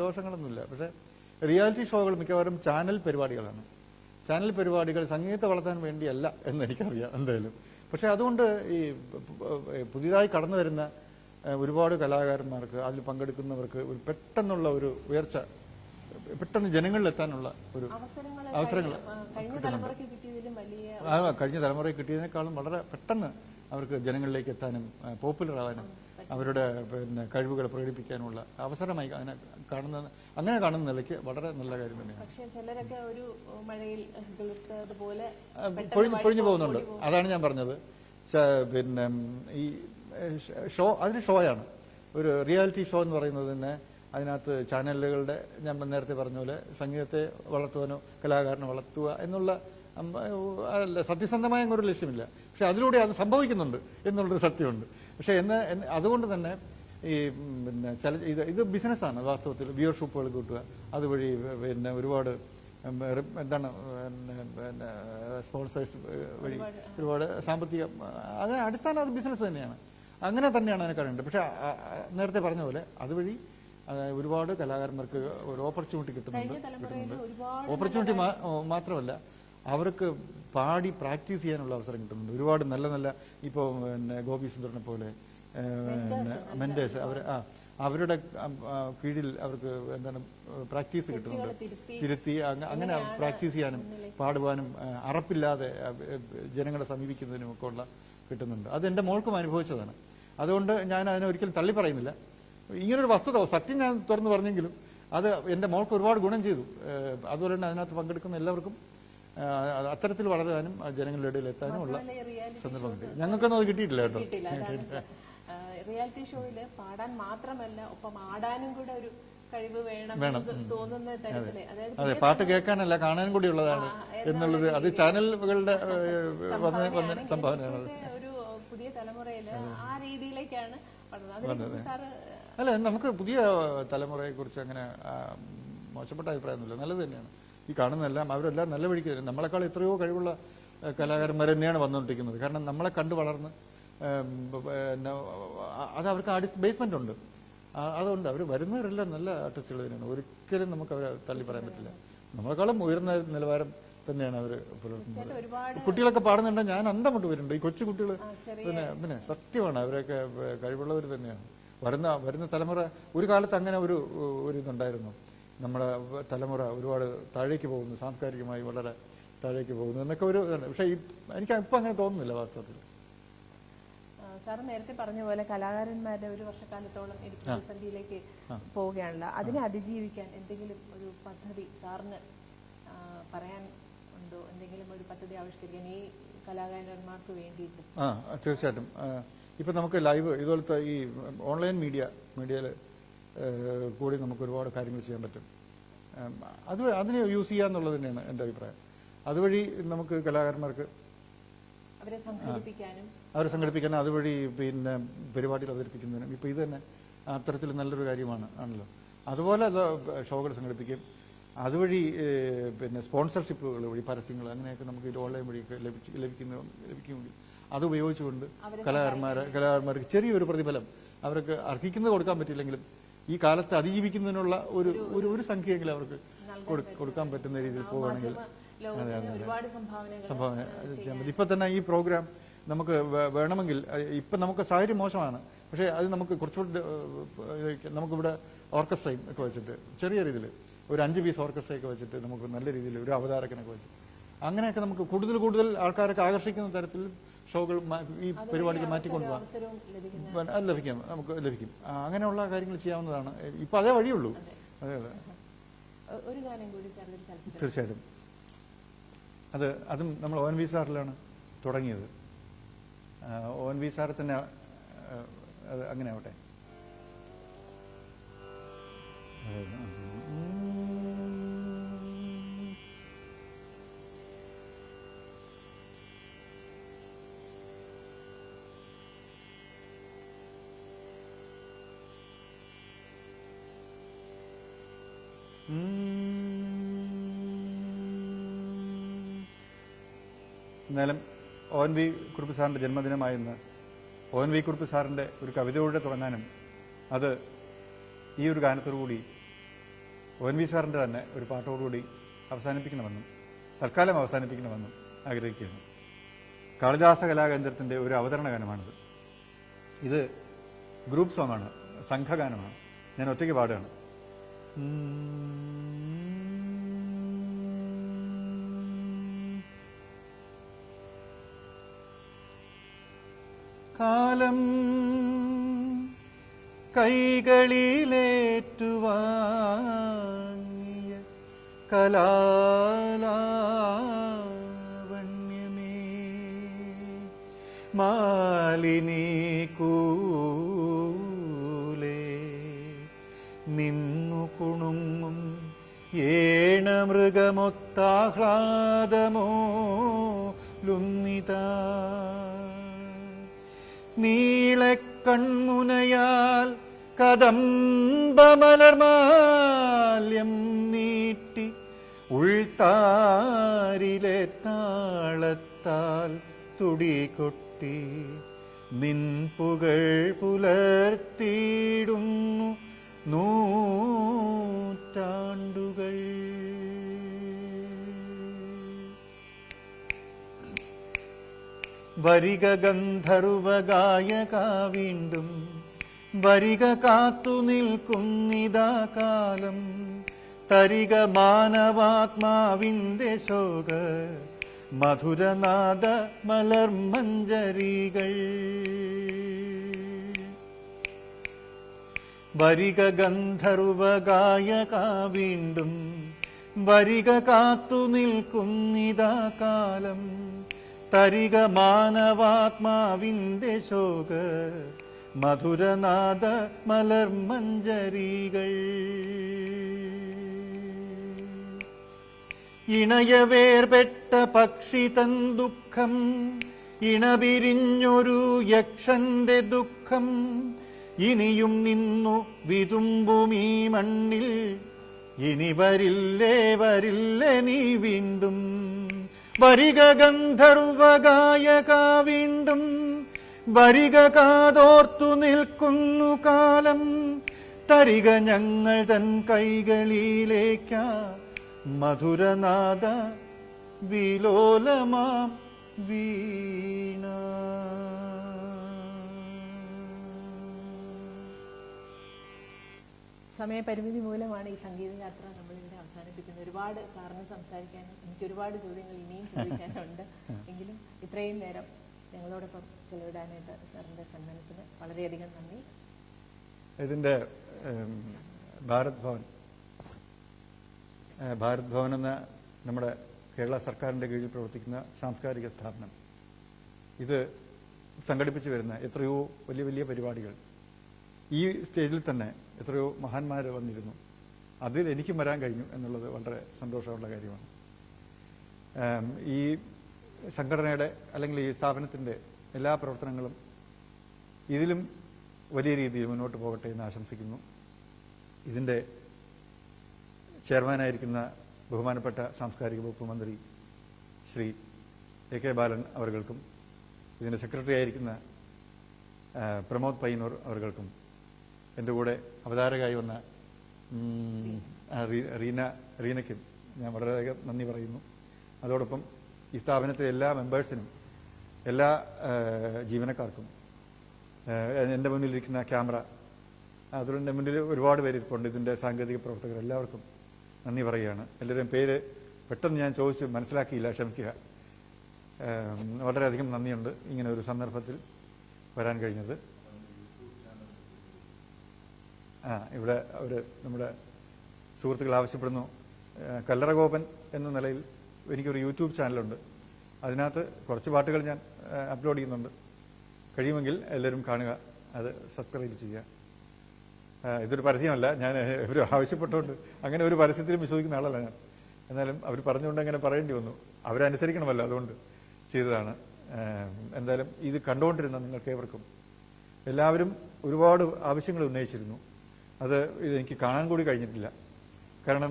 ദോഷങ്ങളൊന്നുമില്ല. പക്ഷെ റിയാലിറ്റി ഷോകൾ മിക്കവാറും ചാനൽ പരിപാടികളാണ്. ചാനൽ പരിപാടികൾ സംഗീതത്തെ വളർത്താൻ വേണ്ടിയല്ല എന്ന് എനിക്കറിയാം എന്തായാലും. പക്ഷെ അതുകൊണ്ട് ഈ പുതിയതായി കടന്നു വരുന്ന ഒരുപാട് കലാകാരന്മാർക്ക് അതിൽ പങ്കെടുക്കുന്നവർക്ക് ഒരു പെട്ടെന്നുള്ള ഒരു ഉയർച്ച, പെട്ടെന്ന് ജനങ്ങളിലെത്താനുള്ള ഒരു അവസരങ്ങൾ കഴിഞ്ഞ തലമുറയ്ക്ക് കിട്ടിയതിനേക്കാളും വളരെ പെട്ടെന്ന് അവർക്ക് ജനങ്ങളിലേക്ക് എത്താനും പോപ്പുലർ ആവാനും അവരുടെ പിന്നെ കഴിവുകൾ പ്രകടിപ്പിക്കാനുള്ള അവസരമായി അങ്ങനെ കാണുന്ന നിലയ്ക്ക് വളരെ നല്ല കാര്യം തന്നെയാണ്. പൊഴിഞ്ഞു പോകുന്നുണ്ട്. അതാണ് ഞാൻ പറഞ്ഞത്. പിന്നെ ഈ ഷോ അതിന് ഷോയാണ്. ഒരു റിയാലിറ്റി ഷോ എന്ന് പറയുന്നത് തന്നെ അതിനകത്ത് ചാനലുകളുടെ ഞാൻ നേരത്തെ പറഞ്ഞ പോലെ സംഗീതത്തെ വളർത്തുവാനോ കലാകാരനെ വളർത്തുക എന്നുള്ള സത്യസന്ധമായ ഒരു ലക്ഷ്യമില്ല. പക്ഷെ അതിലൂടെ അത് സംഭവിക്കുന്നുണ്ട് എന്നുള്ളൊരു സത്യമുണ്ട്. പക്ഷെ അതുകൊണ്ട് തന്നെ ഈ പിന്നെ ഇത് ബിസിനസ്സാണ് വാസ്തവത്തിൽ. വ്യൂവർഷിപ്പുകൾ കിട്ടുക, അതുവഴി പിന്നെ ഒരുപാട് എന്താണ് പിന്നെ സ്പോൺസേഴ്സ് വഴി ഒരുപാട് സാമ്പത്തിക അടിസ്ഥാനം അത് ബിസിനസ് തന്നെയാണ്. അങ്ങനെ തന്നെയാണ് അതിനെ കാണേണ്ടത്. പക്ഷെ നേരത്തെ പറഞ്ഞ പോലെ അതുവഴി ഒരുപാട് കലാകാരന്മാർക്ക് ഒരു ഓപ്പർച്യൂണിറ്റി കിട്ടുന്നുണ്ട്. ഓപ്പർച്യൂണിറ്റി മാത്രമല്ല, അവർക്ക് പാടി പ്രാക്ടീസ് ചെയ്യാനുള്ള അവസരം കിട്ടുന്നുണ്ട്. ഒരുപാട് നല്ല നല്ല ഇപ്പോൾ പിന്നെ ഗോപി സുന്ദറിനെ പോലെ മെന്റേഴ്സ് അവരുടെ കീഴിൽ അവർക്ക് എന്താണ് പ്രാക്ടീസ് കിട്ടുന്നുണ്ട്. തിരുത്തി അങ്ങനെ പ്രാക്ടീസ് ചെയ്യാനും പാടുവാനും അറപ്പില്ലാതെ ജനങ്ങളെ സമീപിക്കുന്നതിനും ഒക്കെ ഉള്ള കിട്ടുന്നുണ്ട്. അത് എൻ്റെ മോൾക്കും അനുഭവിച്ചതാണ്. അതുകൊണ്ട് ഞാൻ അതിനെ ഒരിക്കലും തള്ളി പറയുന്നില്ല. ഇങ്ങനൊരു വസ്തുത സത്യം ഞാൻ തുറന്നു പറഞ്ഞെങ്കിലും അത് എൻ്റെ മോൾക്ക് ഒരുപാട് ഗുണം ചെയ്തു. അതുപോലെ തന്നെ അതിനകത്ത് പങ്കെടുക്കുന്ന എല്ലാവർക്കും അത്തരത്തിൽ വളരാനും ജനങ്ങളുടെ ഇടയിൽ എത്താനും ഉള്ള സന്ദർഭം കിട്ടി. ഞങ്ങൾക്കൊന്നും അത് കിട്ടിയിട്ടില്ല കേട്ടോ. റിയാലിറ്റി ഷോയില് പാടാൻ മാത്രമല്ല ഒപ്പം ആടാനും കൂടെ ഒരു കഴിവ് വേണം തോന്നുന്ന തരത്തില്, അതായത് അതെ, പാട്ട് കേൾക്കാനല്ല കാണാൻ കൂടിയുള്ളതാണ് എന്നുള്ളത് അത് ചാനലുകളുടെ സംഭാവനയാണ്. ഒരു പുതിയ തലമുറയില് ആ രീതിയിലേക്കാണ് വളർന്നത്. സാറ് അല്ല, നമുക്ക് പുതിയ തലമുറയെ കുറിച്ച് അങ്ങനെ മോശപ്പെട്ട അഭിപ്രായമൊന്നുമില്ല, നല്ലത് തന്നെയാണ്. ഈ കാണുന്നതെല്ലാം അവരെല്ലാം നല്ല വഴിക്ക് തരും. നമ്മളെക്കാൾ എത്രയോ കഴിവുള്ള കലാകാരന്മാർ തന്നെയാണ് വന്നുകൊണ്ടിരിക്കുന്നത്. കാരണം നമ്മളെ കണ്ടു വളർന്ന് അത് അവർക്ക് ബേസ്മെന്റ് ഉണ്ട്, അതുകൊണ്ട് അവർ വരുന്നവരെല്ലാം നല്ല ആർട്ടിസ്റ്റുകൾ തന്നെയാണ്. ഒരിക്കലും നമുക്ക് അവരെ തള്ളി പറയാൻ പറ്റില്ല. നമ്മളെക്കാളും ഉയർന്ന നിലവാരം തന്നെയാണ് അവർ പുലർത്തുന്നത്. കുട്ടികളൊക്കെ പാടുന്നുണ്ടെങ്കിൽ ഞാൻ അന്തം വിട്ട് വരുന്നുണ്ട്. ഈ കൊച്ചു കുട്ടികൾ പിന്നെ സത്യമാണ്, അവരൊക്കെ കഴിവുള്ളവർ തന്നെയാണ്. വരുന്ന തലമുറ ഒരു കാലത്ത് അങ്ങനെ ഒരു ഇതുണ്ടായിരുന്നു. നമ്മുടെ തലമുറ ഒരുപാട് താഴേക്ക് പോകുന്നു, സാംസ്കാരികമായി വളരെ താഴേക്ക് പോകുന്നു എന്നൊക്കെ ഒരു ഇതുണ്ട്. പക്ഷെ എനിക്ക് ഇപ്പം അങ്ങനെ തോന്നുന്നില്ല വാസ്തവത്തിൽ. സാർ നേരത്തെ പറഞ്ഞ പോലെ കലാകാരന്മാരുടെ ഒരു വർഷക്കാലത്തോളം എനിക്ക് പ്രതിസന്ധിയിലേക്ക് പോവുകയാണല്ലോ. അതിനെ അതിജീവിക്കാൻ എന്തെങ്കിലും ഒരു പദ്ധതി സാറിന് പറയാൻ ഉണ്ടോ? എന്തെങ്കിലും ഒരു പദ്ധതി ആവിഷ്കരിക്കാൻ ഈ കലാകാരന്മാർക്ക് വേണ്ടിയിട്ട്? തീർച്ചയായിട്ടും. ഇപ്പം നമുക്ക് ലൈവ് ഇതുപോലത്തെ ഈ ഓൺലൈൻ മീഡിയയിൽ കൂടി നമുക്ക് ഒരുപാട് കാര്യങ്ങൾ ചെയ്യാൻ പറ്റും. അതിനെ യൂസ് ചെയ്യാന്നുള്ളത് തന്നെയാണ് എൻ്റെ അഭിപ്രായം. അതുവഴി നമുക്ക് കലാകാരന്മാർക്ക് അവരെ സംഘടിപ്പിക്കാനും അതുവഴി പിന്നെ പരിപാടികൾ അവതരിപ്പിക്കുന്നതിനും ഇപ്പം ഇത് തന്നെ അത്തരത്തിൽ നല്ലൊരു കാര്യമാണ് ആണല്ലോ. അതുപോലെ ഷോകൾ സംഘടിപ്പിക്കും. അതുവഴി പിന്നെ സ്പോൺസർഷിപ്പുകൾ വഴി പരസ്യങ്ങൾ അങ്ങനെയൊക്കെ നമുക്ക് ഇത് ഓൺലൈൻ വഴിയൊക്കെ ലഭിക്കുമെങ്കിൽ അത് ഉപയോഗിച്ചുകൊണ്ട് കലാകാരന്മാർക്ക് ചെറിയൊരു പ്രതിഫലം അവർക്ക് അർഹിക്കുന്നത് കൊടുക്കാൻ പറ്റില്ലെങ്കിലും ഈ കാലത്ത് അതിജീവിക്കുന്നതിനുള്ള ഒരു സംഖ്യയെങ്കിലും അവർക്ക് കൊടുക്കാൻ പറ്റുന്ന രീതിയിൽ പോവുകയാണെങ്കിൽ സംഭാവന ചെയ്യാൻ പറ്റും. ഇപ്പൊ തന്നെ ഈ പ്രോഗ്രാം നമുക്ക് വേണമെങ്കിൽ ഇപ്പൊ നമുക്ക് സാഹചര്യം മോശമാണ്, പക്ഷേ അത് നമുക്ക് കുറച്ചുകൂടി നമുക്കിവിടെ ഓർക്കസ്ട്രയും ഒക്കെ വെച്ചിട്ട് ചെറിയ രീതിയിൽ ഒരു 5 പീസ് ഓർക്കസ്ട്രയൊക്കെ വെച്ചിട്ട് നമുക്ക് നല്ല രീതിയിൽ ഒരു അവതാരകനൊക്കെ വെച്ച് അങ്ങനെയൊക്കെ നമുക്ക് കൂടുതൽ ആൾക്കാരൊക്കെ ആകർഷിക്കുന്ന തരത്തിൽ ഷോകൾ ഈ പരിപാടിക്ക് മാറ്റിക്കൊണ്ടുപോകാം നമുക്ക് ലഭിക്കും. അങ്ങനെയുള്ള കാര്യങ്ങൾ ചെയ്യാവുന്നതാണ്. ഇപ്പൊ അതേ വഴിയുള്ളൂ. അതെ തീർച്ചയായിട്ടും. അതും നമ്മൾ ONV സാറിലാണ് തുടങ്ങിയത്. ONV സാർ തന്നെ അത് അങ്ങനെ ആവട്ടെ. എന്നാലും ONV കുറുപ്പ് സാറിൻ്റെ ജന്മദിനമായിന്ന് ONV കുറുപ്പ് സാറിൻ്റെ ഒരു കവിതയോടെ തുടങ്ങാനും അത് ഈ ഒരു ഗാനത്തോടുകൂടി ONV സാറിൻ്റെ തന്നെ ഒരു പാട്ടോടുകൂടി തൽക്കാലം അവസാനിപ്പിക്കണമെന്നും ആഗ്രഹിക്കുകയാണ്. കാളിദാസ കലാകേന്ദ്രത്തിൻ്റെ ഒരു അവതരണ ഗാനമാണിത്. ഇത് ഗ്രൂപ്പ് സോങ്ങാണ്, സംഘഗാനമാണ്. ഞാൻ ഒറ്റയ്ക്ക് പാടുകയാണ്. കാലം കൈകളിലേറ്റുവാങ്ങിയ കലാലാവണ്യമേ മാലിനി കൂലേ നിന്നു കുണുങ്ങും ഏണമൃഗമൊത്താഹ്ലാദമോ ലുന്നിതാ നീളെ കൺമുനയാൽ കദംബമലർമാല്യം നീട്ടി ഉൾത്താരിലെ താളത്താൽ തുടികൊട്ടി നിൻ പുകൾ പുലർത്തിയിടുന്നു നൂറ്റാണ്ടുകൾ. വരിക ഗന്ധർവഗായക വീണ്ടും വരിക കാത്തു നിൽക്കുന്നിതാ കാലം തരിക മാനവാത്മാവിന്റെ ശോക മധുരനാദ മലർമഞ്ജരികൾ. വരിക ഗന്ധർവഗായക വീണ്ടും വരിക കാത്തു നിൽക്കുന്നിതാ കാലം തരിക മാനവാത്മാവിന്റെ ശോക മധുരനാദ മലർമഞ്ചരികൾ. ഇണയവേർപെട്ട പക്ഷി തൻ ദുഃഖം, ഇണപിരിഞ്ഞൊരു യക്ഷന്റെ ദുഃഖം, ഇനിയും നിന്നു വിതുമ്പുമീ മണ്ണിൽ, ഇനി വരില്ലേ വരില്ലേ നീ വീണ്ടും. വരിക ഗന്ധർവഗായക വീണ്ടും, വരിക കാതോർത്തു നിൽക്കുന്നു കാലം, തരിക ഞങ്ങൾ തൻ കൈകളിലേക്ക മധുരനാദ വിലോലമാം വീണ. സമയപരിമിതി മൂലമാണ് ഈ സംഗീതയാത്ര നമ്മളിവിടെ അവസാനിപ്പിക്കുന്നത്. ഒരുപാട് സാറിന് സംസാരിക്കാനും എനിക്ക് ഒരുപാട് ചോദ്യങ്ങൾ ഇനിയും ചോദിക്കാനുണ്ട്. എങ്കിലും ഇത്രയും നേരം ഞങ്ങളോടൊപ്പം ചെലവിടാനായിട്ട് സാറിന്റെ സന്മനസ്സിന് വളരെയധികം നന്ദി. ഇതിന്റെ ഭാരത് ഭവൻ എന്ന നമ്മുടെ കേരള സർക്കാരിന്റെ കീഴിൽ പ്രവർത്തിക്കുന്ന സാംസ്കാരിക സ്ഥാപനം, ഇത് സംഘടിപ്പിച്ചു വരുന്ന എത്രയോ വലിയ വലിയ പരിപാടികൾ, ഈ സ്റ്റേജിൽ തന്നെ എത്രയോ മഹാന്മാർ വന്നിരുന്നു. അതിൽ എനിക്കും വരാൻ കഴിഞ്ഞു എന്നുള്ളത് വളരെ സന്തോഷമുള്ള കാര്യമാണ്. ഈ സംഘടനയുടെ അല്ലെങ്കിൽ ഈ സ്ഥാപനത്തിൻ്റെ എല്ലാ പ്രവർത്തനങ്ങളും ഇതിലും വലിയ രീതിയിൽ മുന്നോട്ട് പോകട്ടെ എന്ന് ആശംസിക്കുന്നു. ഇതിൻ്റെ ചെയർമാനായിരിക്കുന്ന ബഹുമാനപ്പെട്ട സാംസ്കാരിക വകുപ്പ് മന്ത്രി ശ്രീ എ കെ ബാലൻ അവർക്കും, ഇതിൻ്റെ സെക്രട്ടറി ആയിരിക്കുന്ന പ്രമോദ് പയ്യന്നൂർ അവർക്കും, എൻ്റെ കൂടെ അവതാരകമായി വന്ന റീനയ്ക്കും ഞാൻ വളരെയധികം നന്ദി പറയുന്നു. അതോടൊപ്പം ഈ സ്ഥാപനത്തിലെ എല്ലാ മെമ്പേഴ്സിനും, എല്ലാ ജീവനക്കാർക്കും, എൻ്റെ മുന്നിലിരിക്കുന്ന ക്യാമറ, അതുകൊണ്ട് എൻ്റെ മുന്നിൽ ഒരുപാട് പേരിരിപ്പുണ്ട്, ഇതിൻ്റെ സാങ്കേതിക പ്രവർത്തകർ, എല്ലാവർക്കും നന്ദി പറയുകയാണ്. എല്ലാവരുടെയും പേര് പെട്ടെന്ന് ഞാൻ ചോദിച്ച് മനസ്സിലാക്കിയില്ല, ക്ഷമിക്കുക. വളരെയധികം നന്ദിയുണ്ട് ഇങ്ങനെ ഒരു സന്ദർഭത്തിൽ വരാൻ കഴിഞ്ഞത്. ഇവിടെ നമ്മുടെ സുഹൃത്തുക്കൾ ആവശ്യപ്പെടുന്നു, കല്ലറഗോപൻ എന്ന നിലയിൽ എനിക്കൊരു യൂട്യൂബ് ചാനലുണ്ട്, അതിനകത്ത് കുറച്ച് പാട്ടുകൾ ഞാൻ അപ്ലോഡ് ചെയ്യുന്നുണ്ട്. കഴിയുമെങ്കിൽ എല്ലാവരും കാണുക, അത് സബ്സ്ക്രൈബ് ചെയ്യുക. ഇതൊരു പരസ്യമല്ല, ഞാൻ ഇവർ ആവശ്യപ്പെട്ടുകൊണ്ട് അങ്ങനെ ഒരു പരസ്യത്തിലും വിശ്വസിക്കുന്ന ആളല്ല ഞാൻ. എന്നാലും അവർ പറഞ്ഞുകൊണ്ട് അങ്ങനെ പറയേണ്ടി വന്നു, അവരനുസരിക്കണമല്ലോ, അതുകൊണ്ട് ചെയ്തതാണ്. എന്തായാലും ഇത് കണ്ടുകൊണ്ടിരുന്ന നിങ്ങൾക്ക് ഏവർക്കും, എല്ലാവരും ഒരുപാട് ആവശ്യങ്ങൾ ഉന്നയിച്ചിരുന്നു. അത് ഇതെനിക്ക് കാണാൻ കൂടി കഴിഞ്ഞിട്ടില്ല. കാരണം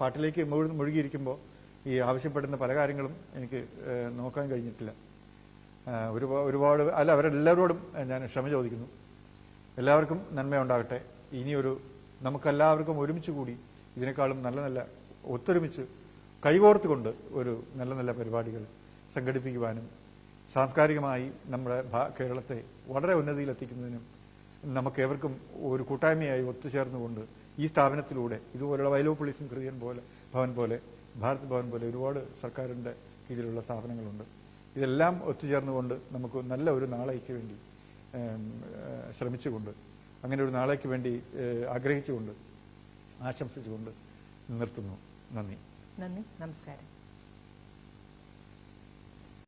പാട്ടിലേക്ക് മുഴുകിയിരിക്കുമ്പോൾ ഈ ആവശ്യപ്പെടുന്ന പല കാര്യങ്ങളും എനിക്ക് നോക്കാൻ കഴിഞ്ഞിട്ടില്ല. ഒരുപാട് അവരെല്ലാവരോടും ഞാൻ ക്ഷമ ചോദിക്കുന്നു. എല്ലാവർക്കും നന്മയുണ്ടാകട്ടെ. ഇനിയൊരു നമുക്കെല്ലാവർക്കും ഒരുമിച്ച് കൂടി ഇതിനേക്കാളും നല്ല നല്ല ഒത്തൊരുമിച്ച് കൈകോർത്തുകൊണ്ട് ഒരു നല്ല നല്ല പരിപാടികൾ സംഘടിപ്പിക്കുവാനും സാംസ്കാരികമായി നമ്മുടെ കേരളത്തെ വളരെ ഉന്നതിയിലെത്തിക്കുന്നതിനും നമുക്കേവർക്കും ഒരു കൂട്ടായ്മയായി ഒത്തുചേർന്നുകൊണ്ട് ഈ സ്ഥാപനത്തിലൂടെ ഇതുപോലുള്ള വൈലോപ്പൊളി സംസ്കൃതിയൻ ഭവൻ പോലെ ഭാരത് ഭവൻ പോലെ ഒരുപാട് സർക്കാരിൻ്റെ കീഴിലുള്ള സ്ഥാപനങ്ങളുണ്ട്. ഇതെല്ലാം ഒത്തുചേർന്നുകൊണ്ട് നമുക്ക് നല്ല ഒരു നാളേക്ക് വേണ്ടി ശ്രമിച്ചുകൊണ്ട്, അങ്ങനെ ഒരു നാളേക്ക് വേണ്ടി ആഗ്രഹിച്ചുകൊണ്ട്, ആശംസിച്ചുകൊണ്ട് നിർത്തുന്നു. നന്ദി. നമസ്കാരം.